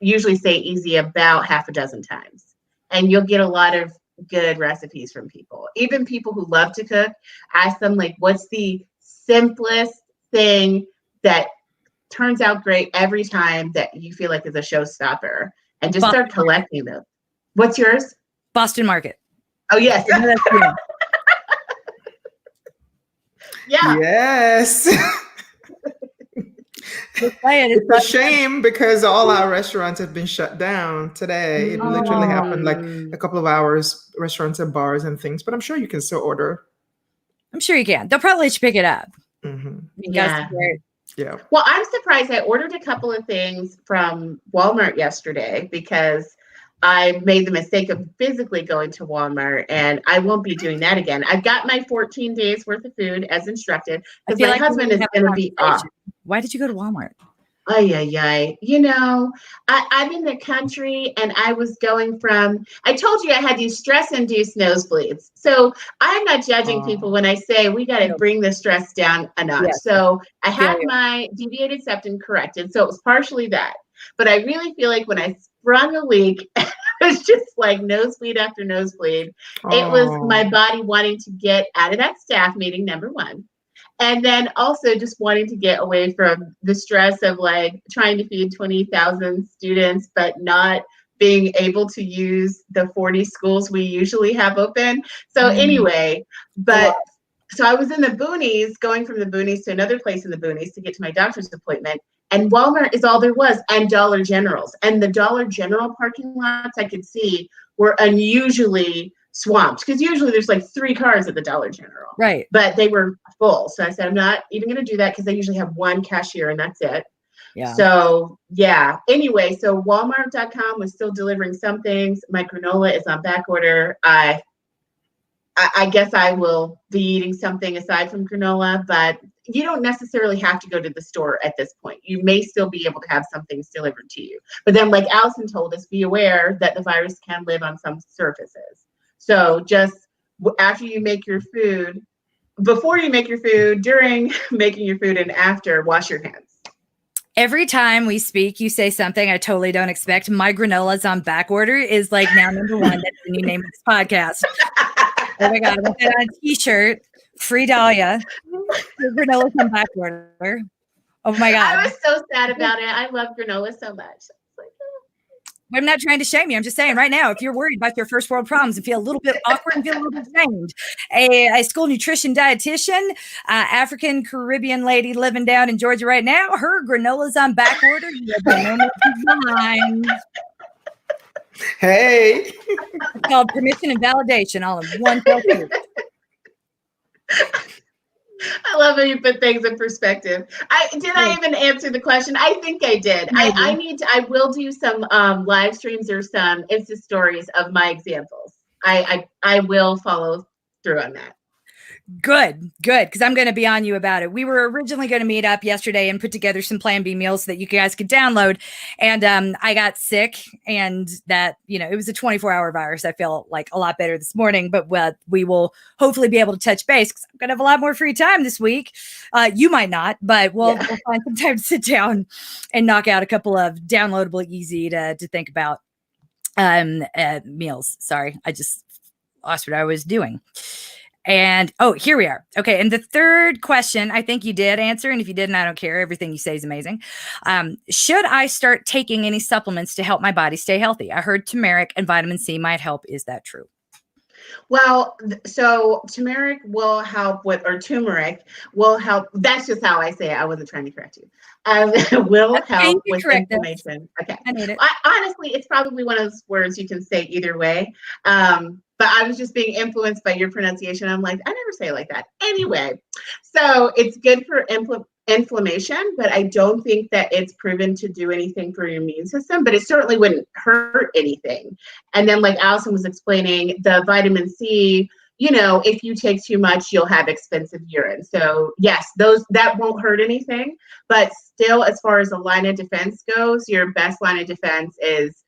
usually say easy about half a dozen times. And you'll get a lot of good recipes from people. Even people who love to cook, ask them, like, what's the simplest thing that turns out great every time that you feel like is a showstopper? And just start collecting them. What's yours? Boston Market. Oh, yes. Yeah. Yes. It's a shame because all our restaurants have been shut down today. It literally happened like a couple of hours, restaurants and bars and things, but I'm sure you can still order. I'm sure you can. They'll probably let you pick it up. Yeah. Well, I'm surprised. I ordered a couple of things from Walmart yesterday because I made the mistake of physically going to Walmart, and I won't be doing that again. I've got my 14 days worth of food as instructed because my husband is going to be off. Why did you go to Walmart? Ay, ay, ay. You know, I'm in the country and I was going from, I told you I had these stress-induced nosebleeds. So I'm not judging people when I say we got to bring the stress down a notch. Yes. So I Feel had you. my deviated septum corrected. So it was partially that. But I really feel like when I sprung a leak, it was just like nosebleed after nosebleed. It was my body wanting to get out of that staff meeting, number one. And then also just wanting to get away from the stress of like trying to feed 20,000 students, but not being able to use the 40 schools we usually have open. So anyway, but so I was in the boonies, going from the boonies to another place in the boonies to get to my doctor's appointment. And Walmart is all there was, and Dollar Generals. And the Dollar General parking lots I could see were unusually swamped, because usually there's like 3 cars at the Dollar General. Right. But they were full. So I said, I'm not even going to do that because they usually have one cashier and that's it. Yeah. So yeah. Anyway, so Walmart.com was still delivering some things. My granola is on back order. I guess I will be eating something aside from granola, but you don't necessarily have to go to the store at this point. You may still be able to have some things delivered to you. But then, like Allison told us, be aware that the virus can live on some surfaces. So just after you make your food, before you make your food, during making your food, and after, wash your hands. Every time we speak, you say something I totally don't expect. My granola's on back order is like now number 1. That's the new name of this podcast. Oh my God, I want that on a t-shirt. Free Dalia. Your granola's on back order. Oh my God. I was so sad about it. I love granola so much. I'm not trying to shame you. I'm just saying right now, if you're worried about your first world problems and feel a little bit awkward and feel a little bit shamed, a school nutrition dietitian, African Caribbean lady living down in Georgia right now, her granola's on back order. You have no more behind. Hey. It's called permission and validation all in one fell swoop. I love how you put things in perspective. I even answer the question? I think I did. I will do some live streams or some Insta stories of my examples. I will follow through on that. Good. Because I'm going to be on you about it. We were originally going to meet up yesterday and put together some Plan B meals so that you guys could download. And I got sick, and that, it was a 24-hour virus. I feel like a lot better this morning, but we will hopefully be able to touch base because I'm going to have a lot more free time this week. You might not, but we'll find some time to sit down and knock out a couple of downloadable, easy to think about meals. Sorry, I just lost what I was doing. And here we are. Okay. And the third question, I think you did answer. And if you didn't, I don't care. Everything you say is amazing. Should I start taking any supplements to help my body stay healthy? I heard turmeric and vitamin C might help. Is that true? Well, so turmeric will help or turmeric will help. That's just how I say it. I wasn't trying to correct you. Will help with inflammation. Okay. I need it. Honestly, it's probably one of those words you can say either way. But I was just being influenced by your pronunciation. I'm like, I never say it like that. Anyway, so it's good for inflammation, but I don't think that it's proven to do anything for your immune system, but it certainly wouldn't hurt anything. And then, like Allison was explaining, the vitamin C, if you take too much, you'll have expensive urine. So yes, that won't hurt anything, but still, as far as a line of defense goes, your best line of defense is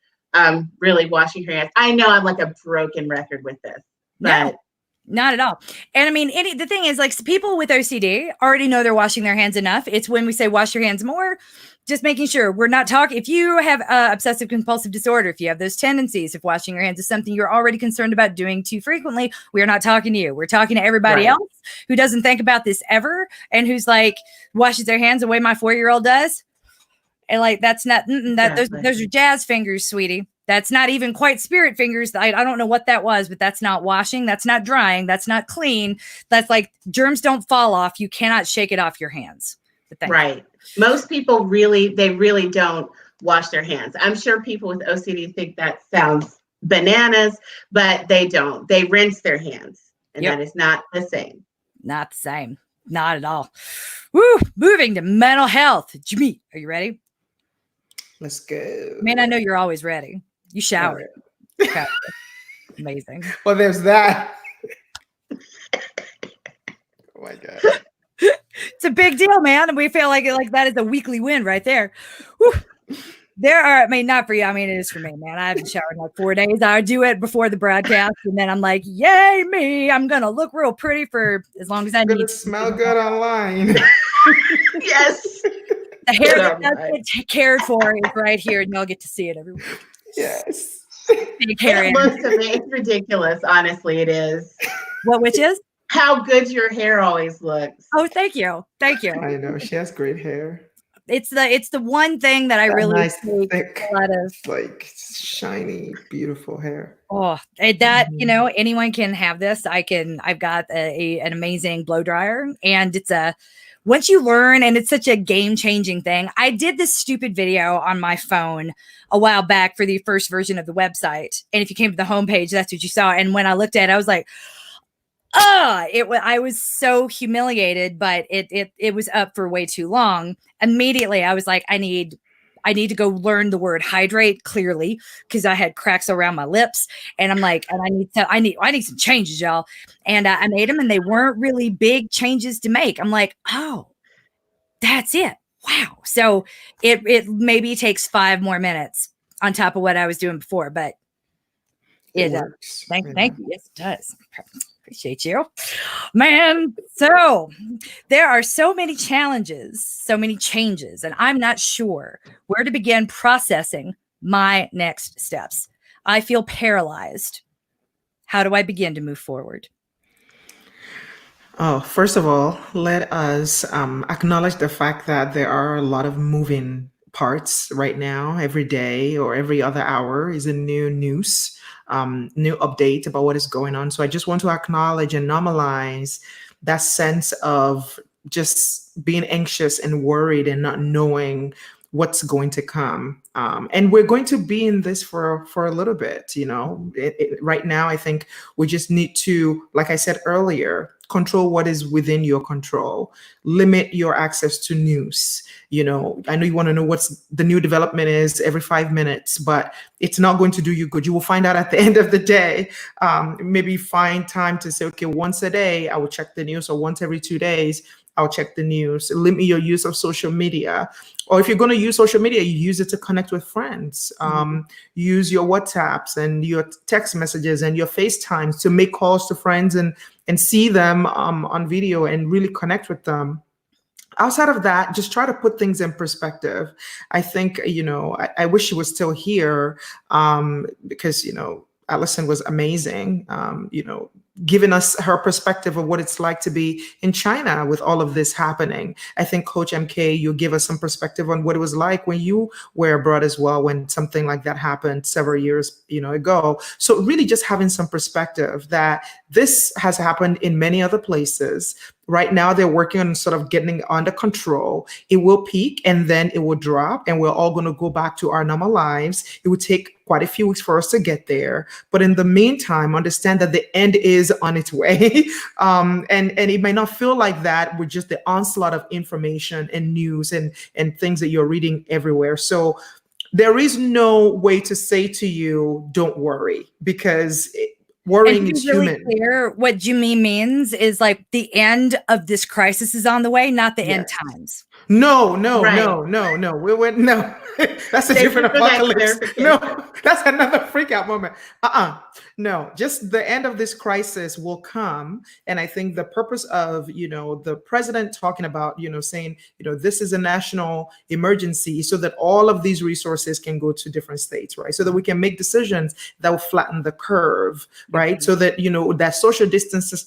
really washing your hands. I know I'm like a broken record with this, but no, not at all. And I mean, the thing is, like, people with OCD already know they're washing their hands enough. It's when we say wash your hands more, just making sure we're not talking. If you have obsessive compulsive disorder, if you have those tendencies, if washing your hands is something you're already concerned about doing too frequently, we are not talking to you. We're talking to everybody else who doesn't think about this ever and who's like washes their hands the way my 4-year-old does. And like, that's not, those are jazz fingers, sweetie. That's not even quite spirit fingers. I don't know what that was, but that's not washing. That's not drying. That's not clean. That's like germs don't fall off. You cannot shake it off your hands. Right. Most people really don't wash their hands. I'm sure people with OCD think that sounds bananas, but they don't. They rinse their hands, and that is not the same. Not the same. Not at all. Woo! Moving to mental health. Jimmy, are you ready? Let's go. Man, I know you're always ready. You showered. Okay. Amazing. Well, there's that. Oh my God. It's a big deal, man. And we feel like that is a weekly win right there. Whew. There are, I mean, not for you. I mean, it is for me, man. I haven't showered in like 4 days. I do it before the broadcast, and then I'm like, yay, me. I'm going to look real pretty for as long as I need to. Smell good online. Yes. The hair that does get cared for is right here, and y'all get to see it every week. Yes. Big hair. Most of it, it's ridiculous. Honestly, it is. What, which is? How good your hair always looks. Oh, thank you. Thank you. I know. She has great hair. It's the one thing that I really nice, take thick, a lot of, like shiny, beautiful hair. Oh, that, you know, anyone can have this. I've got an amazing blow dryer, and once you learn, and it's such a game-changing thing. I did this stupid video on my phone a while back for the first version of the website. And if you came to the homepage, that's what you saw. And when I looked at it, I was like, I was so humiliated, but it was up for way too long. Immediately, I was like, I need to go learn the word hydrate clearly, because I had cracks around my lips, and I'm like, and I need some changes, y'all. And I made them, and they weren't really big changes to make. I'm like, oh, that's it. Wow. So it maybe takes 5 more minutes on top of what I was doing before, but it works. Thank you. Yes, it does. Appreciate you, man. So there are so many challenges, so many changes, and I'm not sure where to begin processing my next steps. I feel paralyzed. How do I begin to move forward? Oh, first of all, let us acknowledge the fact that there are a lot of moving parts right now. Every day or every other hour is a new news. New update about what is going on. So I just want to acknowledge and normalize that sense of just being anxious and worried and not knowing what's going to come. And we're going to be in this for a little bit, you know. Right now, I think we just need to, like I said earlier, control what is within your control. Limit your access to news. You know, I know you want to know what's the new development is every 5 minutes, but it's not going to do you good. You will find out at the end of the day. Maybe find time to say, okay, once a day, I will check the news, or once every 2 days, I'll check the news. Limit your use of social media. Or if you're going to use social media, you use it to connect with friends. Use your WhatsApps and your text messages and your FaceTimes to make calls to friends and see them on video and really connect with them. Outside of that, just try to put things in perspective. I think, you know, I wish she was still here because, you know, Allison was amazing, you know, giving us her perspective of what it's like to be in China with all of this happening. I think Coach MK, you give us some perspective on what it was like when you were abroad as well, when something like that happened several years, you know, ago. So really just having some perspective that this has happened in many other places. Right now, they're working on sort of getting under control. It will peak and then it will drop, and we're all going to go back to our normal lives. It will take quite a few weeks for us to get there. But in the meantime, understand that the end is on its way. And it may not feel like that with just the onslaught of information and news and things that you're reading everywhere. So there is no way to say to you, don't worry, because worrying is really human. Clear, what Jummy means is like the end of this crisis is on the way, not the end times. No. We're no. That's a different apocalypse. No, that's another freak out moment. No, just the end of this crisis will come. And I think the purpose of, you know, the president talking about, you know, saying, you know, this is a national emergency so that all of these resources can go to different states, right? So that we can make decisions that will flatten the curve, right? So that, you know, that social distancing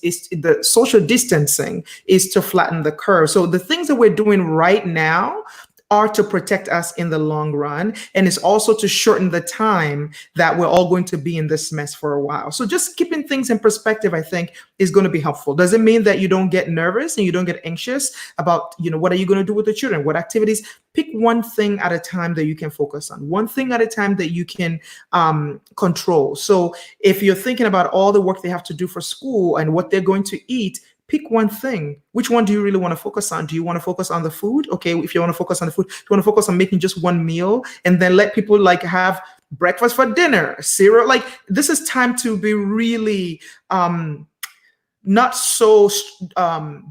is to flatten the curve. So the things that we're doing right now are to protect us in the long run. And it's also to shorten the time that we're all going to be in this mess for a while. So just keeping things in perspective, I think, is going to be helpful. Doesn't mean that you don't get nervous and you don't get anxious about, you know, what are you going to do with the children? What activities? Pick one thing at a time that you can focus on, one thing at a time that you can control. So if you're thinking about all the work they have to do for school and what they're going to eat, pick one thing. Which one do you really want to focus on? Do you want to focus on the food? Okay, if you want to focus on the food, you want to focus on making just one meal and then let people like have breakfast for dinner, cereal. Like this is time to be really not so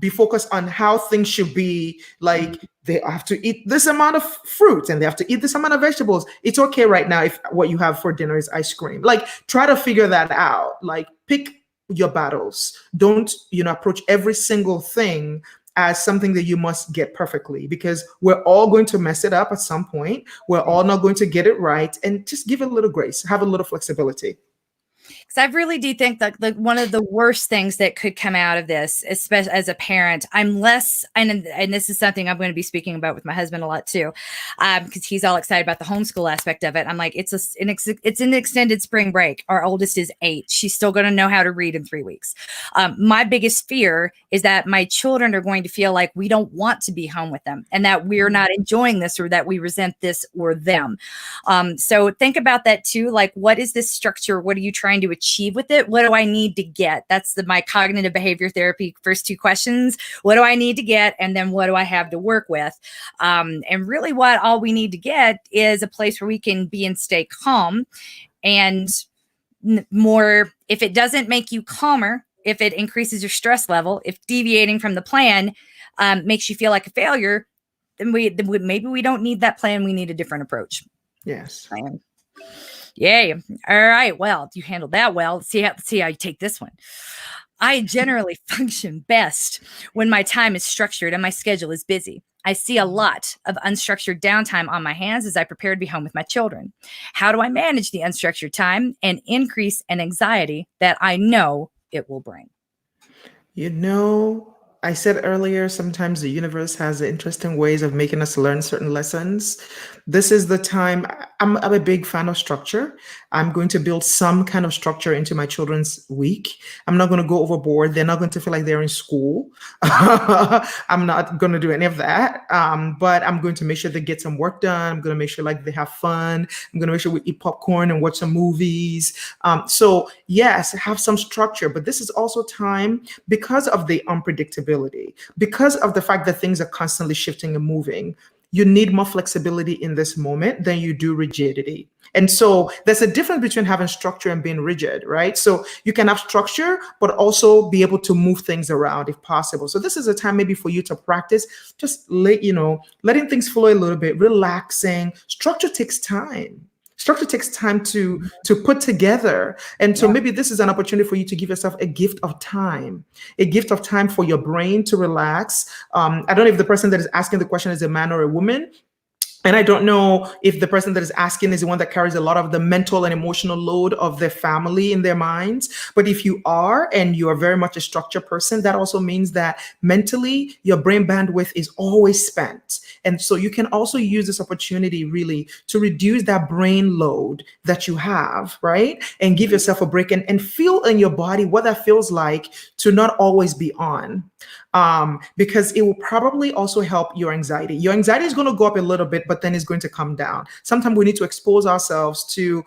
be focused on how things should be. Like they have to eat this amount of fruit and they have to eat this amount of vegetables. It's okay right now if what you have for dinner is ice cream. Like try to figure that out. Like pick your battles. Don't, approach every single thing as something that you must get perfectly, because we're all going to mess it up at some point. We're all not going to get it right, and just give it a little grace, have a little flexibility. Because I really do think that one of the worst things that could come out of this, especially as a parent, I'm less, and this is something I'm going to be speaking about with my husband a lot too, because he's all excited about the homeschool aspect of it. I'm like, it's an extended spring break. Our oldest is 8. She's still going to know how to read in 3 weeks. My biggest fear is that my children are going to feel like we don't want to be home with them and that we're not enjoying this or that we resent this or them. So think about that too. Like, what is this structure? What are you trying to achieve with it? What do I need to get? That's my cognitive behavior therapy first 2 questions. What do I need to get? And then what do I have to work with? And really what all we need to get is a place where we can be and stay calm, and more, if it doesn't make you calmer, if it increases your stress level, if deviating from the plan makes you feel like a failure, then maybe we don't need that plan. We need a different approach. Yes. Plan. Yay. All right. Well, you handled that well. Let's see how you take this one. I generally function best when my time is structured and my schedule is busy. I see a lot of unstructured downtime on my hands as I prepare to be home with my children. How do I manage the unstructured time and increase an anxiety that I know it will bring? I said earlier, sometimes the universe has interesting ways of making us learn certain lessons. This is the time. I'm a big fan of structure. I'm going to build some kind of structure into my children's week. I'm not going to go overboard. They're not going to feel like they're in school. I'm not going to do any of that. But I'm going to make sure they get some work done. I'm going to make sure like they have fun. I'm going to make sure we eat popcorn and watch some movies. So yes, have some structure, but this is also time, because of the unpredictability, because of the fact that things are constantly shifting and moving. You need more flexibility in this moment than you do rigidity. And so there's a difference between having structure and being rigid, right? So you can have structure, but also be able to move things around if possible. So this is a time maybe for you to practice just letting things flow a little bit, relaxing. Structure takes time. Structure takes time to put together. And so maybe this is an opportunity for you to give yourself a gift of time for your brain to relax. I don't know if the person that is asking the question is a man or a woman. And I don't know if the person that is asking is the one that carries a lot of the mental and emotional load of their family in their minds. But if you are, and you are very much a structured person, that also means that mentally your brain bandwidth is always spent. And so you can also use this opportunity really to reduce that brain load that you have, right? And give yourself a break and feel in your body what that feels like to not always be on. Because it will probably also help your anxiety. Your anxiety is going to go up a little bit, but then it's going to come down. Sometimes we need to expose ourselves to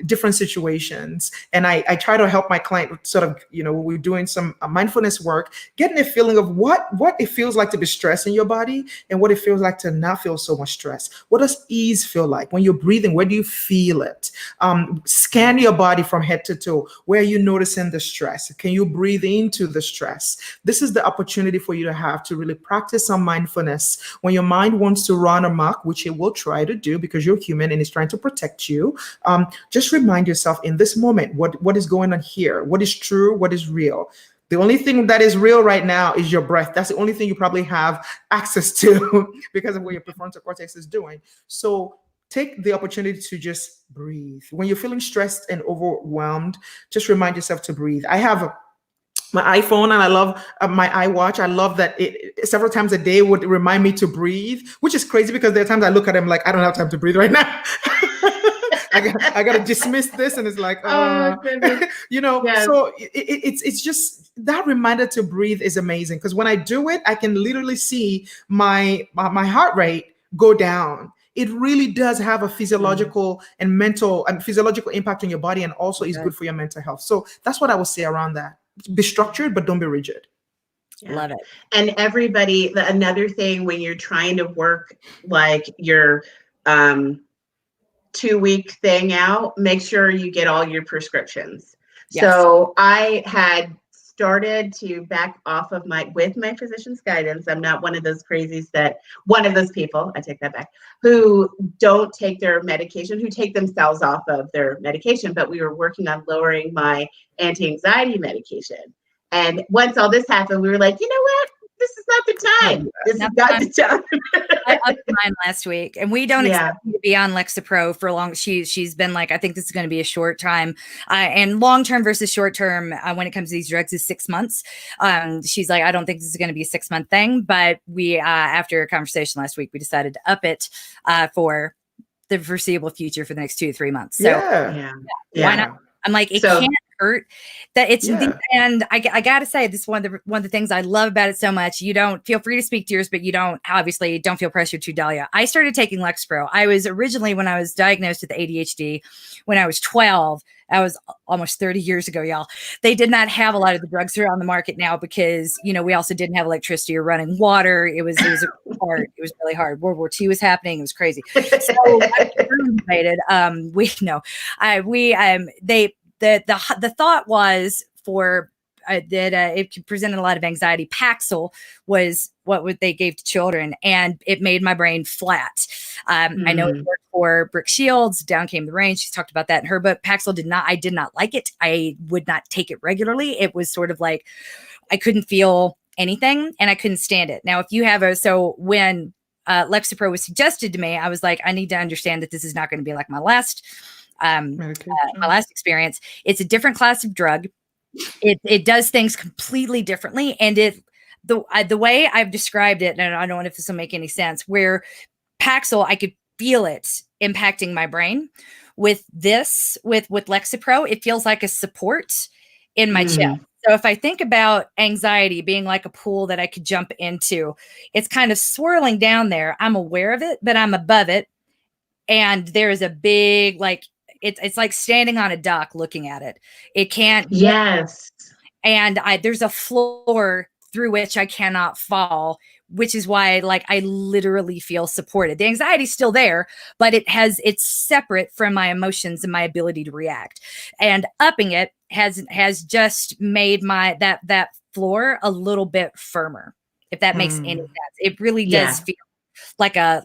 different situations. And I try to help my client sort of, when we're doing some mindfulness work, getting a feeling of what it feels like to be stressed in your body and what it feels like to not feel so much stress. What does ease feel like? When you're breathing, where do you feel it? Scan your body from head to toe. Where are you noticing the stress? Can you breathe into the stress? This is the opportunity for you to have to really practice some mindfulness. When your mind wants to run amok, which it will try to do because you're human and it's trying to protect you, just remind yourself in this moment, what is going on here? What is true? What is real? The only thing that is real right now is your breath. That's the only thing you probably have access to because of what your prefrontal cortex is doing. So take the opportunity to just breathe. When you're feeling stressed and overwhelmed, just remind yourself to breathe. I have my iPhone and I love my iWatch. I love that it several times a day would remind me to breathe, which is crazy because there are times I look at them like, I don't have time to breathe right now. I got to dismiss this. And it's like, Yes. So it's just that reminder to breathe is amazing. Because when I do it, I can literally see my heart rate go down. It really does have a physiological and mental and physiological impact on your body, and also is good for your mental health. So that's what I would say around that. Be structured, but don't be rigid. Yeah. Love it. And everybody, another thing when you're trying to work like your 2-week thing out, make sure you get all your prescriptions. Yes. So I had started to back off of with my physician's guidance. I'm not one of those crazies people, I take that back, who don't take their medication, who take themselves off of their medication, but we were working on lowering my anti-anxiety medication. And once all this happened, we were like, you know what? This is not the time. This is not the time. I upped mine last week, and we don't expect me to be on Lexapro for long. She's been like, I think this is going to be a short time, and long term versus short term when it comes to these drugs is 6 months. She's like, I don't think this is going to be a 6 month thing, but we after a conversation last week, we decided to up it for the foreseeable future for the next 2 to 3 months. So why not? I'm like, it can't hurt. That it's and I gotta say, this is one of the things I love about it so much. You don't feel free to speak to yours, but you don't feel pressured to, Dalia. I started taking Lexapro. I was originally, when I was diagnosed with ADHD when I was 12. That was almost 30 years ago, y'all. They did not have a lot of the drugs that are on the market now because, we also didn't have electricity or running water. It was hard. It was really hard. World War II was happening. It was crazy. So I the thought was for that it presented a lot of anxiety. Paxil was what they gave to children, and it made my brain flat. I know it worked for Brooke Shields. Down Came the Rain. She's talked about that in her book. Paxil I did not like it. I would not take it regularly. It was sort of like I couldn't feel anything, and I couldn't stand it. Now, if you have when Lexapro was suggested to me, I was like, I need to understand that this is not going to be like my last experience. It's a different class of drug. It does things completely differently, and the way I've described it, and I don't know if this will make any sense, where Paxil, I could feel it impacting my brain. With Lexapro, it feels like a support in my chest. So if I think about anxiety being like a pool that I could jump into, it's kind of swirling down there. I'm aware of it, but I'm above it, and there is a big it's like standing on a dock looking at it. It can't. Yes. And there's a floor through which I cannot fall, which is why I literally feel supported. The anxiety's still there, but it's separate from my emotions and my ability to react. And upping it has just made that floor a little bit firmer, if that makes any sense. It really does feel like a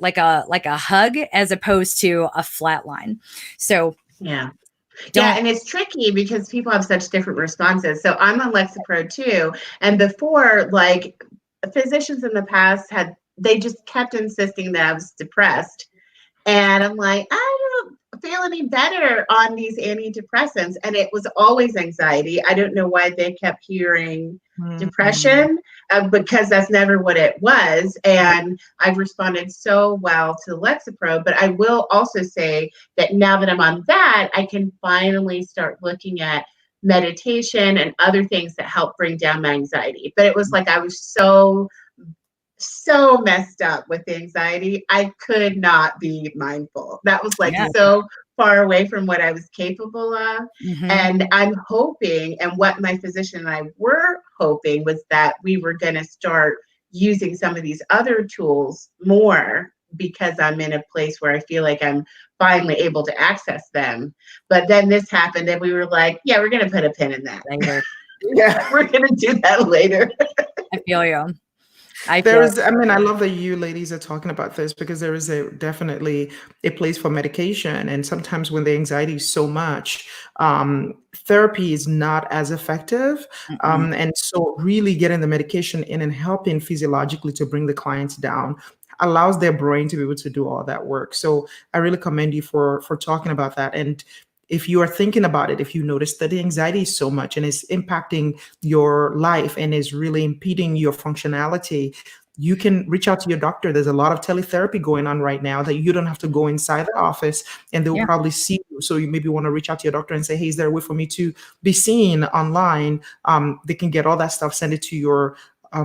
hug as opposed to a flat line. So and it's tricky because people have such different responses. So I'm on Lexapro too, and before, physicians in the past they just kept insisting that I was depressed, and I'm like, I don't feel any better on these antidepressants, and it was always anxiety. I don't know why they kept hearing depression, because that's never what it was. And I've responded so well to Lexapro, but I will also say that now that I'm on that, I can finally start looking at meditation and other things that help bring down my anxiety. But it was like I was so messed up with the anxiety, I could not be mindful. That was so far away from what I was capable of. And I'm hoping, and what my physician and I were hoping, was that we were going to start using some of these other tools more, because I'm in a place where I feel like I'm finally able to access them. But then this happened, and we were like, we're going to put a pin in that later. We're going to do that later. I feel you. I love that you ladies are talking about this, because there is definitely a place for medication. And sometimes when the anxiety is so much, therapy is not as effective. And so really getting the medication in and helping physiologically to bring the clients down allows their brain to be able to do all that work. So I really commend you for talking about that. And if you are thinking about it, if you notice that the anxiety is so much and is impacting your life and is really impeding your functionality, you can reach out to your doctor. There's a lot of teletherapy going on right now that you don't have to go inside the office, and they'll probably see you. So you maybe want to reach out to your doctor and say, hey, is there a way for me to be seen online? They can get all that stuff, send it to your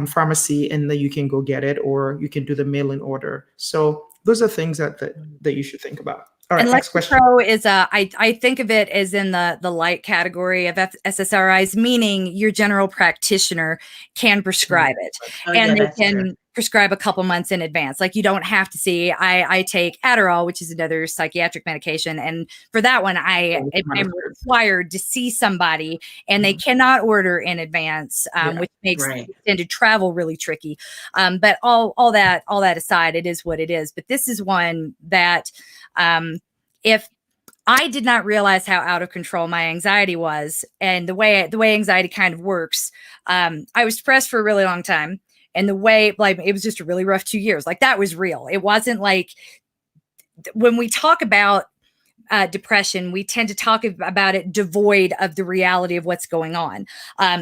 pharmacy, and then you can go get it, or you can do the mail-in order. So those are things that you should think about. All right, and next question. Lexapro is I think of it as in the light category of SSRIs, meaning your general practitioner can prescribe it, and they can prescribe a couple months in advance. Like you don't have to see. I take Adderall, which is another psychiatric medication, and for that one, I'm required to see somebody, and they cannot order in advance, which makes extended travel really tricky. But all that aside, it is what it is. But this is one that if I did not realize how out of control my anxiety was, and the way anxiety kind of works. I was depressed for a really long time, and the way, like, it was just a really rough 2 years. Like, that was real. It wasn't like when we talk about depression, we tend to talk about it devoid of the reality of what's going on.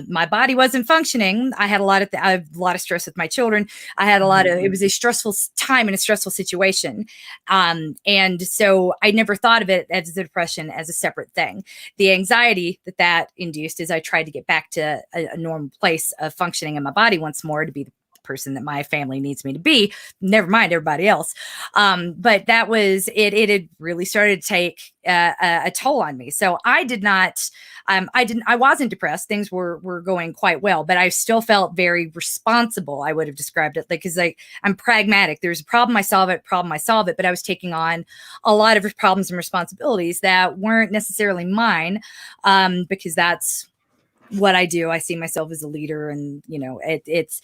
My body wasn't functioning. I had a lot of stress with my children. I had it was a stressful time and a stressful situation. And so I never thought of it as the depression as a separate thing. The anxiety that induced is I tried to get back to a normal place of functioning in my body once more, to be the person that my family needs me to be, never mind everybody else. But that was it. It had really started to take a toll on me. So I wasn't depressed. Things were going quite well, but I still felt very responsible. I would have described it because I'm pragmatic. There's a problem, I solve it, but I was taking on a lot of problems and responsibilities that weren't necessarily mine, because that's what I do. I see myself as a leader, and it's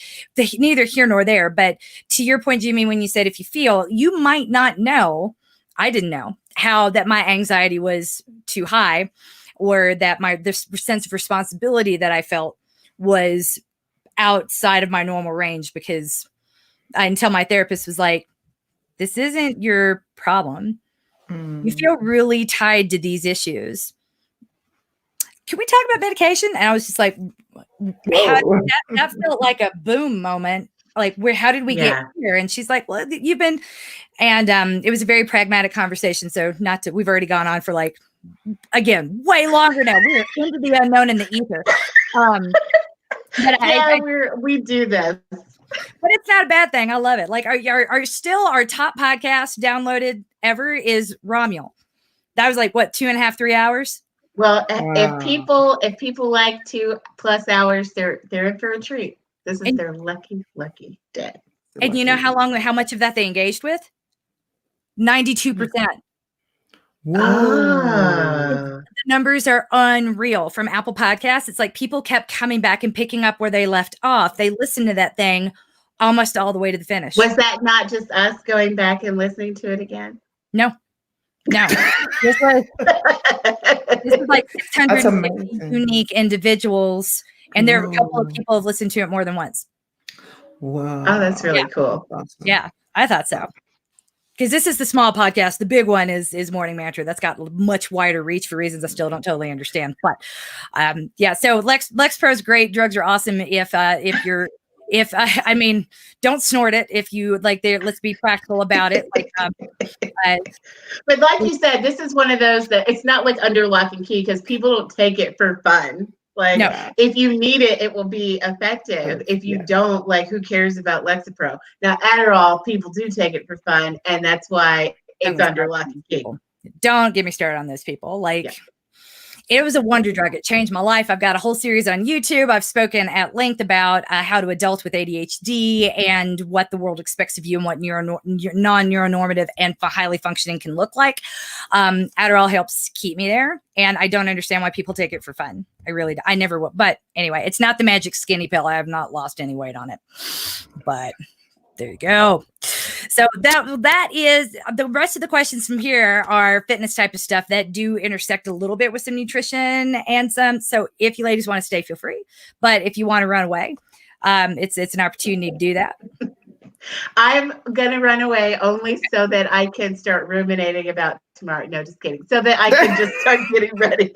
neither here nor there. But to your point, Jimmy, when you said, if you feel, you might not know, I didn't know how that my anxiety was too high, or that this sense of responsibility that I felt was outside of my normal range, because until my therapist was like, this isn't your problem. You feel really tied to these issues. Can we talk about medication? And I was just like, that felt like a boom moment. Like, how did we get here? And she's like, well, you've been, and it was a very pragmatic conversation. So we've already gone on for again, way longer now. We're into the unknown in the ether. But we do this. But it's not a bad thing. I love it. Like, are still our top podcast downloaded ever is Romuald. That was 2.5, 3 hours. Well, if people like 2+ hours, they're in for a treat. This is their lucky day. And you know how much of that they engaged with? 92%. Whoa. The numbers are unreal from Apple Podcasts. It's like people kept coming back and picking up where they left off. They listened to that thing almost all the way to the finish. Was that not just us going back and listening to it again? No. This was 650 unique individuals, and there are a couple of people who have listened to it more than once. Wow. Oh, that's really cool. Awesome. Yeah, I thought so. Because this is the small podcast. The big one is Morning Mantra. That's got much wider reach for reasons I still don't totally understand. But so Lexapro is great. Drugs are awesome I mean, don't snort it if you let's be practical about it. But like you said, this is one of those that it's not like under lock and key, because people don't take it for fun. If you need it, it will be effective. If you don't, who cares about Lexapro? Now, Adderall, people do take it for fun, and that's why it's under lock and key. Don't get me started on those people. It was a wonder drug. It changed my life. I've got a whole series on YouTube. I've spoken at length about how to adult with ADHD and what the world expects of you and what non-neuronormative and highly functioning can look like. Adderall helps keep me there. And I don't understand why people take it for fun. I never will. But anyway, it's not the magic skinny pill. I have not lost any weight on it. But there you go. So that is the rest of the questions from here are fitness type of stuff that do intersect a little bit with some nutrition and some. So if you ladies want to stay, feel free. But if you want to run away, it's an opportunity to do that. I'm going to run away only so that I can start ruminating about tomorrow. No, just kidding. So that I can just start getting ready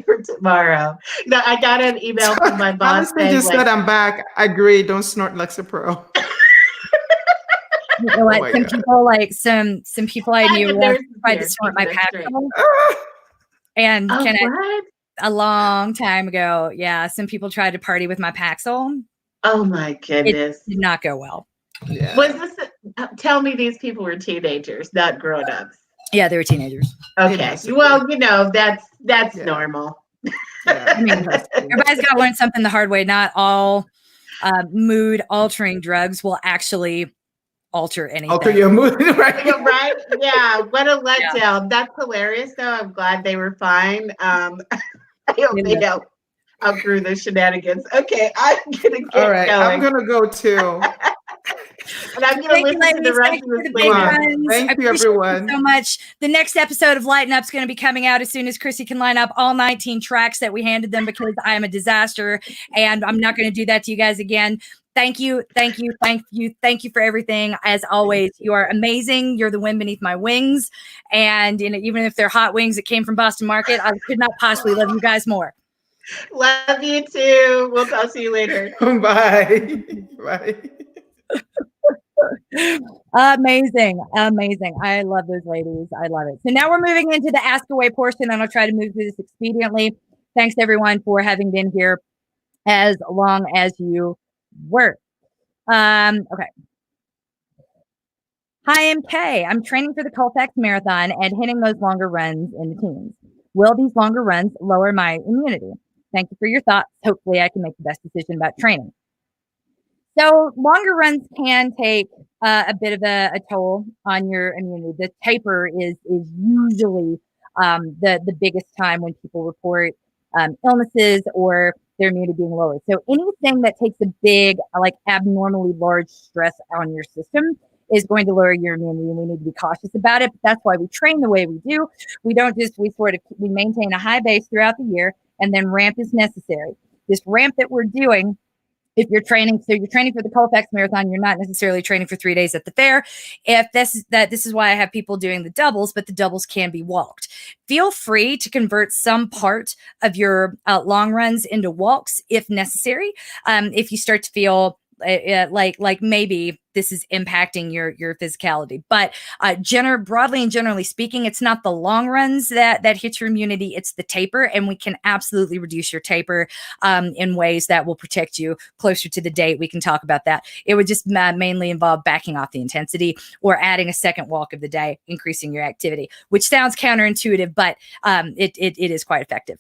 for tomorrow. No, I got an email from my boss. Allison just said, I'm back. I agree. Don't snort Lexapro. You know what? Some people I knew tried to snort my Paxil. And a long time ago, some people tried to party with my Paxil. Oh my goodness! It did not go well. Yeah. Was this? Tell me, these people were teenagers, not grown-ups. Yeah, they were teenagers. Okay, well, that's normal. I mean, everybody's got to learn something the hard way. Not all mood altering drugs will actually alter anything. Alter your mood, right? Yeah, right? Yeah. What a letdown. That's hilarious, though. I'm glad they were fine. I hope they don't outgrew the shenanigans. Okay, I'm gonna get All right, going. I'm gonna go too. And I'm gonna listen to the rest of this later. Thank you, everyone. So much. The next episode of Lighten Up is going to be coming out as soon as Chrissy can line up all 19 tracks that we handed them, because I am a disaster and I'm not going to do that to you guys again. Thank you for everything. As always, you are amazing. You're the wind beneath my wings. And even if they're hot wings that came from Boston Market, I could not possibly love you guys more. Love you too. We'll talk to you later. Bye. Bye. Amazing. I love those ladies. I love it. So now we're moving into the ask away portion, and I'll try to move through this expediently. Thanks everyone for having been here as long as you were. Okay. Hi, I'm Kay. I'm training for the Colfax Marathon and hitting those longer runs in the teens. Will these longer runs lower my immunity? Thank you for your thoughts. Hopefully I can make the best decision about training. So longer runs can take a bit of a toll on your immunity. The taper is usually the biggest time when people report illnesses or their immunity being lowered. So anything that takes a big, like abnormally large stress on your system is going to lower your immunity, and we need to be cautious about it. But that's why we train the way we do. We don't just, we maintain a high base throughout the year, and then ramp is necessary. This ramp that we're doing, if you're training, so you're training for the Colfax Marathon, you're not necessarily training for 3 days at the fair. If this is why I have people doing the doubles, but the doubles can be walked. Feel free to convert some part of your long runs into walks if necessary. If you start to feel like maybe this is impacting your physicality, but broadly and generally speaking, it's not the long runs that hit your immunity, it's the taper, and we can absolutely reduce your taper in ways that will protect you closer to the date. We can talk about that. It would just mainly involve backing off the intensity or adding a second walk of the day, increasing your activity, which sounds counterintuitive, but it is quite effective.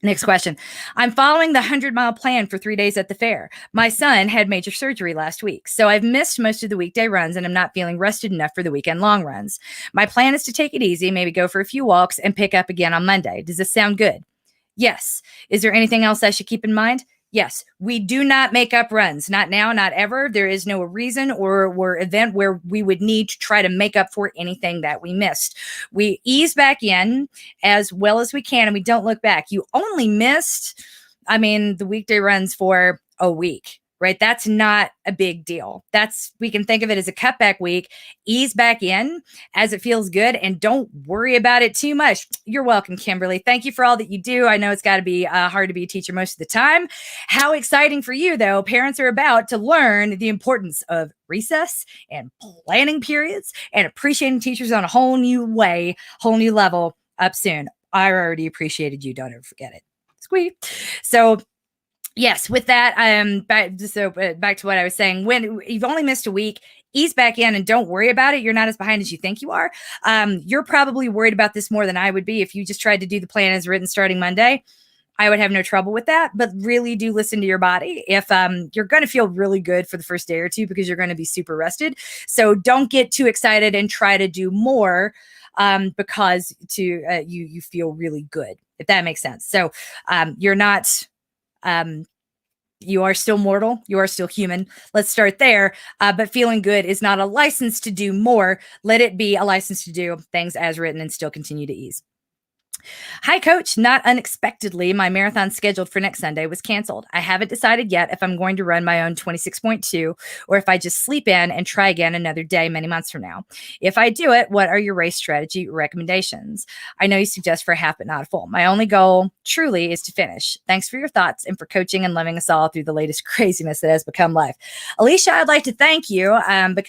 Next question. I'm following the 100-mile plan for 3 days at the fair. My son had major surgery last week, so I've missed most of the weekday runs and I'm not feeling rested enough for the weekend long runs. My plan is to take it easy, maybe go for a few walks and pick up again on Monday. Does this sound good? Yes. Is there anything else I should keep in mind? Yes, we do not make up runs. Not now, not ever. There is no reason or event where we would need to try to make up for anything that we missed. We ease back in as well as we can, and we don't look back. You only missed, the weekday runs for a week, right? That's not a big deal. We can think of it as a cutback week. Ease back in as it feels good, and don't worry about it too much. You're welcome, Kimberly. Thank you for all that you do. I know it's got to be hard to be a teacher most of the time. How exciting for you, though. Parents are about to learn the importance of recess and planning periods and appreciating teachers on a whole new level up soon. I already appreciated you. Don't ever forget it. Squee. So yes, with that, back to what I was saying. When you've only missed a week, ease back in and don't worry about it. You're not as behind as you think you are. You're probably worried about this more than I would be if you just tried to do the plan as written starting Monday. I would have no trouble with that, but really do listen to your body. If you're going to feel really good for the first day or two because you're going to be super rested. So don't get too excited and try to do more because you feel really good, if that makes sense. So you're not... you are still mortal. You are still human. Let's start there. But feeling good is not a license to do more. Let it be a license to do things as written and still continue to ease. Hi, Coach. Not unexpectedly, my marathon scheduled for next Sunday was canceled. I haven't decided yet if I'm going to run my own 26.2 or if I just sleep in and try again another day many months from now. If I do it, what are your race strategy recommendations? I know you suggest for a half, but not a full. My only goal truly is to finish. Thanks for your thoughts and for coaching and loving us all through the latest craziness that has become life. Alicia, I'd like to thank you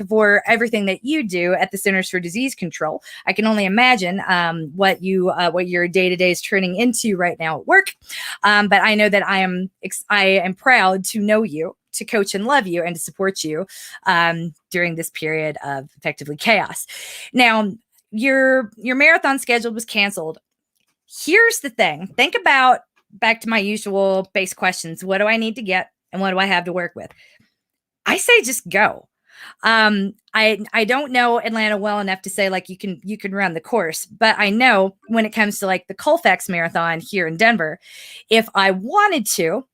for everything that you do at the Centers for Disease Control. I can only imagine what your day-to-day is turning into right now at work. But I know that I am proud to know you, to coach and love you, and to support you during this period of effectively chaos. Now, your marathon schedule was canceled. Here's the thing. Think about, back to my usual base questions. What do I need to get? And what do I have to work with? I say just go. I don't know Atlanta well enough to say like you can run the course, but I know when it comes to like the Colfax Marathon here in Denver, if I wanted to,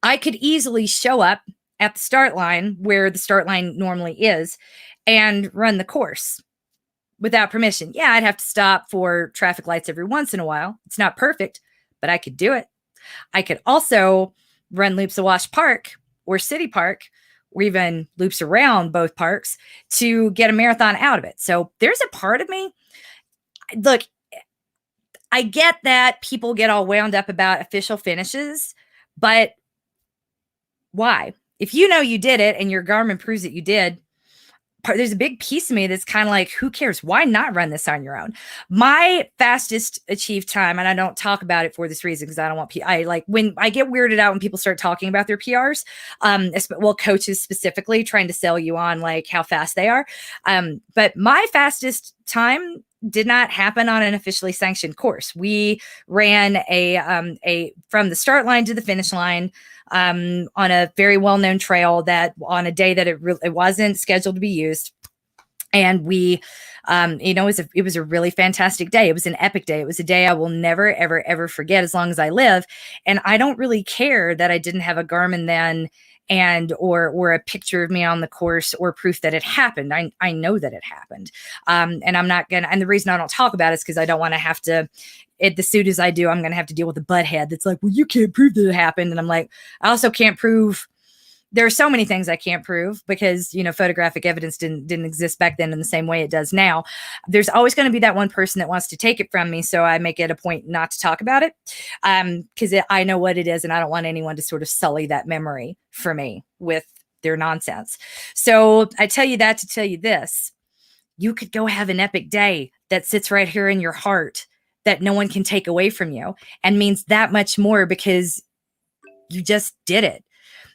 I could easily show up at the start line where the start line normally is and run the course without permission. Yeah, I'd have to stop for traffic lights every once in a while. It's not perfect, but I could do it. I could also run loops of Wash Park or City Park, or even loops around both parks to get a marathon out of it. So there's a part of me, look, I get that people get all wound up about official finishes, but why? If you know you did it and your Garmin proves that you did, there's a big piece of me that's kind of like, who cares? Why not run this on your own? My fastest achieved time, and I don't talk about it for this reason because I don't want I like when I get weirded out when people start talking about their PRs. Well, coaches specifically trying to sell you on like how fast they are. But my fastest time did not happen on an officially sanctioned course. We ran a from the start line to the finish line on a very well-known trail that on a day that it wasn't scheduled to be used. And we, it was a really fantastic day. It was an epic day. It was a day I will never, ever, ever forget as long as I live. And I don't really care that I didn't have a Garmin then and or a picture of me on the course or proof that it happened. I know that it happened. And I'm not gonna, and the reason I don't talk about it is because I don't want to have to, the suit as I do, I'm going to have to deal with a butthead that's like, well, you can't prove that it happened. And I'm like, I also can't prove, there are so many things I can't prove because, photographic evidence didn't exist back then in the same way it does now. There's always going to be that one person that wants to take it from me. So I make it a point not to talk about it because I know what it is and I don't want anyone to sort of sully that memory for me with their nonsense. So I tell you that to tell you this, you could go have an epic day that sits right here in your heart that no one can take away from you and means that much more because you just did it.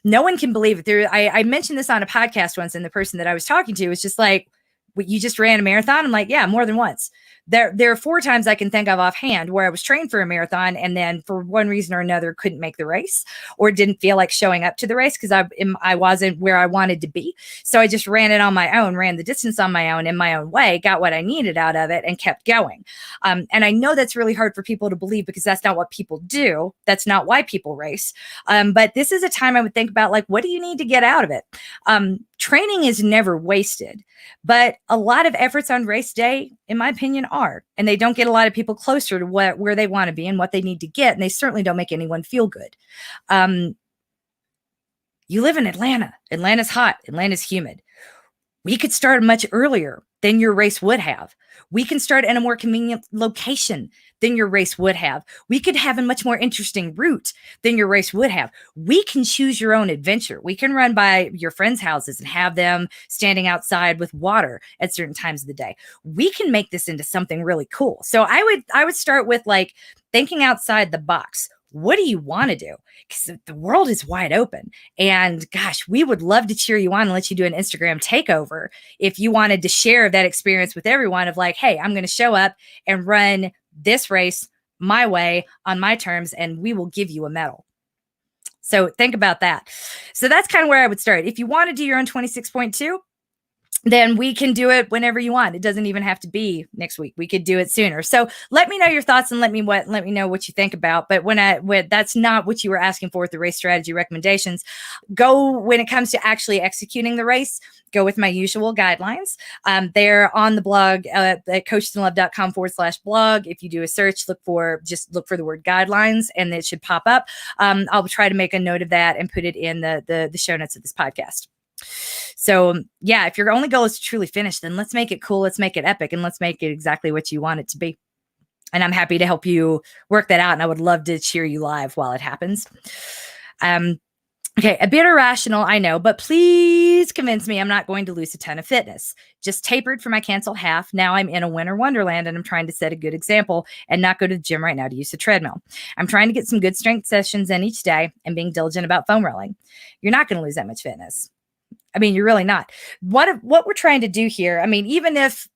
No one can believe it. I mentioned this on a podcast once, and the person that I was talking to was just like, you just ran a marathon? I'm like, yeah, more than once. There are 4 times I can think of offhand where I was trained for a marathon and then for one reason or another couldn't make the race or didn't feel like showing up to the race because I wasn't where I wanted to be. So I just ran it on my own, ran the distance on my own in my own way, got what I needed out of it and kept going. And I know that's really hard for people to believe because that's not what people do. That's not why people race. But this is a time I would think about like, what do you need to get out of it? Training is never wasted, but a lot of efforts on race day, in my opinion, are, and they don't get a lot of people closer to where they want to be and what they need to get. And they certainly don't make anyone feel good. You live in Atlanta. Atlanta's hot. Atlanta's humid. We could start much earlier than your race would have. We can start in a more convenient location than your race would have. We could have a much more interesting route than your race would have. We can choose your own adventure. We can run by your friends' houses and have them standing outside with water at certain times of the day. We can make this into something really cool. So I would start with like thinking outside the box. What do you want to do? Because the world is wide open. And gosh, we would love to cheer you on and let you do an Instagram takeover if you wanted to share that experience with everyone of like, hey, I'm going to show up and run this race my way on my terms, and we will give you a medal. So think about that. So that's kind of where I would start. If you want to do your own 26.2, then we can do it whenever you want. It doesn't even have to be next week. We could do it sooner. So let me know your thoughts and let me know what you think about. But when that's not what you were asking for with the race strategy recommendations, when it comes to actually executing the race, go with my usual guidelines. They're on the blog at coachesandlove.com/blog. If you do a search, look for the word guidelines and it should pop up. I'll try to make a note of that and put it in the show notes of this podcast. So yeah, if your only goal is to truly finish, then let's make it cool. Let's make it epic and let's make it exactly what you want it to be. And I'm happy to help you work that out. And I would love to cheer you live while it happens. Okay. A bit irrational, I know, but please convince me I'm not going to lose a ton of fitness. Just tapered for my cancel half. Now I'm in a winter wonderland and I'm trying to set a good example and not go to the gym right now to use the treadmill. I'm trying to get some good strength sessions in each day and being diligent about foam rolling. You're not going to lose that much fitness. I mean, you're really not. What we're trying to do here, I mean, even if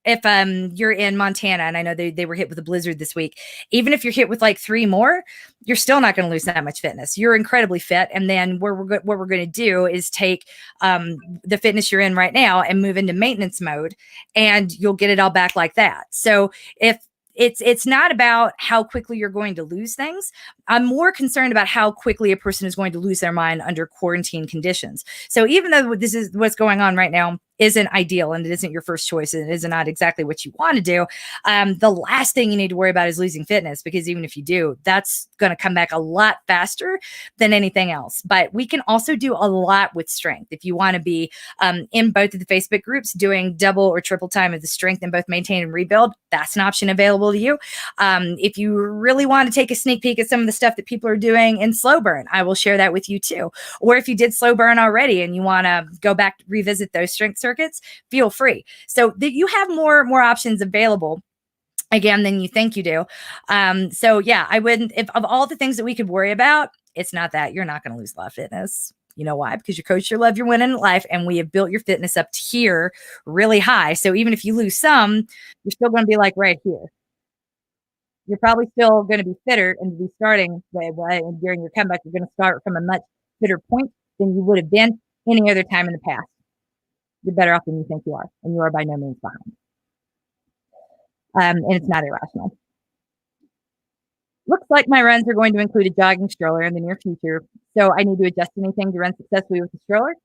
you're in Montana, and I know they were hit with a blizzard this week, even if you're hit with like 3 more, you're still not going to lose that much fitness. You're incredibly fit. And then what we're going to do is take the fitness you're in right now and move into maintenance mode, and you'll get it all back like that. So if it's not about how quickly you're going to lose things. I'm more concerned about how quickly a person is going to lose their mind under quarantine conditions. So even though this is what's going on right now isn't ideal and it isn't your first choice and it is not exactly what you want to do, the last thing you need to worry about is losing fitness, because even if you do, that's going to come back a lot faster than anything else. But we can also do a lot with strength. If you want to be in both of the Facebook groups doing double or triple time of the strength in both maintain and rebuild, that's an option available to you. If you really want to take a sneak peek at some of the stuff that people are doing in slow burn, I will share that with you too. Or if you did slow burn already and you want to go back, revisit those strength circuits, feel free. So that you have more options available again than you think you do. So yeah, I wouldn't, if of all the things that we could worry about, it's not that. You're not going to lose a lot of fitness. You know why? Because your coach, your love, you're winning in life, and we have built your fitness up to here really high. So even if you lose some, you're still going to be like right here. You're probably still going to be fitter and be starting and during your comeback, you're going to start from a much fitter point than you would have been any other time in the past. You're better off than you think you are, and you are by no means behind. And it's not irrational. Looks like my runs are going to include a jogging stroller in the near future, so I need to adjust anything to run successfully with the stroller.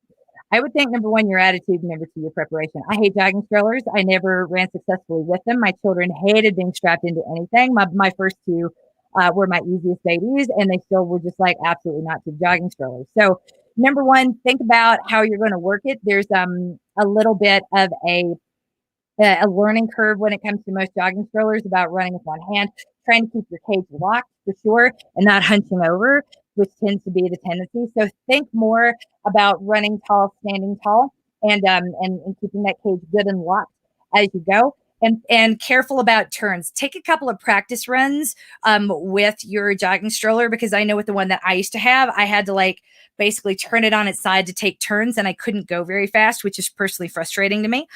I would think, number one, your attitude, number two, your preparation. I hate jogging strollers. I never ran successfully with them. My children hated being strapped into anything. My first two were my easiest babies, and they still were just like absolutely not to jogging strollers. So number one, think about how you're going to work it. There's a little bit of a learning curve when it comes to most jogging strollers about running with one hand, trying to keep your cage locked for sure and not hunching over, which tends to be the tendency. So think more about running tall, standing tall, and keeping that cage good and locked as you go. And careful about turns. Take a couple of practice runs with your jogging stroller, because I know with the one that I used to have, I had to like basically turn it on its side to take turns, and I couldn't go very fast, which is personally frustrating to me.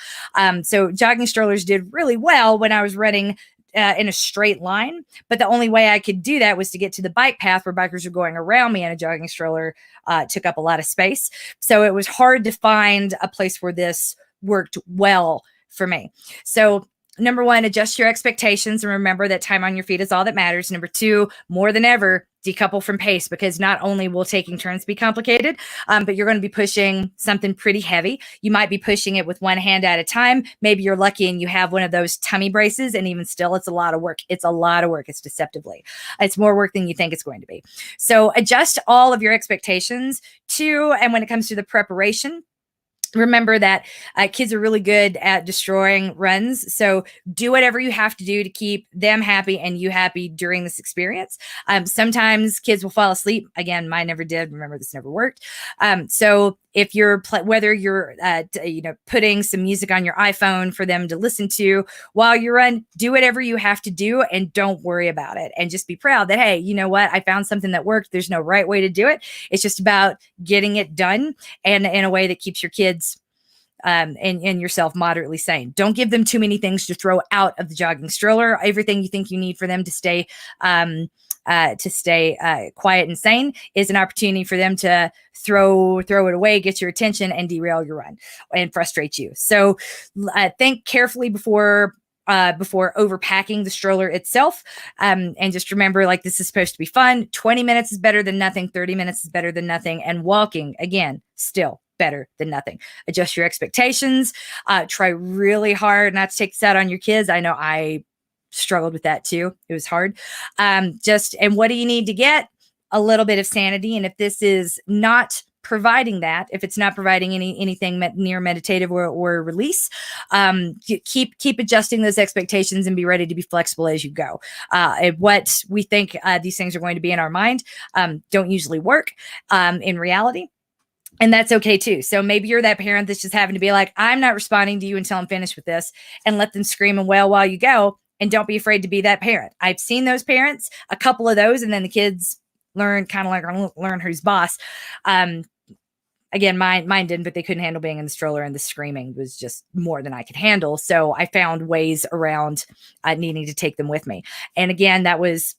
So jogging strollers did really well when I was running in a straight line, but the only way I could do that was to get to the bike path where bikers are going around me, and a jogging stroller took up a lot of space. So it was hard to find a place where this worked well for me. So number one, adjust your expectations and remember that time on your feet is all that matters. Number two, more than ever, decouple from pace, because not only will taking turns be complicated, but you're going to be pushing something pretty heavy. You might be pushing it with one hand at a time. Maybe you're lucky and you have one of those tummy braces, and even still, it's a lot of work. It's a lot of work. It's deceptively. It's more work than you think it's going to be. So adjust all of your expectations too. And when it comes to the preparation, remember that kids are really good at destroying runs. So do whatever you have to do to keep them happy and you happy during this experience. Sometimes kids will fall asleep. Again, mine never did. Remember, this never worked. So if you're, whether you're, putting some music on your iPhone for them to listen to while you run, do whatever you have to do and don't worry about it. And just be proud that, hey, you know what? I found something that worked. There's no right way to do it. It's just about getting it done and in a way that keeps your kids and yourself moderately sane. Don't give them too many things to throw out of the jogging stroller. Everything you think you need for them to stay quiet and sane is an opportunity for them to throw it away, get your attention, and derail your run and frustrate you. So think carefully before overpacking the stroller itself. And just remember, like, this is supposed to be fun. 20 minutes is better than nothing. 30 minutes is better than nothing. And walking, again, still better than nothing. Adjust your expectations. Try really hard not to take this out on your kids. I know I struggled with that too. It was hard. And what do you need to get? A little bit of sanity. And if this is not providing that, if it's not providing anything near meditative or release, keep adjusting those expectations and be ready to be flexible as you go. What we think these things are going to be in our mind don't usually work in reality. And that's okay too. So maybe you're that parent that's just having to be like, I'm not responding to you until I'm finished with this, and let them scream and wail while you go. And don't be afraid to be that parent. I've seen those parents, a couple of those, and then the kids learn who's boss. again, mine didn't, but they couldn't handle being in the stroller, and the screaming was just more than I could handle. So I found ways around needing to take them with me. And again, that was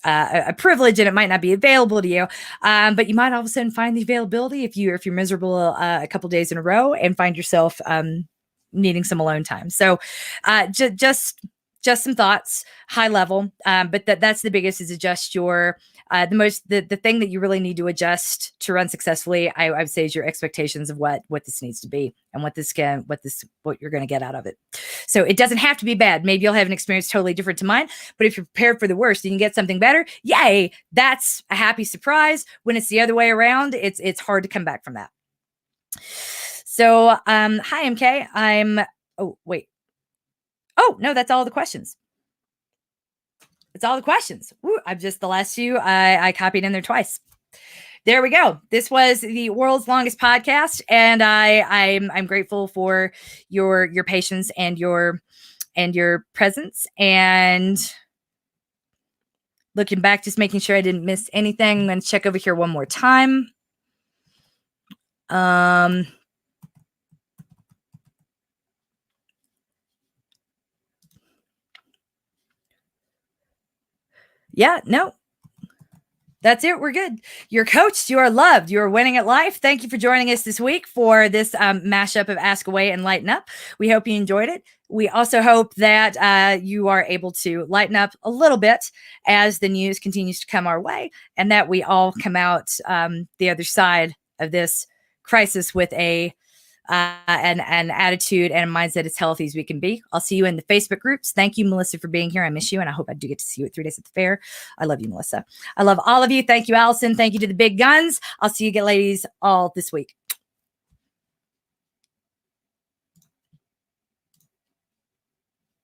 a privilege, and it might not be available to you, but you might all of a sudden find the availability if you're miserable a couple days in a row and find yourself needing some alone time. So just some thoughts, high level, but that's the biggest, is adjust your the thing that you really need to adjust to run successfully, I would say, is your expectations of what this needs to be and what you're going to get out of it. So it doesn't have to be bad. Maybe you'll have an experience totally different to mine, but if you're prepared for the worst, you can get something better. Yay. That's a happy surprise. When it's the other way around, it's hard to come back from that. So, hi, MK. Oh, wait. Oh, no, that's all the questions. It's all the questions. Woo, I've just, the last few, I copied in there twice. There we go. This was the world's longest podcast, and I'm grateful for your patience and your presence. And looking back, just making sure I didn't miss anything. I'm going to check over here one more time. Yeah, no, that's it. We're good. You're coached. You are loved. You are winning at life. Thank you for joining us this week for this mashup of Ask Away and Lighten Up. We hope you enjoyed it. We also hope that you are able to lighten up a little bit as the news continues to come our way, and that we all come out the other side of this crisis with an attitude and a mindset as healthy as we can be. I'll see you in the Facebook groups. Thank you, Melissa, for being here. I miss you, and I hope I do get to see you at 3 Days at the Fair. I love you, Melissa. I love all of you. Thank you, Allison. Thank you to the big guns. I'll see you ladies all this week.